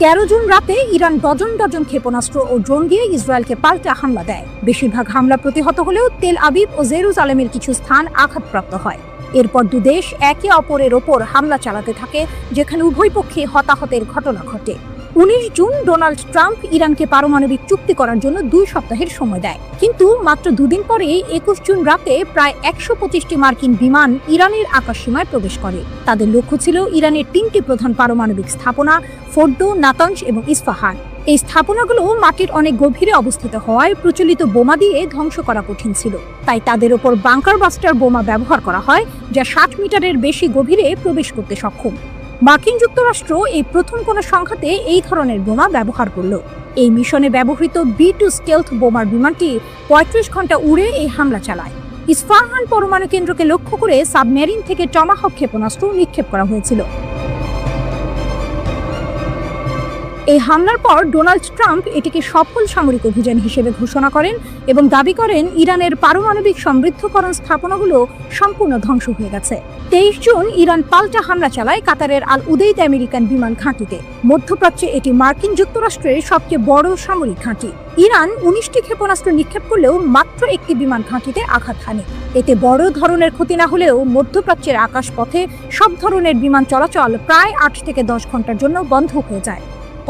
13 জুন রাতে ইরান ডজন ডজন ক্ষেপণাস্ত্র ও ড্রোন দিয়ে ইসরায়েলকে পাল্টা হামলা দেয়। বেশিরভাগ হামলা প্রতিহত হলেও তেল আবিব ও জেরুজালেমের কিছু স্থান আঘাতপ্রাপ্ত হয়। এরপর দুদেশ একে অপরের ওপর হামলা চালাতে থাকে, যেখানে উভয় পক্ষে হতাহতের ঘটনা ঘটে। 19 জুন ডোনাল্ড ট্রাম্প ইরানকে পারমাণবিক চুক্তি করার জন্য 2 সপ্তাহের সময় দেয়। কিন্তু মাত্র 2 দিন পরেই 21 জুন রাতে প্রায় 125টি মার্কিন বিমান ইরানের আকাশসীমায় প্রবেশ করে। তাদের লক্ষ্য ছিল ইরানের 3টি প্রধান পারমাণবিক স্থাপনা, ফোর্দো, নাতানজ এবং ইস্পাহান। এই স্থাপনাগুলো মাটির অনেক গভীরে অবস্থিত হওয়ায় প্রচলিত বোমা দিয়ে ধ্বংস করা কঠিন ছিল। তাই তাদের ওপর বাংকার বাস্টার বোমা ব্যবহার করা হয়, যা 60 মিটারের বেশি গভীরে প্রবেশ করতে সক্ষম। মার্কিন যুক্তরাষ্ট্র এই প্রথম কোনো সংঘাতে এই ধরনের বোমা ব্যবহার করল। এই মিশনে ব্যবহৃত B-2 স্টেলথ বোমার বিমানটি 35 ঘন্টা উড়ে এই হামলা চালায়। ইস্পাহান পরমাণু কেন্দ্রকে লক্ষ্য করে সাবমেরিন থেকে টমাহক ক্ষেপণাস্ত্র নিক্ষেপ করা হয়েছিল। এই হামলার পর ডোনাল্ড ট্রাম্প এটিকে সফল সামরিক অভিযান হিসেবে ঘোষণা করেন এবং দাবি করেন ইরানের পারমাণবিক সমৃদ্ধকরণ স্থাপনাগুলো সম্পূর্ণ ধ্বংস হয়ে গেছে। 23 জুন ইরান পাল্টা হামলা চালায় কাতারের আল উদেইদ আমেরিকান বিমান ঘাঁটিতে। মধ্যপ্রাচ্যে এটি মার্কিন যুক্তরাষ্ট্রের সবচেয়ে বড় সামরিক ঘাঁটি। ইরান 19টি ক্ষেপণাস্ত্র নিক্ষেপ করলেও মাত্র একটি বিমান ঘাঁটিতে আঘাত হানে। এতে বড় ধরনের ক্ষতি না হলেও মধ্যপ্রাচ্যের আকাশপথে সব ধরনের বিমান চলাচল প্রায় 8 থেকে 10 ঘন্টার জন্য বন্ধ হয়ে যায়।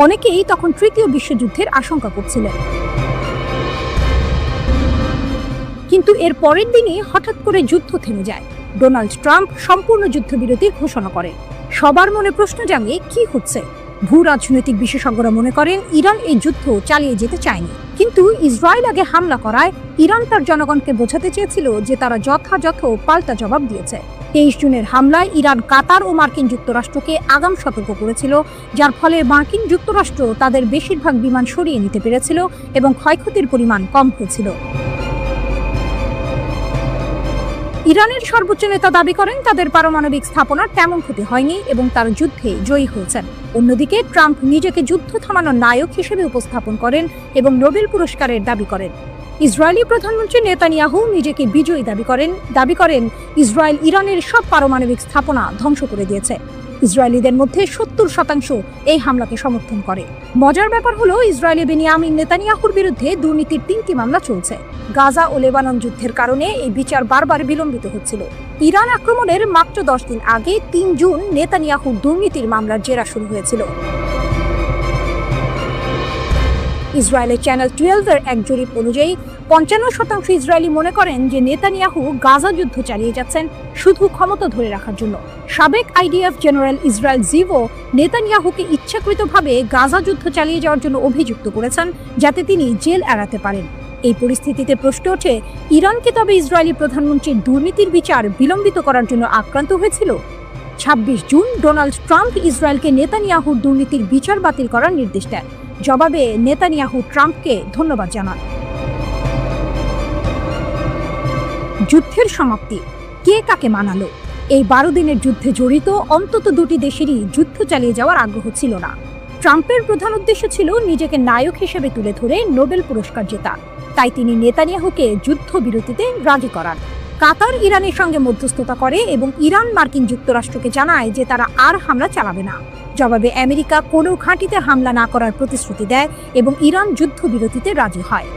অনেকেই তখন তৃতীয় বিশ্বযুদ্ধের আশঙ্কা করছিলেন। কিন্তু এর পরের দিনই হঠাৎ করে যুদ্ধ থেমে যায়। ডোনাল্ড ট্রাম্প সম্পূর্ণ যুদ্ধবিরতির ঘোষণা করেন। সবার মনে প্রশ্ন জাগে, কি হচ্ছে? ভূ রাজনৈতিক বিশেষজ্ঞরা মনে করেন ইরান এই যুদ্ধ চালিয়ে যেতে চায়নি, কিন্তু ইসরায়েল আগে হামলা করায় ইরান তার জনগণকে বোঝাতে চেয়েছিল যে তারা যথাযথ পাল্টা জবাব দিয়েছে। 23 জুনের হামলায় ইরান কাতার ও মার্কিন যুক্তরাষ্ট্রকে আগাম সতর্ক করেছিল, যার ফলে মার্কিন যুক্তরাষ্ট্র তাদের বেশিরভাগ বিমান সরিয়ে নিতে পেরেছিল এবং ক্ষয়ক্ষতির পরিমাণ কম হয়েছিল। ইরানের সর্বোচ্চ নেতা দাবি করেন তাদের পারমাণবিক স্থাপনার তেমন ক্ষতি হয়নি এবং তারা যুদ্ধে জয়ী হয়েছেন। অন্যদিকে ট্রাম্প নিজেকে যুদ্ধ থামানোর নায়ক হিসেবে উপস্থাপন করেন এবং নোবেল পুরস্কারের দাবি করেন। ইসরায়েলি প্রধানমন্ত্রী নেতানিয়াহু নিজেকে বিজয়ী দাবি করেন ইসরায়েল ইরানের সব পারমাণবিক স্থাপনা ধ্বংস করে দিয়েছে। ইসরায়েলিদের মধ্যে 70% এই হামলাকে সমর্থন করে। মজার ব্যাপার হলো ইসরায়েলি বেনিয়ামিন নেতানিয়াহুর বিরুদ্ধে দুর্নীতির 3টি মামলা চলছে। গাজা ও লেবানন যুদ্ধের কারণে এই বিচার বারবার বিলম্বিত হচ্ছিল। ইরান আক্রমণের মাত্র 10 দিন আগে 3 জুন নেতানিয়াহুর দুর্নীতির মামলার জেরা শুরু হয়েছিল। ইসরায়েলের চ্যানেল 12-এর এক জরিপ অনুযায়ী 55% ইসরায়েলি মনে করেন যে নেতানিয়াহু গাজা যুদ্ধ চালিয়ে যাচ্ছেন শুধু ক্ষমতা ধরে রাখার জন্য। সাবেক IDF জেনারেল ইসরায়েল জিভো নেতানিয়াহুকে ইচ্ছাকৃতভাবে গাজা যুদ্ধ চালিয়ে যাওয়ার জন্য অভিযুক্ত করেছেন, যাতে তিনি জেল এড়াতে পারেন। এই পরিস্থিতিতে প্রশ্ন ওঠে, ইরানকে তবে ইসরায়েলি প্রধানমন্ত্রীর দুর্নীতির বিচার বিলম্বিত করার জন্য আক্রান্ত হয়েছিল? 26 জুন ডোনাল্ড ট্রাম্প ইসরায়েলকে নেতানিয়াহুর দুর্নীতির বিচার বাতিল করার নির্দেশ দেন। জবাবে নেতানিয়াহু ট্রাম্পকে ধন্যবাদ জানান। যুদ্ধের সমাপ্তি কে কাকে মানালো? এই 12 দিনের যুদ্ধে জড়িত অন্তত 2টি দেশেরই যুদ্ধ চালিয়ে যাওয়ার আগ্রহ ছিল না। ট্রাম্পের প্রধান উদ্দেশ্য ছিল নিজেকে নায়ক হিসেবে তুলে ধরে নোবেল পুরস্কার জেতা। তাই তিনি নেতানিয়াহুকে যুদ্ধবিরতিতে রাজি করান। কাতার ইরানের সঙ্গে মধ্যস্থতা করে এবং ইরান মার্কিন যুক্তরাষ্ট্রকে জানায় যে তারা আর হামলা চালাবে না। জবাবে আমেরিকা কোনো ঘাঁটিতে হামলা না করার প্রতিশ্রুতি দেয় এবং ইরান যুদ্ধবিরতিতে রাজি হয়।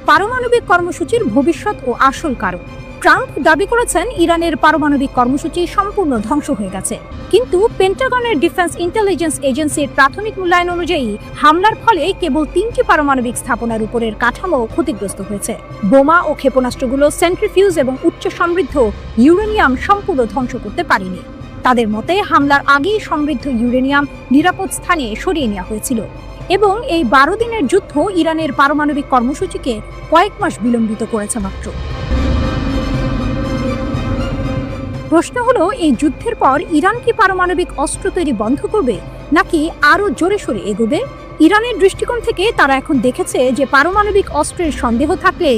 পারমাণবিক কর্মসূচির ভবিষ্যৎ ও আসল কারণ। ট্রাম্প দাবি করেছেন ইরানের পারমাণবিক কর্মসূচি সম্পূর্ণ ধ্বংস হয়ে গেছে, কিন্তু পেন্টাগনের ডিফেন্স ইন্টেলিজেন্স এজেন্সির প্রাথমিক মূল্যায়ন অনুযায়ী হামলার ফলে কেবল 3টি পারমাণবিক স্থাপনার উপরের কাঠামো ক্ষতিগ্রস্ত হয়েছে। বোমা ও ক্ষেপণাস্ত্রগুলো সেন্ট্রিফিউজ এবং উচ্চ সমৃদ্ধ ইউরেনিয়াম সম্পূর্ণ ধ্বংস করতে পারেনি। তাদের মতে হামলার আগেই সমৃদ্ধ ইউরেনিয়াম নিরাপদ স্থানে সরিয়ে নেওয়া হয়েছিল এবং এই 12 দিনের যুদ্ধ ইরানের পারমাণবিক কর্মসূচিকে কয়েক মাস বিলম্বিত করেছে মাত্র। প্রশ্ন হলো, এই যুদ্ধের পর ইরান কি পারমাণবিক অস্ত্র তৈরি বন্ধ করবে নাকি আরও জোরে সোরে এগোবে? ইরানের দৃষ্টিকোণ থেকে তারা এখন দেখেছে যে পারমাণবিক অস্ত্রের সন্দেহ থাকলে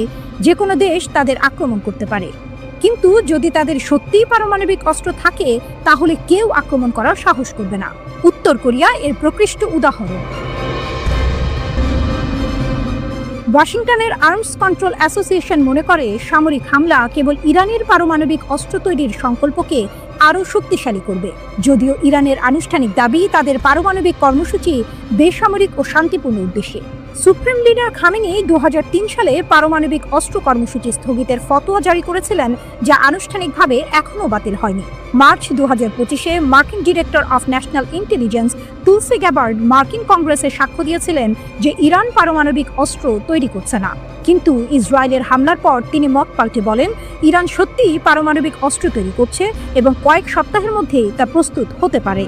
যে কোনো দেশ তাদের আক্রমণ করতে পারে, কিন্তু যদি তাদের সত্যিই পারমাণবিক অস্ত্র থাকে তাহলে কেউ আক্রমণ করার সাহস করবে না। উত্তর কোরিয়া এর প্রকৃষ্ট উদাহরণ। ওয়াশিংটনের আর্মস কন্ট্রোল অ্যাসোসিয়েশন মনে করে সামরিক হামলা কেবল ইরানের পারমাণবিক অস্ত্র তৈরির সংকল্পকে আরও শক্তিশালী করবে, যদিও ইরানের আনুষ্ঠানিক দাবি তাদের পারমাণবিক কর্মসূচি বেসামরিক ও শান্তিপূর্ণ উদ্দেশ্যে। সুপ্রিম লিডার খামেনি 2003 সালে পারমাণবিক অস্ত্র কর্মসূচি স্থগিতের ফতোয়া জারি করেছিলেন, যা আনুষ্ঠানিকভাবে এখনও বাতিল হয়নি। মার্চ 2025-এ মার্কিন director of national intelligence Tulsi Gabbard মার্কিন কংগ্রেসে সাক্ষ্য দিয়েছিলেন যে ইরান পারমাণবিক অস্ত্র তৈরি করছে না, কিন্তু ইসরায়েলের হামলার পর তিনি মত পাল্টে বলেন ইরান সত্যিই পারমাণবিক অস্ত্র তৈরি করছে এবং কয়েক সপ্তাহের মধ্যেই তা প্রস্তুত হতে পারে।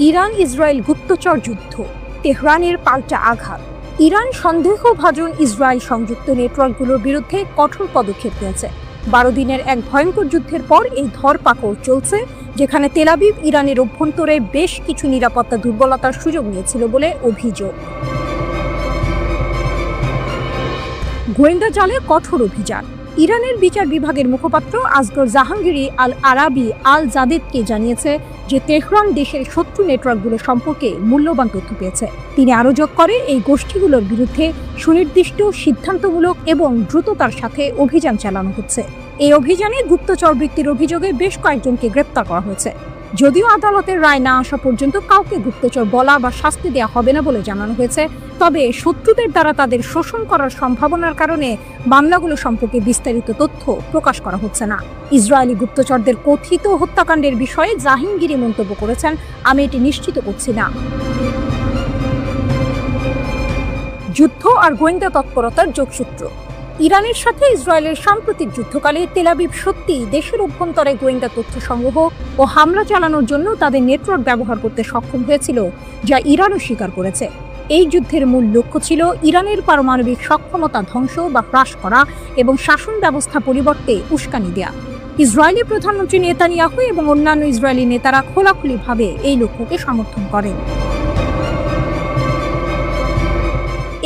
ইরান ইসরায়েল গুপ্তচর যুদ্ধ, তেহরানের পাল্টা আঘাত। ইরান সন্দেহভাজন ইসরায়েল সংযুক্ত নেটওয়ার্কগুলোর বিরুদ্ধে কঠোর পদক্ষেপ নিয়েছে। 12 দিনের এক ভয়ঙ্কর যুদ্ধের পর এই ধরপাকড় চলছে, যেখানে তেল আবিব ইরানের অভ্যন্তরে বেশ কিছু নিরাপত্তা দুর্বলতার সুযোগ নিয়েছিল বলে অভিযোগ। গোয়েন্দা জালে কঠোর অভিযান। ইরানের বিচার বিভাগের মুখপাত্র আসগর জাহাঙ্গীরি আল আরাবি আল জাদেদকে জানিয়েছে যে তেহরান দেশের শত্রু নেটওয়ার্কগুলো সম্পর্কে মূল্যবান তথ্য পেয়েছে। তিনি আরও যোগ করে এই গোষ্ঠীগুলোর বিরুদ্ধে সুনির্দিষ্ট, সিদ্ধান্তমূলক এবং দ্রুততার সাথে অভিযান চালানো হচ্ছে। এই অভিযানে গুপ্তচর বৃত্তির অভিযোগে বেশ কয়েকজনকে গ্রেপ্তার করা হয়েছে। যদিও আদালতের রায় না আসা পর্যন্ত কাউকে গুপ্তচর বলা বা শাস্তি দেওয়া হবে না বলে জানানো হয়েছে, তবে শত্রুদের দ্বারা তাদের শোষণ করার সম্ভাবনার কারণে মামলাগুলো সম্পর্কে বিস্তারিত তথ্য প্রকাশ করা হচ্ছে না। ইসরায়েলি গুপ্তচরদের কথিত হত্যাকাণ্ডের বিষয়ে জাহাঙ্গীরি মন্তব্য করেছেন, আমি এটি নিশ্চিত করছি না। যুদ্ধ আর গোয়েন্দা তৎপরতার যোগসূত্র। ইরানের সাথে ইসরায়েলের সাম্প্রতিক যুদ্ধকালে তেল আবিব সত্যি দেশের অভ্যন্তরে গোয়েন্দা তথ্য সংগ্রহ ও হামলা চালানোর জন্য তাদের নেটওয়ার্ক ব্যবহার করতে সক্ষম হয়েছিল, যা ইরানও স্বীকার করেছে। এই যুদ্ধের মূল লক্ষ্য ছিল ইরানের পারমাণবিক সক্ষমতা ধ্বংস বা হ্রাস করা এবং শাসন ব্যবস্থা পরিবর্তে উস্কানি দেয়া। ইসরায়েলি প্রধানমন্ত্রী নেতানিয়াহু এবং অন্যান্য ইসরায়েলি নেতারা খোলাখুলিভাবে এই লক্ষ্যকে সমর্থন করেন।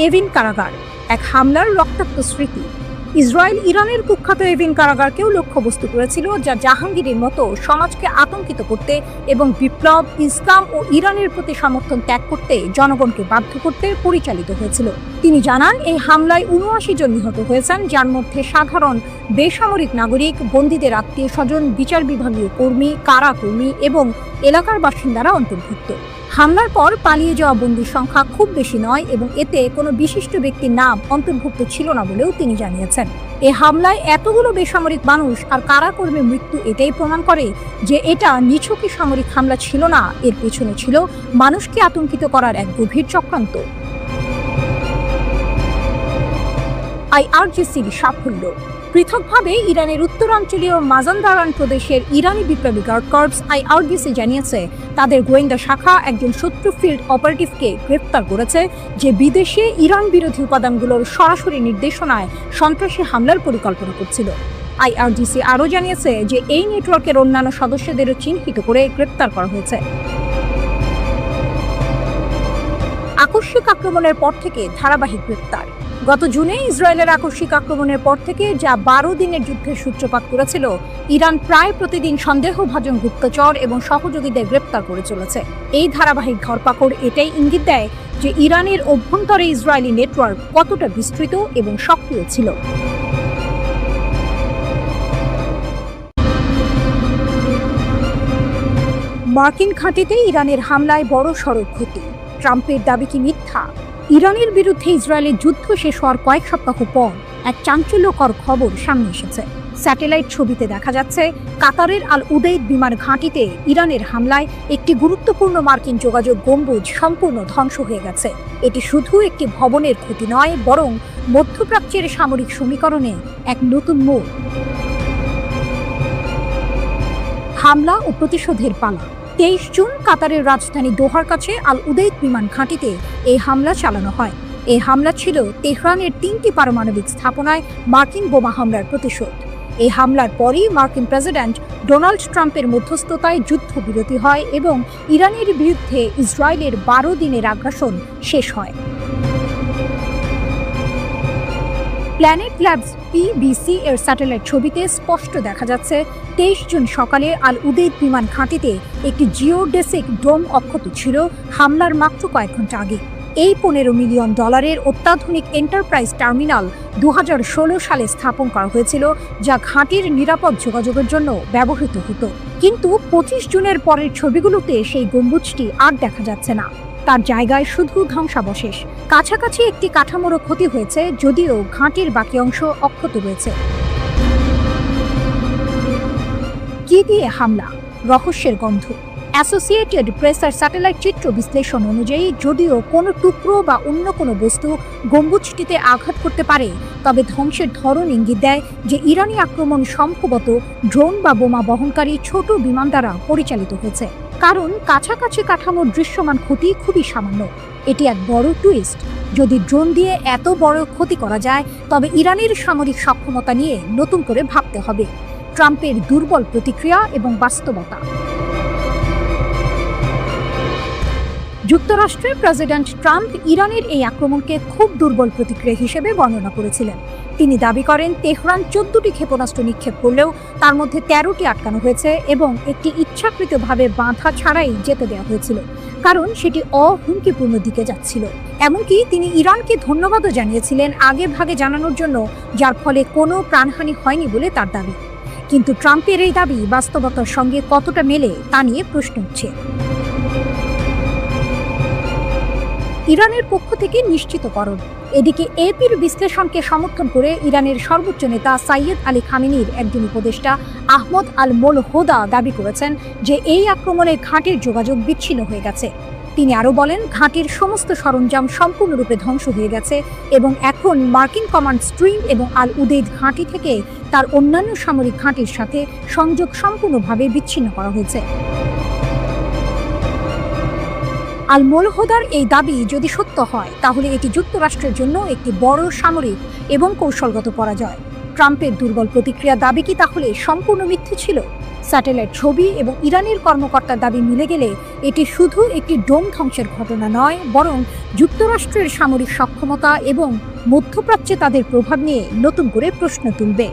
এভিন কারাগার, এক হামলার রক্তাক্ত স্মৃতি। ইসরায়েল ইরানের কুখ্যাত এভিন কারাগারকেও লক্ষ্যবস্তু করেছিল, যা জাহাঙ্গীরের মতো সমাজকে আতঙ্কিত করতে এবং বিপ্লব, ইসলাম ও ইরানের প্রতি সমর্থন ত্যাগ করতে জনগণকে বাধ্য করতে পরিচালিত হয়েছিল। তিনি জানান, এই হামলায় 79 জন নিহত হয়েছেন, যার মধ্যে সাধারণ বেসামরিক নাগরিক, বন্দীদের আত্মীয় স্বজন, বিচার বিভাগীয় কর্মী, কারাকর্মী এবং এলাকার বাসিন্দারা অন্তর্ভুক্ত। হামলার পর পালিয়ে যাওয়া বন্দীর সংখ্যা খুব বেশি নয় এবং এতে কোনো বিশিষ্ট ব্যক্তির নাম অন্তর্ভুক্ত ছিল না বলেও তিনি জানিয়েছেন। এই হামলায় এতগুলো বেসামরিক মানুষ আর কারাকর্মীর মৃত্যু এটাই প্রমাণ করে যে এটা নিছকই সামরিক হামলা ছিল না, এর পেছনে ছিল মানুষকে আতঙ্কিত করার এক গভীর চক্রান্ত। আইআরজিসির সাফল্য। পৃথকভাবে ইরানের উত্তরাঞ্চলীয় মাজানদারান প্রদেশের ইরানি বিপ্লবী গার্ড কর্পস আইআরজিসি জানিয়েছে তাদের গোয়েন্দা শাখা একজন শত্রু ফিল্ড অপারেটিভকে গ্রেপ্তার করেছে, যে বিদেশে ইরান বিরোধী উপাদানগুলোর সরাসরি নির্দেশনায় সন্ত্রাসী হামলার পরিকল্পনা করছিল। আইআরজিসি আরও জানিয়েছে যে এই নেটওয়ার্কের অন্যান্য সদস্যদেরও চিহ্নিত করে গ্রেপ্তার করা হয়েছে। আকস্মিক আক্রমণের পর থেকে ধারাবাহিক গ্রেপ্তার। গত জুনে ইসরায়েলের আকস্মিক আক্রমণের পর থেকে, যা 12 দিনের যুদ্ধের সূত্রপাত করেছিল, ইরান প্রায় প্রতিদিন সন্দেহভাজন গুপ্তচর এবং সহযোগীদের গ্রেপ্তার করে চলেছে। এই ধারাবাহিক ধরপাকড় এটাই ইঙ্গিত দেয় যে ইরানের অভ্যন্তরে ইসরায়েলি নেটওয়ার্ক কতটা বিস্তৃত এবং সক্রিয় ছিল। মার্কিন ঘাঁটিতে ইরানের হামলায় বড়সড় ক্ষতি। ট্রাম্পের দাবি কি মিথ্যা? ইরানের বিরুদ্ধে ইসরায়েলের যুদ্ধ শেষ হওয়ার কয়েক সপ্তাহ পর এক চাঞ্চল্যকর খবর সামনে এসেছে। স্যাটেলাইট ছবিতে দেখা যাচ্ছে কাতারের আল উদেইদ বিমান ঘাঁটিতে ইরানের হামলায় একটি গুরুত্বপূর্ণ মার্কিন যোগাযোগ গম্বুজ সম্পূর্ণ ধ্বংস হয়ে গেছে। এটি শুধু একটি ভবনের ক্ষতি নয়, বরং মধ্যপ্রাচ্যের সামরিক সমীকরণে এক নতুন মোড়। হামলা ও প্রতিশোধের পালা। 23 জুন কাতারের রাজধানী দোহার কাছে আল উদেইদ বিমান ঘাঁটিতে এই হামলা চালানো হয়। এই হামলা ছিল তেহরানের 3টি পারমাণবিক স্থাপনায় মার্কিন বোমা হামলার প্রতিশোধ। এই হামলার পরই মার্কিন প্রেসিডেন্ট ডোনাল্ড ট্রাম্পের মধ্যস্থতায় যুদ্ধবিরতি হয় এবং ইরানের বিরুদ্ধে ইসরায়েলের 12 দিনের আগ্রাসন শেষ হয়। প্ল্যানেট ল্যাবস পিবিসি এর স্যাটেলাইট ছবিতে স্পষ্ট দেখা যাচ্ছে 23 জুন সকালে আল উদেইদ বিমান ঘাঁটিতে একটি জিওডেসিক ডোম অক্ষত ছিল হামলার মাত্র কয়েক ঘন্টা আগে। এই $15 মিলিয়ন অত্যাধুনিক এন্টারপ্রাইজ টার্মিনাল 2016 সালে স্থাপন করা হয়েছিল, যা ঘাঁটির নিরাপদ যোগাযোগের জন্য ব্যবহৃত হতো। কিন্তু 25 জুনের পরের ছবিগুলোতে সেই গম্বুজটি আর দেখা যাচ্ছে না। তার জায়গায় শুধু ধ্বংসাবশেষ। কাছাকাছি একটি কাঠামোরও ক্ষতি হয়েছে, যদিও ঘাঁটির বাকি অংশ অক্ষত রয়েছে। কি দিয়ে হামলা? রহস্যের গন্ধ। অ্যাসোসিয়েটেড প্রেসের স্যাটেলাইট চিত্র বিশ্লেষণ অনুযায়ী যদিও কোনো টুকরো বা অন্য কোনো বস্তু গম্বুজটিতে আঘাত করতে পারে, তবে ধ্বংসের ধরন ইঙ্গিত দেয় যে ইরানি আক্রমণ সম্ভবত ড্রোন বা বোমা বহনকারী ছোট বিমান দ্বারা পরিচালিত হয়েছে। কারণ কাছাকাছি কাঠামোর দৃশ্যমান ক্ষতি খুবই সামান্য। এটি এক বড় টুইস্ট। যদি ড্রোন দিয়ে এত বড় ক্ষতি করা যায়, তবে ইরানের সামরিক সক্ষমতা নিয়ে নতুন করে ভাবতে হবে। ট্রাম্পের দুর্বল প্রতিক্রিয়া এবং বাস্তবতা। যুক্তরাষ্ট্রের প্রেসিডেন্ট ট্রাম্প ইরানের এই আক্রমণকে খুব দুর্বল প্রতিক্রিয়া হিসেবে বর্ণনা করেছিলেন। তিনি দাবি করেন তেহরান 14টি ক্ষেপণাস্ত্র নিক্ষেপ করলেও তার মধ্যে 13টি আটকানো হয়েছে এবং একটি ইচ্ছাকৃতভাবে বাধা ছাড়াই যেতে দেওয়া হয়েছিল, কারণ সেটি অহুমকিপূর্ণ দিকে যাচ্ছিল। এমনকি তিনি ইরানকে ধন্যবাদও জানিয়েছিলেন আগে ভাগে জানানোর জন্য, যার ফলে কোনো প্রাণহানি হয়নি বলে তার দাবি। কিন্তু ট্রাম্পের এই দাবি বাস্তবতার সঙ্গে কতটা মেলে তা নিয়ে প্রশ্ন উঠছে। ইরানের পক্ষ থেকে নিশ্চিতকরণ। এদিকে এপির বিশ্লেষণকে সমর্থন করে ইরানের সর্বোচ্চ নেতা সাইয়েদ আলী খামেনির একজন উপদেষ্টা আহমদ আল মোলহোদা দাবি করেছেন যে এই আক্রমণে ঘাঁটির যোগাযোগ বিচ্ছিন্ন হয়ে গেছে। তিনি আরও বলেন, ঘাঁটির সমস্ত সরঞ্জাম সম্পূর্ণরূপে ধ্বংস হয়ে গেছে এবং এখন মার্কিন কমান্ড স্ট্রিং এবং আল উদেইদ ঘাঁটি থেকে তার অন্যান্য সামরিক ঘাঁটির সাথে সংযোগ সম্পূর্ণভাবে বিচ্ছিন্ন করা হয়েছে। আল মোলহোদার এই দাবি যদি সত্য হয়, তাহলে এটি যুক্তরাষ্ট্রের জন্য একটি বড় সামরিক এবং কৌশলগত পরাজয়। ট্রাম্পের দুর্বল প্রতিক্রিয়া দাবি কি তাহলে সম্পূর্ণ মিথ্যে ছিল? স্যাটেলাইট ছবি এবং ইরানের কর্মকর্তার দাবি মিলে গেলে এটি শুধু একটি ডোম ধ্বংসের ঘটনা নয়, বরং যুক্তরাষ্ট্রের সামরিক সক্ষমতা এবং মধ্যপ্রাচ্যে তাদের প্রভাব নিয়ে নতুন করে প্রশ্ন তুলবে।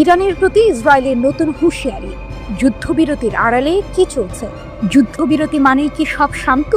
ইরানের প্রতি ইসরায়েলের নতুন হুঁশিয়ারি। যুদ্ধবিরতির আড়ালে কি চলছে? যুদ্ধবিরতি মানেই কি সব শান্ত?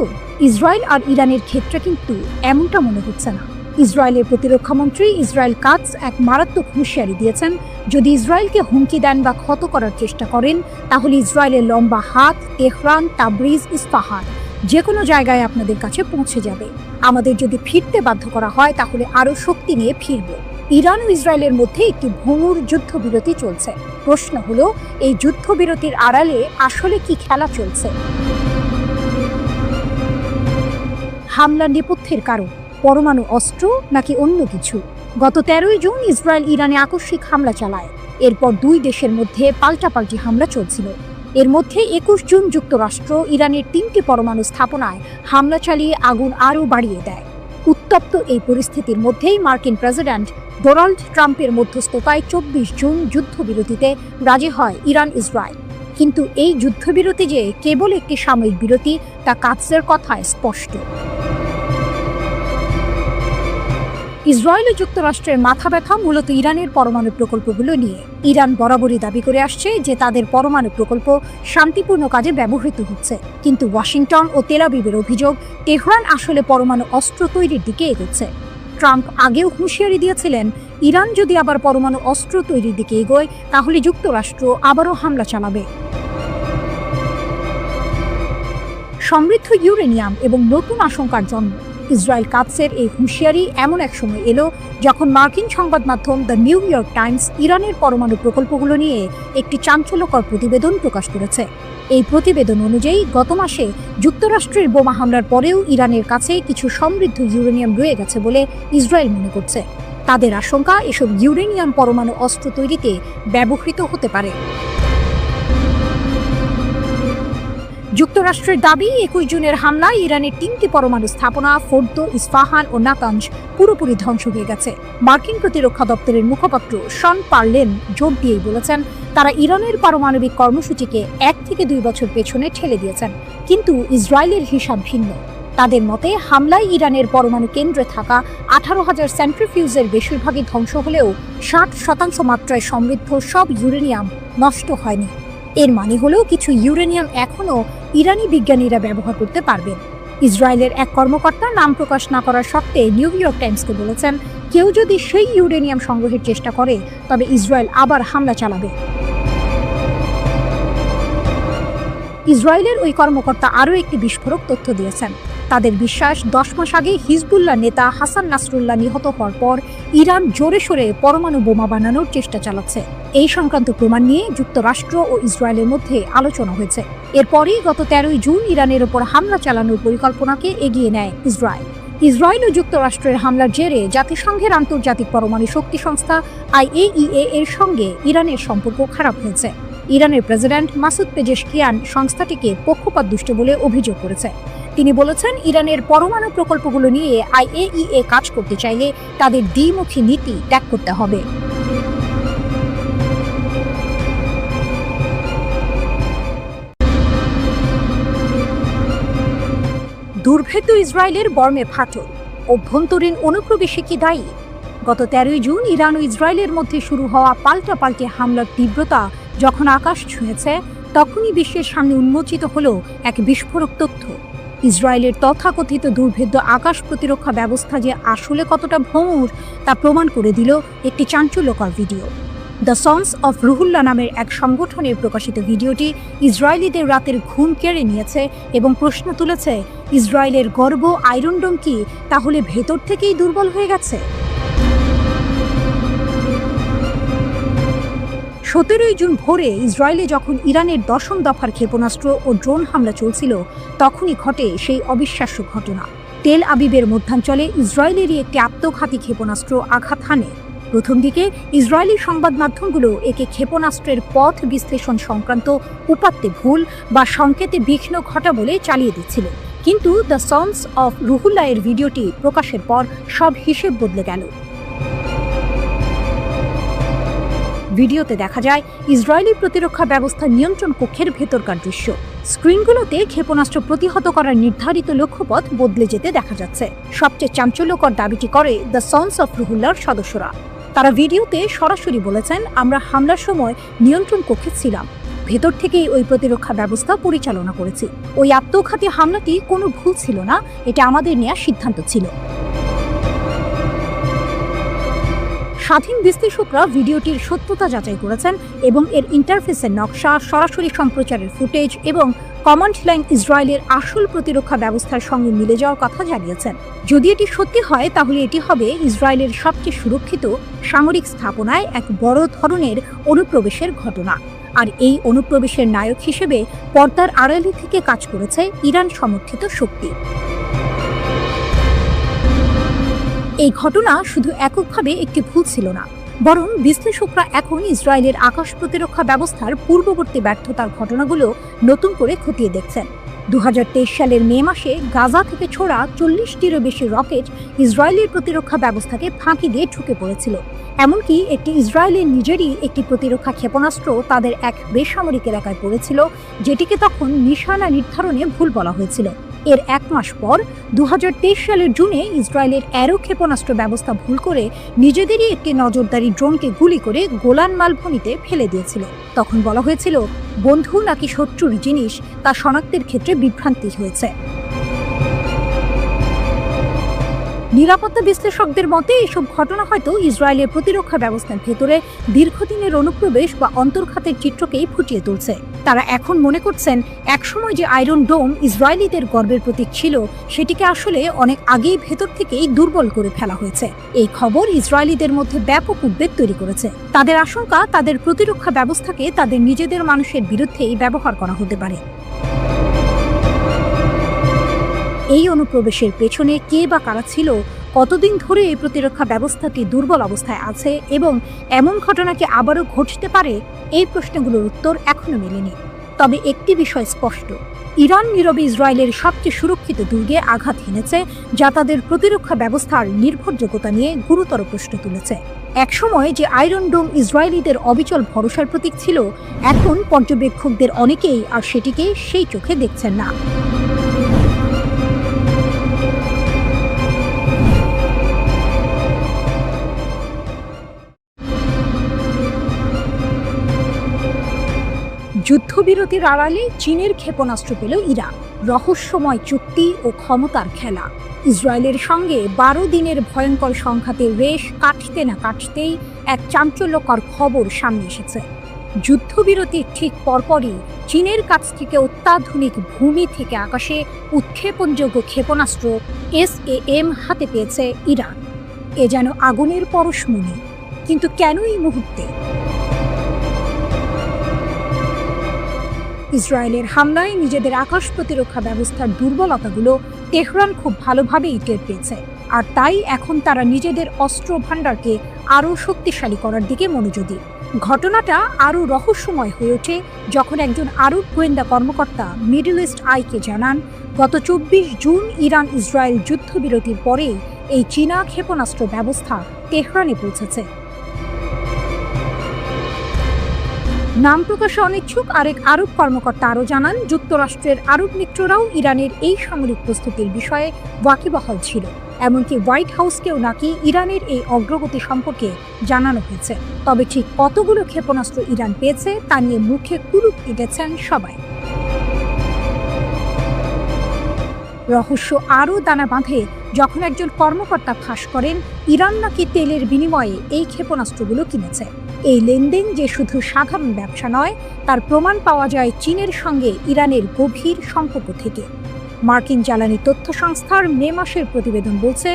ইসরায়েল আর ইরানের ক্ষেত্রে কিন্তু এমনটা মনে হচ্ছে না। ইসরায়েলের প্রতিরক্ষামন্ত্রী ইসরায়েল কাটজ এক মারাত্মক হুঁশিয়ারি দিয়েছেন, যদি ইসরায়েলকে হুমকি দেন বা ক্ষত করার চেষ্টা করেন, তাহলে ইসরায়েলের লম্বা হাত তেহরান, তাবরিজ, ইস্পাহান যে কোনো জায়গায় আপনাদের কাছে পৌঁছে যাবে। আমাদের যদি ফিরতে বাধ্য করা হয়, তাহলে আরও শক্তি নিয়ে ফিরব। ইরান ও ইসরায়েলের মধ্যে একটি ভঙ্গুর যুদ্ধবিরতি চলছে। প্রশ্ন হলো, এই যুদ্ধবিরতির আড়ালে আসলে কি খেলা চলছে? হামলার নেপথ্যের কারণ পরমাণু অস্ত্র নাকি অন্য কিছু? গত 13 জুন ইসরায়েল ইরানে আকস্মিক হামলা চালায়। এরপর দুই দেশের মধ্যে পাল্টাপাল্টি হামলা চলছিল। এর মধ্যে 21 জুন যুক্তরাষ্ট্র ইরানের 3টি পরমাণু স্থাপনায় হামলা চালিয়ে আগুন আরও বাড়িয়ে দেয়। উত্তপ্ত এই পরিস্থিতির মধ্যেই মার্কিন প্রেসিডেন্ট ডোনাল্ড ট্রাম্পের মধ্যস্থতায় 24 জুন যুদ্ধবিরতিতে রাজি হয় ইরান ইসরায়েল। কিন্তু এই যুদ্ধবিরতি যে কেবল একটি সাময়িক বিরতি, তা কাটজের কথায় স্পষ্ট। ইসরায়েল ও যুক্তরাষ্ট্রের মাথা ব্যথা মূলত ইরানের পরমাণু প্রকল্পগুলো নিয়ে। ইরান বরাবরই দাবি করে আসছে যে তাদের পরমাণু প্রকল্প শান্তিপূর্ণ কাজে ব্যবহৃত হচ্ছে, কিন্তু ওয়াশিংটন ও তেল আবিবের অভিযোগ তেহরান আসলে পরমাণু অস্ত্র তৈরির দিকে এগোচ্ছে। ট্রাম্প আগেও হুঁশিয়ারি দিয়েছিলেন, ইরান যদি আবার পরমাণু অস্ত্র তৈরির দিকে এগোয় তাহলে যুক্তরাষ্ট্র আবারও হামলা চালাবে। সমৃদ্ধ ইউরেনিয়াম এবং নতুন আশঙ্কার জন্ম। ইসরায়েল কাদসের এই হুঁশিয়ারি এমন এক সময় এলো যখন মার্কিন সংবাদ মাধ্যম দ্য নিউ ইয়র্ক টাইমস ইরানের পরমাণু প্রকল্পগুলো নিয়ে একটি চাঞ্চল্যকর প্রতিবেদন প্রকাশ করেছে। এই প্রতিবেদন অনুযায়ী গত মাসে যুক্তরাষ্ট্রের বোমা হামলার পরেও ইরানের কাছে কিছু সমৃদ্ধ ইউরেনিয়াম রয়ে গেছে বলে ইসরায়েল মনে করছে। তাদের আশঙ্কা, এসব ইউরেনিয়াম পরমাণু অস্ত্র তৈরিতে ব্যবহৃত হতে পারে। যুক্তরাষ্ট্রের দাবি, 21 জুনের হামলায় ইরানের 3টি পরমাণু স্থাপনা ফোর্দো, ইস্পাহান ও নাতানজ পুরোপুরি ধ্বংস হয়ে গেছে। মার্কিন প্রতিরক্ষা দপ্তরের মুখপাত্র শন পার্লেন জোর দিয়েই বলেছেন, তারা ইরানের পারমাণবিক কর্মসূচিকে 1 থেকে 2 বছর পেছনে ঠেলে দিয়েছেন। কিন্তু ইসরায়েলের হিসাব ভিন্ন। তাদের মতে, হামলায় ইরানের পরমাণু কেন্দ্রে থাকা 18,000 সেন্ট্রিফিউজের বেশিরভাগই ধ্বংস হলেও 60% মাত্রায় সমৃদ্ধ সব ইউরেনিয়াম নষ্ট হয়নি। এর মানে হলো কিছু ইউরেনিয়াম এখনও ইরানি বিজ্ঞানীরা ব্যবহার করতে পারবেন। ইসরায়েলের এক কর্মকর্তা নাম প্রকাশ না করার শর্তে নিউ ইয়র্ক টাইমসকে বলেছেন, কেউ যদি সেই ইউরেনিয়াম সংগ্রহের চেষ্টা করে তবে ইসরায়েল আবার হামলা চালাবে। ইসরায়েলের ওই কর্মকর্তা আরও একটি বিস্ফোরক তথ্য দিয়েছেন। তাদের বিশ্বাস, 10 মাস আগে হিজবুল্লাহ নেতা হাসান নাসরুল্লাহ নিহত হওয়ার পর ইরান জোরে সোরে পরমাণু বোমা বানানোর চেষ্টা চালাচ্ছে। এই সংক্রান্ত প্রমাণ নিয়ে যুক্তরাষ্ট্র ও ইসরায়েলের মধ্যে আলোচনা হয়েছে। এরপরই গত 13 জুন ইরানের ওপর হামলা চালানোর পরিকল্পনাকে এগিয়ে নেয় ইসরায়েল। ইসরায়েল ও যুক্তরাষ্ট্রের হামলার জেরে জাতিসংঘের আন্তর্জাতিক পরমাণু শক্তি সংস্থা IAEA এর সঙ্গে ইরানের সম্পর্ক খারাপ হয়েছে। ইরানের প্রেসিডেন্ট মাসুদ পেজেশকিয়ান সংস্থাটিকে পক্ষপাতদুষ্ট বলে অভিযোগ করেছে। তিনি বলেছেন, ইরানের পরমাণু প্রকল্পগুলো নিয়ে IAEA কাজ করতে চাইলে তাদের দ্বিমুখী নীতি ত্যাগ করতে হবে। দুর্ভেদ্য ইসরায়েলের বর্মে ফাটল, অভ্যন্তরীণ অনুপ্রবেশে কি দায়ী? গত 13 জুন ইরান ও ইসরায়েলের মধ্যে শুরু হওয়া পাল্টাপাল্টি হামলার তীব্রতা যখন আকাশ ছুঁয়েছে, তখনই বিশ্বের সামনে উন্মোচিত হলো এক বিস্ফোরক তথ্য। ইসরায়েলের তথাকথিত দুর্ভেদ্য আকাশ প্রতিরক্ষা ব্যবস্থা যে আসলে কতটা ভঙ্গুর তা প্রমাণ করে দিল একটি চাঞ্চল্যকর video. The sons of Ruhullah নামের এক সংগঠনের প্রকাশিত ভিডিওটি ইসরায়েলিদের রাতের ঘুম কেড়ে নিয়েছে এবং প্রশ্ন তুলেছে, ইসরায়েলের গর্ব আয়রন ডোম কি তাহলে ভেতর থেকেই দুর্বল হয়ে গেছে? 17 জুন ভোরে ইসরায়েলে যখন ইরানের 10ম দফার ক্ষেপণাস্ত্র ও ড্রোন হামলা চলছিল, তখনই ঘটে সেই অবিশ্বাস্য ঘটনা। তেল আবিবের মধ্যাঞ্চলে ইসরায়েলেরই একটি আত্মঘাতী ক্ষেপণাস্ত্র আঘাত হানে। প্রথম দিকে ইসরায়েলি সংবাদ মাধ্যমগুলো একে ক্ষেপণাস্ত্রের পথ বিশ্লেষণ সংক্রান্ত উপাত্তে ভুল বা সংকেতে বিঘ্ন ঘটা বলে চালিয়ে দিচ্ছিল। কিন্তু দ্য সন্স অফ রুহুল্লাহের ভিডিওটি প্রকাশের পর সব হিসেব বদলে গেল। ভিডিওতে দেখা যায় ইসরায়েলি প্রতিরক্ষা ব্যবস্থা নিয়ন্ত্রণ কক্ষের ভেতরকার দৃশ্য। স্ক্রিনগুলোতে ক্ষেপণাস্ত্র প্রতিহত করার নির্ধারিত লক্ষ্যপথ বদলে যেতে দেখা যাচ্ছে। সবচেয়ে চাঞ্চল্যকর দাবিটি করে দ্য সন্স অফ রুহুল্লাহর সদস্যরা। তারা ভিডিওতে সরাসরি বলেছেন, আমরা হামলার সময় নিয়ন্ত্রণ কক্ষে ছিলাম, ভেতর থেকেই ওই প্রতিরক্ষা ব্যবস্থা পরিচালনা করেছি। ওই আত্মঘাতী হামলাটি কোনো ভুল ছিল না, এটা আমাদের নেওয়া সিদ্ধান্ত ছিল। স্বাধীন বিশ্লেষকরা ভিডিওটির সত্যতা যাচাই করেছেন এবং এর ইন্টারফেসের নকশা, সরাসরি সম্প্রচারের ফুটেজ এবং কমান্ড লাইন ইসরায়েলের আসল প্রতিরক্ষা ব্যবস্থার সঙ্গে মিলে যাওয়ার কথা জানিয়েছেন। যদি এটি সত্যি হয় তাহলে এটি হবে ইসরায়েলের সবচেয়ে সুরক্ষিত সামরিক স্থাপনায় এক বড় ধরনের অনুপ্রবেশের ঘটনা। আর এই অনুপ্রবেশের নায়ক হিসেবে পর্দার আড়ালে থেকে কাজ করেছে ইরান সমর্থিত শক্তি। এই ঘটনা শুধু এককভাবে একটি ভুল ছিল না, বরং বিশ্লেষকরা এখন ইসরায়েলের আকাশ প্রতিরক্ষা ব্যবস্থার পূর্ববর্তী ব্যর্থতার ঘটনাগুলো নতুন করে খতিয়ে দেখছেন। 2023 সালের মে মাসে গাজা থেকে ছোড়া 40টিরও বেশি রকেট ইসরায়েলের প্রতিরক্ষা ব্যবস্থাকে ফাঁকি দিয়ে ঢুকে পড়েছিল। এমনকি একটি ইসরায়েলের নিজেরই একটি প্রতিরক্ষা ক্ষেপণাস্ত্র তাদের এক বেসামরিক এলাকায় পড়েছিল, যেটিকে তখন নিশানা নির্ধারণে ভুল বলা হয়েছিল। এর 1 মাস পর 2023 সালের জুনে ইসরায়েলের অ্যারো ক্ষেপণাস্ত্র ব্যবস্থা ভুল করে নিজেদেরই একটি নজরদারি ড্রোনকে গুলি করে গোলান মালভূমিতে ফেলে দিয়েছিল। তখন বলা হয়েছিল, বন্ধু নাকি শত্রুর জিনিস তা শনাক্তের ক্ষেত্রে বিভ্রান্তি হয়েছে। নিরাপত্তা বিশ্লেষকদের মতে এসব ঘটনা হয়তো ইসরায়েলের প্রতিরক্ষা ব্যবস্থার ভেতরে দীর্ঘদিনের অনুপ্রবেশ বা অন্তর্ঘাতের চিত্রকেই ফুটিয়ে তুলছে। তারা এখন মনে করছেন একসময় যে আয়রন ডোম ইসরায়েলিদের গর্বের প্রতীক ছিল, সেটিকে আসলে অনেক আগেই ভেতর থেকেই দুর্বল করে ফেলা হয়েছে। এই খবর ইসরায়েলিদের মধ্যে ব্যাপক উদ্বেগ তৈরি করেছে। তাদের আশঙ্কা তাদের প্রতিরক্ষা ব্যবস্থাকে তাদের নিজেদের মানুষের বিরুদ্ধেই ব্যবহার করা হতে পারে। এই অনুপ্রবেশের পেছনে কে বা কারা ছিল, কতদিন ধরে এই প্রতিরক্ষা ব্যবস্থাটি দুর্বল অবস্থায় আছে এবং এমন ঘটনা কি আবারও ঘটতে পারে, এই প্রশ্নগুলোর উত্তর এখনো মেলেনি। তবে একটি বিষয় স্পষ্ট, ইরান নীরবে ইসরায়েলের সবচেয়ে সুরক্ষিত দুর্গে আঘাত হেনেছে, যা তাদের প্রতিরক্ষা ব্যবস্থার নির্ভরযোগ্যতা নিয়ে গুরুতর প্রশ্ন তুলেছে। একসময় যে আয়রন ডোম ইসরায়েলিদের অবিচল ভরসার প্রতীক ছিল, এখন পর্যবেক্ষকদের অনেকেই আর সেটিকে সেই চোখে দেখছেন না। যুদ্ধবিরতির আড়ালে চীনের ক্ষেপণাস্ত্র পেল ইরান। রহস্যময় চুক্তি ও ক্ষমতার খেলা। ইসরায়েলের সঙ্গে 12 দিনের ভয়ঙ্কর সংঘাতের রেশ কাটতে না কাটতেই এক চাঞ্চল্যকর খবর সামনে এসেছে। যুদ্ধবিরতির ঠিক পরপরই চীনের কাছ থেকে অত্যাধুনিক ভূমি থেকে আকাশে উৎক্ষেপণযোগ্য ক্ষেপণাস্ত্র SAM হাতে পেয়েছে ইরান। এ যেন আগুনের পরশমণি। কিন্তু কেন এই মুহূর্তে? ইসরায়েলের হামলায় নিজেদের আকাশ প্রতিরক্ষা ব্যবস্থার দুর্বলতাগুলো তেহরান খুব ভালোভাবেই টের পেয়েছে, আর তাই এখন তারা নিজেদের অস্ত্র ভাণ্ডারকে আরও শক্তিশালী করার দিকে মনোযোগী। ঘটনাটা আরও রহস্যময় হয়ে ওঠে যখন একজন আরব গোয়েন্দা কর্মকর্তা মিডল ইস্ট আইকে জানান, গত 24 জুন ইরান ইসরায়েল যুদ্ধবিরতির পরেই এই চীনা ক্ষেপণাস্ত্র ব্যবস্থা তেহরানে পৌঁছেছে। নাম প্রকাশে অনিচ্ছুক আরেক আরব কর্মকর্তা আরও জানান, যুক্তরাষ্ট্রের আরব মিত্ররাও ইরানের এই সামরিক প্রস্তুতির বিষয়ে ওয়াকিবহাল ছিল। এমনকি হোয়াইট হাউসকেও নাকি ইরানের এই অগ্রগতি সম্পর্কে জানানো হয়েছে। তবে ঠিক কতগুলো ক্ষেপণাস্ত্র ইরান পেয়েছে তা নিয়ে মুখে কুলুপ এঁটেছেন সবাই। রহস্য আরও দানা বাঁধে যখন একজন কর্মকর্তা ফাঁস করেন ইরান নাকি তেলের বিনিময়ে এই ক্ষেপণাস্ত্রগুলো কিনেছে। এই লেনদেন যে শুধু সাধারণ ব্যবসা নয়, তার প্রমাণ পাওয়া যায় চীনের সঙ্গে ইরানের গভীর সম্পর্ক থেকে। মার্কিন জ্বালানি তথ্য সংস্থার মে মাসের প্রতিবেদন বলছে,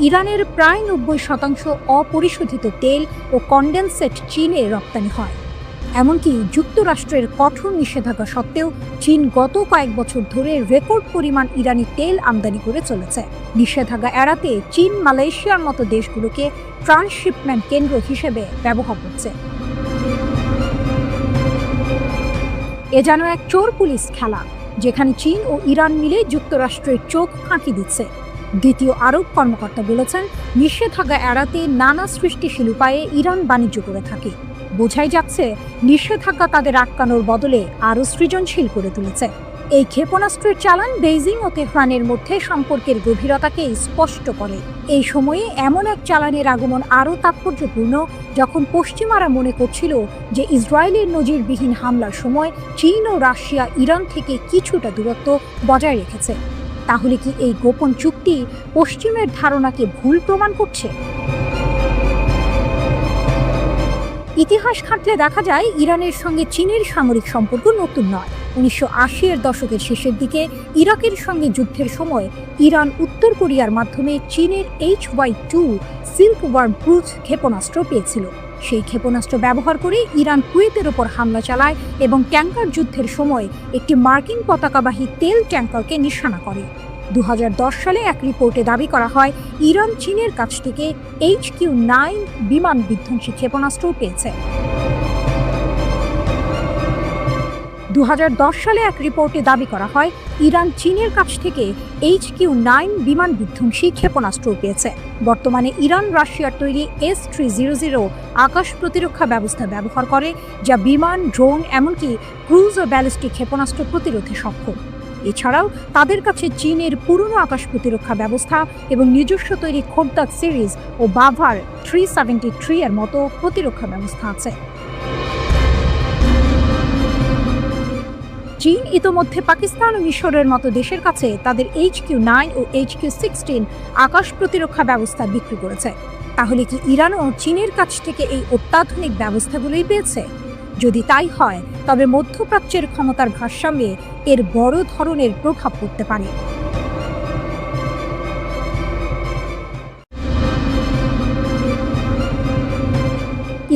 ইরানের প্রায় 90% অপরিশোধিত তেল ও কনডেনসেট চীনে রপ্তানি হয়। এমনকি যুক্তরাষ্ট্রের কঠোর নিষেধাজ্ঞা সত্ত্বেও চীন গত কয়েক বছর ধরে রেকর্ড পরিমাণ ইরানি তেল আমদানি করে চলেছে। নিষেধাজ্ঞা এড়াতে চীন মালয়েশিয়ার মতো দেশগুলোকে ট্রান্সশিপমেন্ট কেন্দ্র হিসেবে ব্যবহার করছে। এ যেন এক চোর পুলিশ খেলা, যেখানে চীন ও ইরান মিলে যুক্তরাষ্ট্রের চোখ ফাঁকি দিচ্ছে। দ্বিতীয় আরব কর্মকর্তা বলেছেন, নিষেধাজ্ঞা এড়াতে নানা সৃষ্টিশীল উপায়ে ইরান বাণিজ্য করে থাকে। বোঝাই যাচ্ছে নিষেধাজ্ঞা তাদের আটকানোর বদলে আরও সৃজনশীল করে তুলেছে। এই ক্ষেপণাস্ত্রের চালান বেইজিং ও তেহরানের মধ্যে সম্পর্কের গভীরতাকে স্পষ্ট করে। এই সময়ে এমন এক চালানের আগমন আরও তাৎপর্যপূর্ণ যখন পশ্চিমারা মনে করছিল যে ইসরায়েলের নজিরবিহীন হামলার সময় চীন ও রাশিয়া ইরান থেকে কিছুটা দূরত্ব বজায় রেখেছে। তাহলে কি এই গোপন চুক্তি পশ্চিমের ধারণাকে ভুল প্রমাণ করছে? ইতিহাস ঘাঁটলে দেখা যায় ইরানের সঙ্গে চীনের সামরিক সম্পর্ক নতুন নয়। 1980-এর দশকের শেষের দিকে ইরাকের সঙ্গে যুদ্ধের সময় ইরান উত্তর কোরিয়ার মাধ্যমে চীনের HY-2 সিল্ক ওয়ার্ম ক্রুজ ক্ষেপণাস্ত্র পেয়েছিল। সেই ক্ষেপণাস্ত্র ব্যবহার করে ইরান কুয়েতের ওপর হামলা চালায় এবং ট্যাঙ্কার যুদ্ধের সময় একটি মার্কিন পতাকাবাহী তেল ট্যাঙ্কারকে নিশানা করে। 2010 সালে এক রিপোর্টে দাবি করা হয়, ইরান চীনের কাছ থেকে HQ-9 বিমান বিধ্বংসী ক্ষেপণাস্ত্র পেয়েছে। 2010 সালে এক রিপোর্টে দাবি করা হয়, ইরান চীনের কাছ থেকে HQ-9 বিমান বিধ্বংসী ক্ষেপণাস্ত্র পেয়েছে। বর্তমানে ইরান রাশিয়ার তৈরি S-300 আকাশ প্রতিরক্ষা ব্যবস্থা ব্যবহার করে, যা বিমান, ড্রোন এমনকি ক্রুজ ও ব্যালিস্টিক ক্ষেপণাস্ত্র প্রতিরোধে সক্ষম। এছাড়াও তাদের কাছে চীনের পুরনো আকাশ প্রতিরক্ষা ব্যবস্থা এবং নিজস্ব তৈরি খোর্দাত সিরিজ ও বাভার 373 এর মতো প্রতিরক্ষা ব্যবস্থা আছে। চীন ইতোমধ্যে পাকিস্তান ও মিশরের মতো দেশের কাছে তাদের HQ-9 ও HQ-16 আকাশ প্রতিরক্ষা ব্যবস্থা বিক্রি করেছে। তাহলে কি ইরানও চীনের কাছ থেকে এই অত্যাধুনিক ব্যবস্থাগুলোই পেয়েছে? যদি তাই হয়, তবে মধ্যপ্রাচ্যের ক্ষমতার ভারসাম্যে এর বড় ধরনের প্রভাব পড়তে পারে।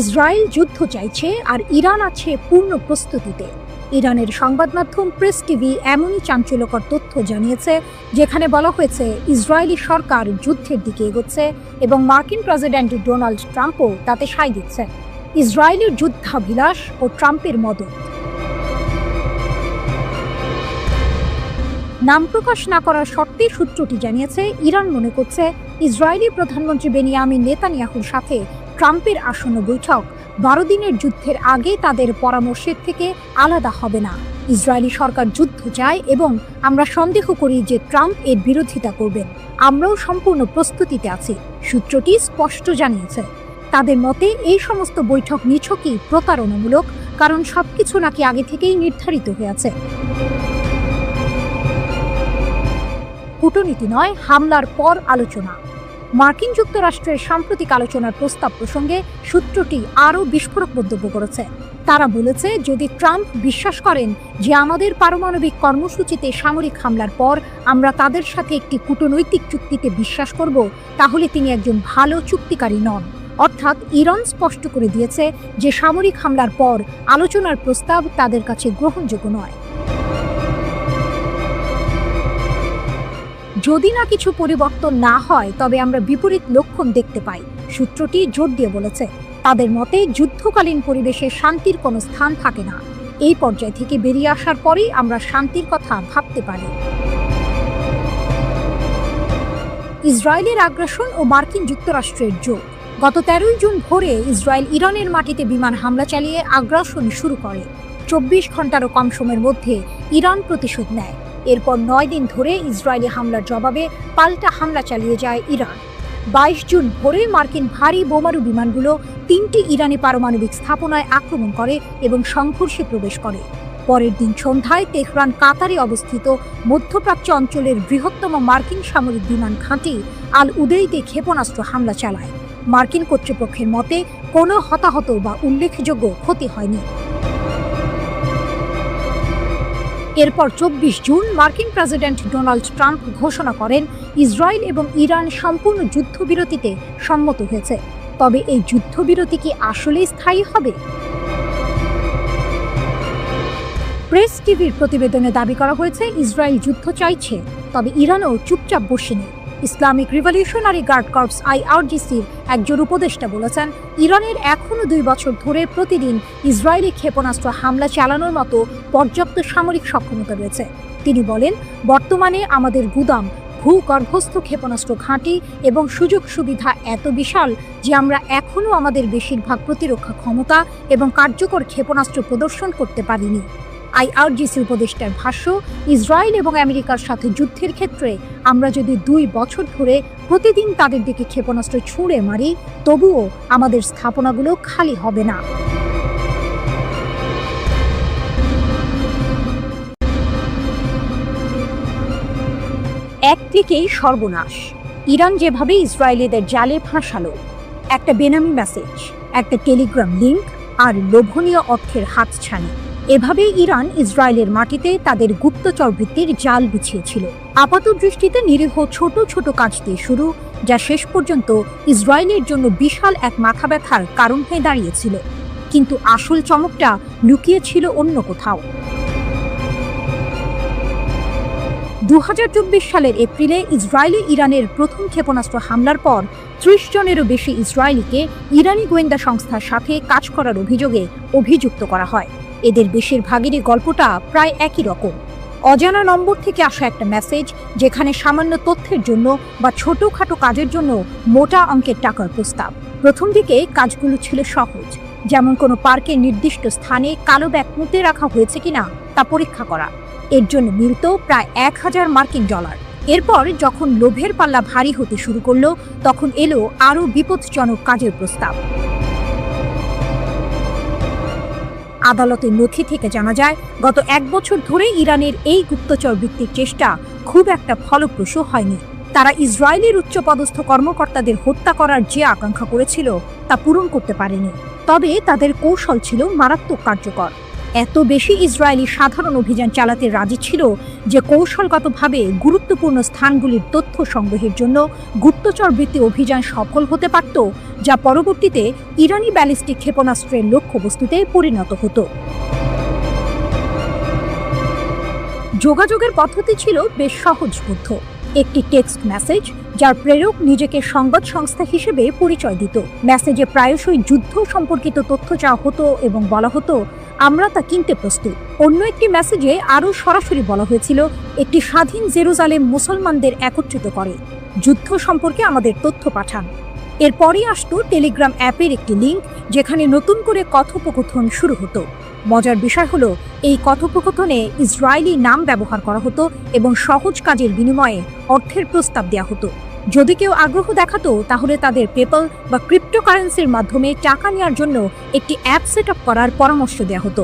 ইসরায়েল যুদ্ধ চাইছে আর ইরান আছে পূর্ণ প্রস্তুতিতে। ইরানের সংবাদ মাধ্যম প্রেস টিভি এমনই চাঞ্চল্যকর তথ্য জানিয়েছে, যেখানে বলা হয়েছে ইসরায়েলি সরকার যুদ্ধের দিকে এগোচ্ছে এবং মার্কিন প্রেসিডেন্ট ডোনাল্ড ট্রাম্পও তাতে সায় দিচ্ছে। ইসরায়েলের যুদ্ধাভিলাষ ও ট্রাম্পের মদত। নাম প্রকাশ না করার শর্তে সূত্রটি জানিয়েছে, ইরান মনে করছে ইসরায়েলি প্রধানমন্ত্রী বেনিয়ামিন নেতানিয়াহুর সাথে ট্রাম্পের আসন্ন বৈঠক 12 দিনের যুদ্ধের আগে তাদের পরামর্শের থেকে আলাদা হবে না। ইসরায়েলি সরকার যুদ্ধ চায় এবং আমরা সন্দেহ করি যে ট্রাম্প এর বিরোধিতা করবেন। আমরাও সম্পূর্ণ প্রস্তুতিতে আছি, সূত্রটি স্পষ্ট জানিয়েছে। তাদের মতে এই সমস্ত বৈঠক নিছকই প্রতারণামূলক, কারণ সবকিছু নাকি আগে থেকেই নির্ধারিত হয়ে আছে। কূটনীতি নয়, হামলার পর আলোচনা। মার্কিন যুক্তরাষ্ট্রের সাম্প্রতিক আলোচনার প্রস্তাব প্রসঙ্গে সূত্রটি আরও বিস্ফোরক মন্তব্য করেছে। তারা বলেছে, যদি ট্রাম্প বিশ্বাস করেন যে আমাদের পারমাণবিক কর্মসূচিতে সামরিক হামলার পর আমরা তাদের সাথে একটি কূটনৈতিক চুক্তিতে বিশ্বাস করব, তাহলে তিনি একজন ভালো চুক্তিকারী নন। অর্থাৎ ইরান স্পষ্ট করে দিয়েছে যে সামরিক হামলার পর আলোচনার প্রস্তাব তাদের কাছে গ্রহণযোগ্য নয়। যদি না কিছু পরিবর্তন না হয়, তবে আমরা বিপরীত লক্ষণ দেখতে পাই, সূত্রটি জোর দিয়ে বলেছে। তাদের মতে যুদ্ধকালীন পরিবেশে শান্তির কোনো স্থান থাকে না। এই পর্যায় থেকে বেরিয়ে আসার পরেই আমরা শান্তির কথা ভাবতে পারি। ইসরায়েলের আগ্রাসন ও মার্কিন যুক্তরাষ্ট্রের যোগ। গত 13 জুন ভোরে ইসরায়েল ইরানের মাটিতে বিমান হামলা চালিয়ে আগ্রাসন শুরু করে। 24 ঘন্টারও কম সময়ের মধ্যে ইরান প্রতিশোধ নেয়। এরপর 9 দিন ধরে ইসরায়েলি হামলার জবাবে পাল্টা হামলা চালিয়ে যায় ইরান। 22 জুন ভোরে মার্কিন ভারী বোমারু বিমানগুলো 3টি ইরানি পারমাণবিক স্থাপনায় আক্রমণ করে এবং সংঘর্ষে প্রবেশ করে। পরের দিন সন্ধ্যায় তেহরান কাতারে অবস্থিত মধ্যপ্রাচ্য অঞ্চলের বৃহত্তম মার্কিন সামরিক বিমান ঘাঁটি আল উদেইদে ক্ষেপণাস্ত্র হামলা চালায়। মার্কিন কর্তৃপক্ষের মতে কোনো হতাহত বা উল্লেখযোগ্য ক্ষতি হয়নি। এরপর 24 জুন মার্কিন প্রেসিডেন্ট ডোনাল্ড ট্রাম্প ঘোষণা করেন ইসরায়েল এবং ইরান সম্পূর্ণ যুদ্ধবিরতিতে সম্মত হয়েছে। তবে এই যুদ্ধবিরতি কি আসলেই স্থায়ী হবে? প্রেস টিভির প্রতিবেদনে দাবি করা হয়েছে, ইসরায়েল যুদ্ধ চাইছে, তবে ইরানও চুপচাপ বসেনি। ইসলামিক রিভলিউশনারি গার্ড কর্পস IRGCর একজন উপদেষ্টা বলেছেন, ইরানের এখনও 2 বছর ধরে প্রতিদিন ইসরায়েলি ক্ষেপণাস্ত্র হামলা চালানোর মতো পর্যাপ্ত সামরিক সক্ষমতা রয়েছে। তিনি বলেন, বর্তমানে আমাদের গুদাম, ভূগর্ভস্থ ক্ষেপণাস্ত্র ঘাঁটি এবং সুযোগ সুবিধা এত বিশাল যে আমরা এখনও আমাদের বেশিরভাগ প্রতিরক্ষা ক্ষমতা এবং কার্যকর ক্ষেপণাস্ত্র প্রদর্শন করতে পারিনি। IRGC উপদেষ্টার ভাষ্য, ইসরায়েল এবং আমেরিকার সাথে যুদ্ধের ক্ষেত্রে আমরা যদি 2 বছর ধরে প্রতিদিন তাদের দিকে ক্ষেপণাস্ত্র ছুঁড়ে মারি, তবুও আমাদের স্থাপনাগুলো খালি হবে না। একদিকেই সর্বনাশ, ইরান যেভাবে ইসরায়েলিদের জালে ফাঁসালো, একটা বেনামি মেসেজ, একটা টেলিগ্রাম লিঙ্ক আর লোভনীয় অর্থের হাতছানি। এভাবে ইরান ইসরায়েলের মাটিতে তাদের গুপ্তচর বৃত্তির জাল বিছিয়েছিল। আপাত দৃষ্টিতে নিরীহ ছোট ছোট কাজ দিয়ে শুরু, যা শেষ পর্যন্ত ইসরায়েলের জন্য বিশাল এক মাথা ব্যথার কারণ হয়ে দাঁড়িয়েছিল। কিন্তু আসল চমকটা লুকিয়ে ছিল অন্য কোথাও। 2024 সালের এপ্রিলে ইসরায়েলে ইরানের প্রথম ক্ষেপণাস্ত্র হামলার পর 30 জনেরও বেশি ইসরায়েলিকে ইরানি গোয়েন্দা সংস্থার সাথে কাজ করার অভিযোগে অভিযুক্ত করা হয়। এদের বেশিরভাগেরই গল্পটা প্রায় একই রকম। অজানা নম্বর থেকে আসা একটা মেসেজ, যেখানে সামান্য তথ্যের জন্য বা ছোটখাটো কাজের জন্য মোটা অঙ্কের টাকার প্রস্তাব। প্রথম দিকে কাজগুলো ছিল সহজ, যেমন কোনো পার্কের নির্দিষ্ট স্থানে কালো ব্যাগ পুঁতে রাখা হয়েছে কিনা তা পরীক্ষা করা। এর জন্য মিলত প্রায় $1000 মার্কিন। এরপর যখন লোভের পাল্লা ভারী হতে শুরু করলো, তখন এলো আরও বিপজ্জনক কাজের প্রস্তাব। আদালতের নথি থেকে জানা যায়, গত 1 বছর ধরে ইরানের এই গুপ্তচর বৃত্তির চেষ্টা খুব একটা ফলপ্রসূ হয়নি। তারা ইসরায়েলের উচ্চপদস্থ কর্মকর্তাদের হত্যা করার যে আকাঙ্ক্ষা করেছিল তা পূরণ করতে পারেনি। তবে তাদের কৌশল ছিল মারাত্মক কার্যকর। এত বেশি ইসরায়েলি সাধারণ অভিযান চালাতে রাজি ছিল যে কৌশলগতভাবে গুরুত্বপূর্ণ স্থানগুলির তথ্য সংগ্রহের জন্য গুপ্তচর বৃত্তি অভিযান সফল হতে পারত, যা পরবর্তীতে ইরানি ব্যালিস্টিক ক্ষেপণাস্ত্রের লক্ষ্যবস্তুতে পরিণত হতো। যোগাযোগের পদ্ধতি ছিল বেশ সহজবোধ্য। একটি টেক্সট মেসেজ, যার প্রেরক নিজেকে সংবাদ সংস্থা হিসেবে পরিচয় দিত। মেসেজে প্রায়শই যুদ্ধ সম্পর্কিত তথ্য চাওয়া হতো এবং বলা হতো, আমরা তা কিনতে প্রস্তুত। অন্য একটি মেসেজে আরও সরাসরি বলা হয়েছিল, একটি স্বাধীন জেরুজালেম মুসলমানদের একত্রিত করে, যুদ্ধ সম্পর্কে আমাদের তথ্য পাঠান। এরপরই আসতো টেলিগ্রাম অ্যাপের একটি লিঙ্ক, যেখানে নতুন করে কথোপকথন শুরু হতো। মজার বিষয় হলো, এই কথোপকথনে ইসরায়েলি নাম ব্যবহার করা হতো এবং সহজ কাজের বিনিময়ে অর্থের প্রস্তাব দেওয়া হতো। যদি কেউ আগ্রহ দেখাতো, তাহলে তাদের পেপ্যাল বা ক্রিপ্টোকারেন্সির মাধ্যমে টাকা নেওয়ার জন্য একটি অ্যাপ সেট আপ করার পরামর্শ দেওয়া হতো।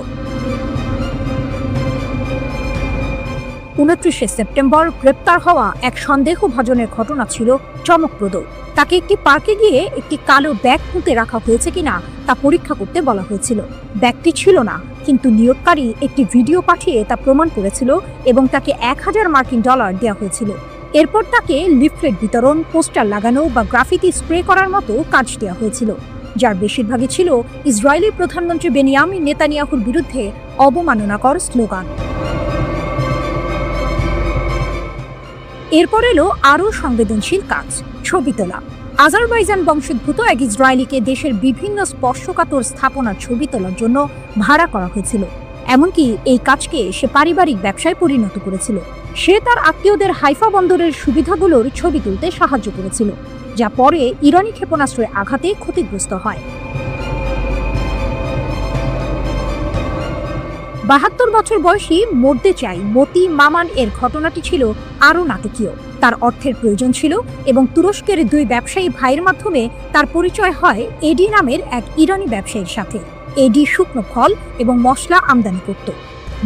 29 সেপ্টেম্বর গ্রেপ্তার হওয়া এক সন্দেহভাজনের ঘটনা ছিল চমকপ্রদ। তাকে একটি পার্কে গিয়ে একটি কালো ব্যাগ পুঁতে রাখা হয়েছে কিনা তা পরীক্ষা করতে বলা হয়েছিল। ব্যাগটি ছিল না, কিন্তু নিয়োগকারী একটি ভিডিও পাঠিয়ে তা প্রমাণ করেছিল এবং তাকে $1000 মার্কিন দেওয়া হয়েছিল। এরপর তাকে লিফলেট বিতরণ, পোস্টার লাগানো বা গ্রাফিতি স্প্রে করার মতো কাজ দেওয়া হয়েছিল, যার বেশিরভাগই ছিল ইসরায়েলি প্রধানমন্ত্রী বেনিয়ামিন নেতানিয়াহুর বিরুদ্ধে অবমাননাকর স্লোগান। এরপর এলো আরও সংবেদনশীল কাজ, ছবি তোলা। আজারবাইজান বংশোদ্ভূত এক ইসরায়েলিকে দেশের বিভিন্ন স্পর্শকাতর স্থাপনার ছবি তোলার জন্য ভাড়া করা হয়েছিল। এমনকি এই কাজকে সে পারিবারিক ব্যবসায় পরিণত করেছিল। সে তার আত্মীয়দের হাইফা বন্দরের সুবিধাগুলোর ছবি তুলতে সাহায্য করেছিল, যা পরে ইরানি ক্ষেপণাস্ত্রের আঘাতে ক্ষতিগ্রস্ত হয়। 72 বছর বয়সী মরতে চাই মতি মামান এর ঘটনাটি ছিল আরও নাটকীয়। তার অর্থের প্রয়োজন ছিল এবং তুরস্কের 2 ব্যবসায়ী ভাইয়ের মাধ্যমে তার পরিচয় হয় এডি নামের এক ইরানি ব্যবসায়ীর সাথে। এডি শুকনো ফল এবং মশলা আমদানি করত।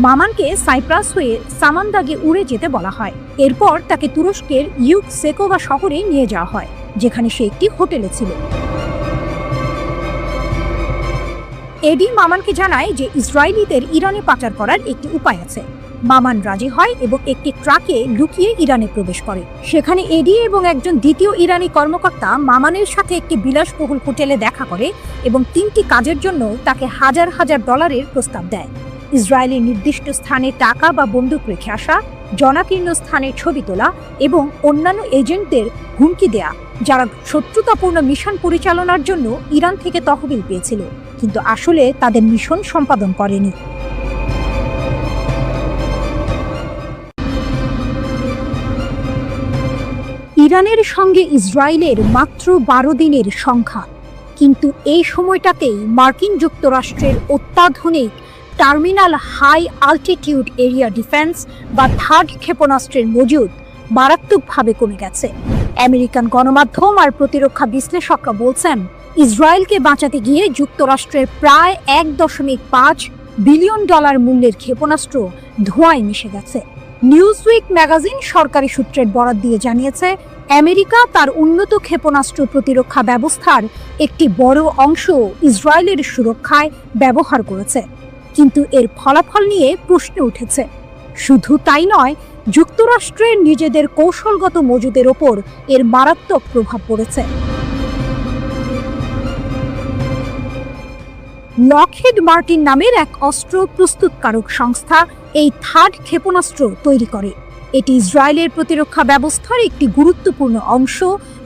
মামানকে সাইপ্রাস হয়ে সামান্দাগে উড়ে যেতে বলা হয়। এরপর তাকে তুরস্কের ইউকসেকোভা শহরে নিয়ে যাওয়া হয়, যেখানে সে একটি হোটেলে ছিল। এডি মামানকে জানায় যে ইসরায়েলিদের ইরানে পাচার করার একটি উপায় আছে। মামান রাজি হয় এবং একটি ট্রাকে লুকিয়ে ইরানে প্রবেশ করে। সেখানে এডি এবং একজন দ্বিতীয় ইরানি কর্মকর্তা মামানের সাথে একটি বিলাসবহুল হোটেলে দেখা করে এবং 3টি কাজের জন্য তাকে $1000 প্রস্তাব দেয়। ইসরায়েলের নির্দিষ্ট স্থানে টাকা বা বন্দুক রেখে আসা, জনাকীর্ণ স্থানের ছবি তোলা এবং অন্যান্য এজেন্টদের হুমকি দেয়া, যারা শত্রুতাপূর্ণ মিশন পরিচালনার জন্য ইরান থেকে তহবিল পেয়েছিল, কিন্তু আসলে তাদের মিশন সম্পাদন করেনি। ইরানের সঙ্গে ইসরায়েলের মাত্র 12 দিনের সংঘাত, কিন্তু এই সময়টাতেই মার্কিন যুক্তরাষ্ট্রের অত্যাধুনিক terminal high altitude area defence বা থার্ড ক্ষেপণাস্ত্রের মজুদ মারাত্মকভাবে কমে গেছে। আমেরিকান গণমাধ্যম আর প্রতিরক্ষা বিশ্লেষকরা বলছেন, ইসরায়েলকে বাঁচাতে গিয়ে যুক্তরাষ্ট্রের প্রায় $1.5 বিলিয়ন মূল্যের ক্ষেপণাস্ত্র ধোঁয়ায় মিশে গেছে। নিউজউইক ম্যাগাজিন সরকারি সূত্রের বরাত দিয়ে জানিয়েছে, আমেরিকা তার উন্নত ক্ষেপণাস্ত্র প্রতিরক্ষা ব্যবস্থার একটি বড় অংশ ইসরায়েলের সুরক্ষায় ব্যবহার করেছে, কিন্তু এর ফলাফল নিয়ে প্রশ্ন উঠেছে। শুধু তাই নয়, যুক্তরাষ্ট্রের নিজেদের কৌশলগত মজুদের ওপর এর মারাত্মক প্রভাব পড়েছে। লকহিড মার্টিন নামের এক অস্ত্র প্রস্তুতকারক সংস্থা এই থার্ড ক্ষেপণাস্ত্র তৈরি করে। এটি ইসরায়েলের প্রতিরক্ষা ব্যবস্থার একটি গুরুত্বপূর্ণ অংশ,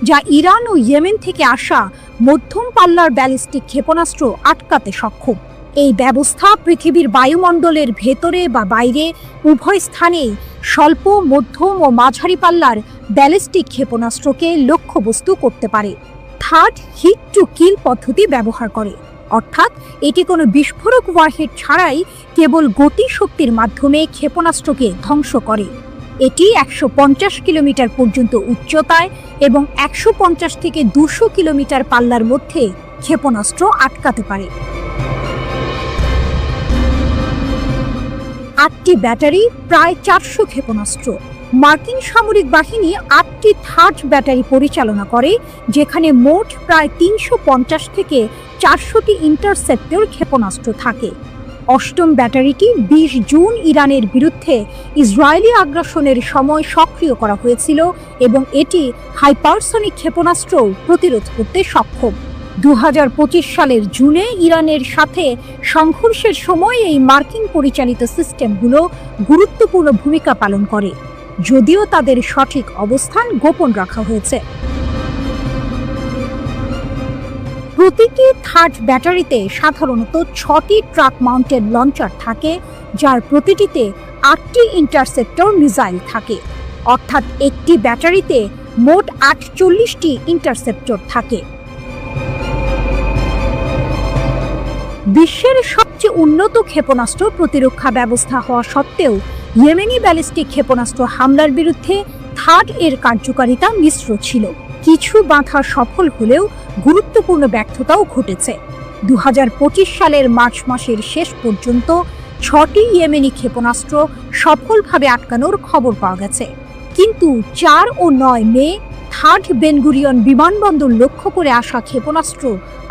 যা ইরান ও ইয়েমেন থেকে আসা মধ্যম পাল্লার ব্যালিস্টিক ক্ষেপণাস্ত্র আটকাতে সক্ষম। এই ব্যবস্থা পৃথিবীর বায়ুমণ্ডলের ভেতরে বা বাইরে উভয় স্থানেই স্বল্প, মধ্যম ও মাঝারি পাল্লার ব্যালিস্টিক ক্ষেপণাস্ত্রকে লক্ষ্যবস্তু করতে পারে। থার্ড হিট টু কিল পদ্ধতি ব্যবহার করে, অর্থাৎ এটি কোনো বিস্ফোরক ওয়ারহেড ছাড়াই কেবল গতিশক্তির মাধ্যমে ক্ষেপণাস্ত্রকে ধ্বংস করে। এটি 150 কিলোমিটার পর্যন্ত উচ্চতায় এবং 150 থেকে 200 কিলোমিটার পাল্লার মধ্যে ক্ষেপণাস্ত্র আটকাতে পারে। 8টি ব্যাটারি, প্রায় 400 ক্ষেপণাস্ত্র। মার্কিন সামরিক বাহিনী 8টি থার্ড ব্যাটারি পরিচালনা করে, যেখানে মোট প্রায় 350 থেকে 400টি ইন্টারসেপ্টর ক্ষেপণাস্ত্র থাকে। অষ্টম ব্যাটারিটি 20 জুন ইরানের বিরুদ্ধে ইসরায়েলি আগ্রাসনের সময় সক্রিয় করা হয়েছিল এবং এটি হাইপারসনিক ক্ষেপণাস্ত্র প্রতিরোধ করতে সক্ষম। 2025 সালের জুনে ইরানের সাথে সংঘর্ষের সময় এই মার্কিন পরিচালিত সিস্টেমগুলো গুরুত্বপূর্ণ ভূমিকা পালন করে, যদিও তাদের সঠিক অবস্থান গোপন রাখা হয়েছে। প্রতিটি থার্ড ব্যাটারিতে সাধারণত 6টি ট্রাক মাউন্টেড লঞ্চার থাকে, যার প্রতিটিতে 8টি ইন্টারসেপ্টর মিসাইল থাকে। অর্থাৎ একটি ব্যাটারিতে মোট 48টি ইন্টারসেপ্টর থাকে। বিশ্বের সবচেয়ে উন্নত ক্ষেপণাস্ত্র প্রতিরক্ষা ব্যবস্থা হওয়া সত্ত্বেও ইয়েমেনি ব্যালিস্টিক ক্ষেপণাস্ত্র হামলার বিরুদ্ধে থার্ড এর কার্যকারিতা মিশ্র ছিল। কিছু বাধা সফল হলেও গুরুত্বপূর্ণ ব্যর্থতাও ঘটেছে। 2025 সালের মার্চ মাসের শেষ পর্যন্ত 6টি ইয়েমেনি ক্ষেপণাস্ত্র সফলভাবে আটকানোর খবর পাওয়া গেছে, কিন্তু 4 ও 9 মে থার্ড বেনগুরিয়ন বিমানবন্দর লক্ষ্য করে আসা ক্ষেপণাস্ত্র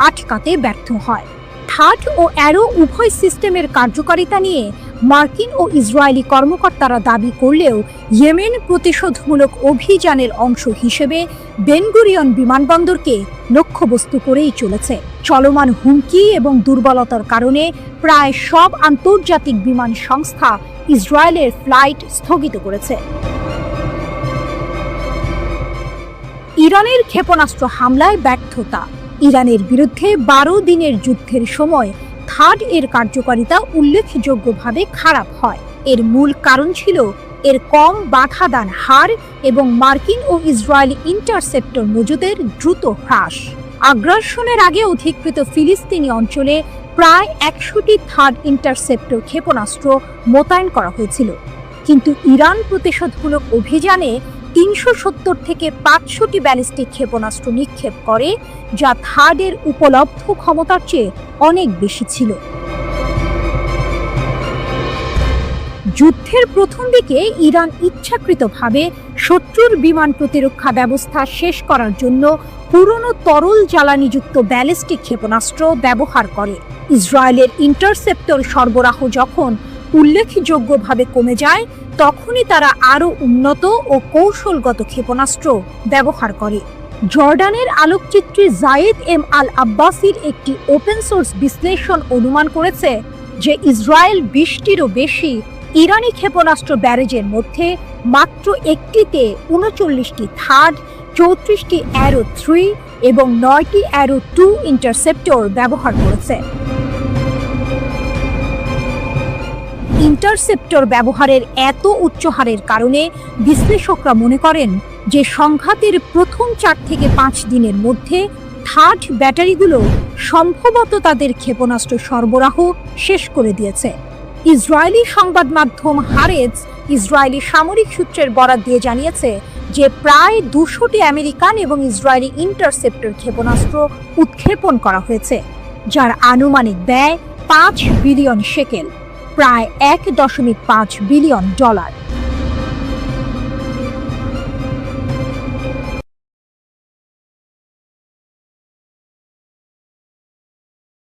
আটকাতে ব্যর্থ হয়। থার্ড ও অ্যারো উভয় সিস্টেমের কার্যকারিতা নিয়ে মার্কিন ও ইসরায়েলি কর্মকর্তারা দাবি করলেও ইয়েমেন প্রতিশোধমূলক অভিযানের অংশ হিসেবে বেনগুরিয়ন বিমানবন্দরকে লক্ষ্যবস্তু করেই চলেছে। চলমান হুমকি এবং দুর্বলতার কারণে প্রায় সব আন্তর্জাতিক বিমান সংস্থা ইসরায়েলের ফ্লাইট স্থগিত করেছে। ইরানের ক্ষেপণাস্ত্র হামলায় ব্যর্থতা। ইরানের বিরুদ্ধে 12 দিনের যুদ্ধের সময় থার্ড এর কার্যকারিতা উল্লেখযোগ্যভাবে খারাপ হয়। এর মূল কারণ ছিল এর কম বাধাদান হার এবং মার্কিন ও ইসরায়েলি ইন্টারসেপ্টর মজুদের দ্রুত হ্রাস। আগ্রাসনের আগে অধিকৃত ফিলিস্তিনি অঞ্চলে প্রায় 100টি থার্ড ইন্টারসেপ্টর ক্ষেপণাস্ত্র মোতায়েন করা হয়েছিল, কিন্তু ইরান প্রতিশোধমূলক অভিযানে 370 থেকে 500টি ব্যালিস্টিক ক্ষেপণাস্ত্র নিক্ষেপ করে, যা থার্ডের উপলব্ধ ক্ষমতার চেয়ে অনেক বেশি ছিল। যুদ্ধের প্রথম দিকে ইরান ইচ্ছাকৃতভাবে শত্রুর বিমান প্রতিরক্ষা ব্যবস্থা শেষ করার জন্য পুরনো তরল জ্বালানিযুক্ত ব্যালিস্টিক ক্ষেপণাস্ত্র ব্যবহার করে। ইসরায়েলের ইন্টারসেপ্টর সরবরাহ যখন উল্লেখযোগ্যভাবে কমে যায়, তখনই তারা আরও উন্নত ও কৌশলগত ক্ষেপণাস্ত্র ব্যবহার করে। জর্ডানের আলোকচিত্রী জায়েদ এম আল আব্বাসির একটি ওপেন সোর্স বিশ্লেষণ অনুমান করেছে যে ইসরায়েল 20টিরও বেশি ইরানি ক্ষেপণাস্ত্র ব্যারেজের মধ্যে মাত্র একটিতে 39টি থার্ড, 34টি অ্যারো 3 এবং 9টি অ্যারো 2 ইন্টারসেপ্টর ব্যবহার করেছে। ইন্টারসেপ্টর ব্যবহারের এত উচ্চ হারের কারণে বিশ্লেষকরা মনে করেন যে সংঘাতের প্রথম 4 থেকে 5 দিনের মধ্যে থার্ড ব্যাটারিগুলো সম্ভবত তাদের ক্ষেপণাস্ত্র সরবরাহ শেষ করে দিয়েছে। ইসরায়েলি সংবাদ মাধ্যম হারেজ ইসরায়েলি সামরিক সূত্রের বরাত দিয়ে জানিয়েছে যে প্রায় 200টি আমেরিকান এবং ইসরায়েলি ইন্টারসেপ্টর ক্ষেপণাস্ত্র উৎক্ষেপণ করা হয়েছে, যার আনুমানিক ব্যয় 5 বিলিয়ন শেকেল, প্রায় $1.5 বিলিয়ন।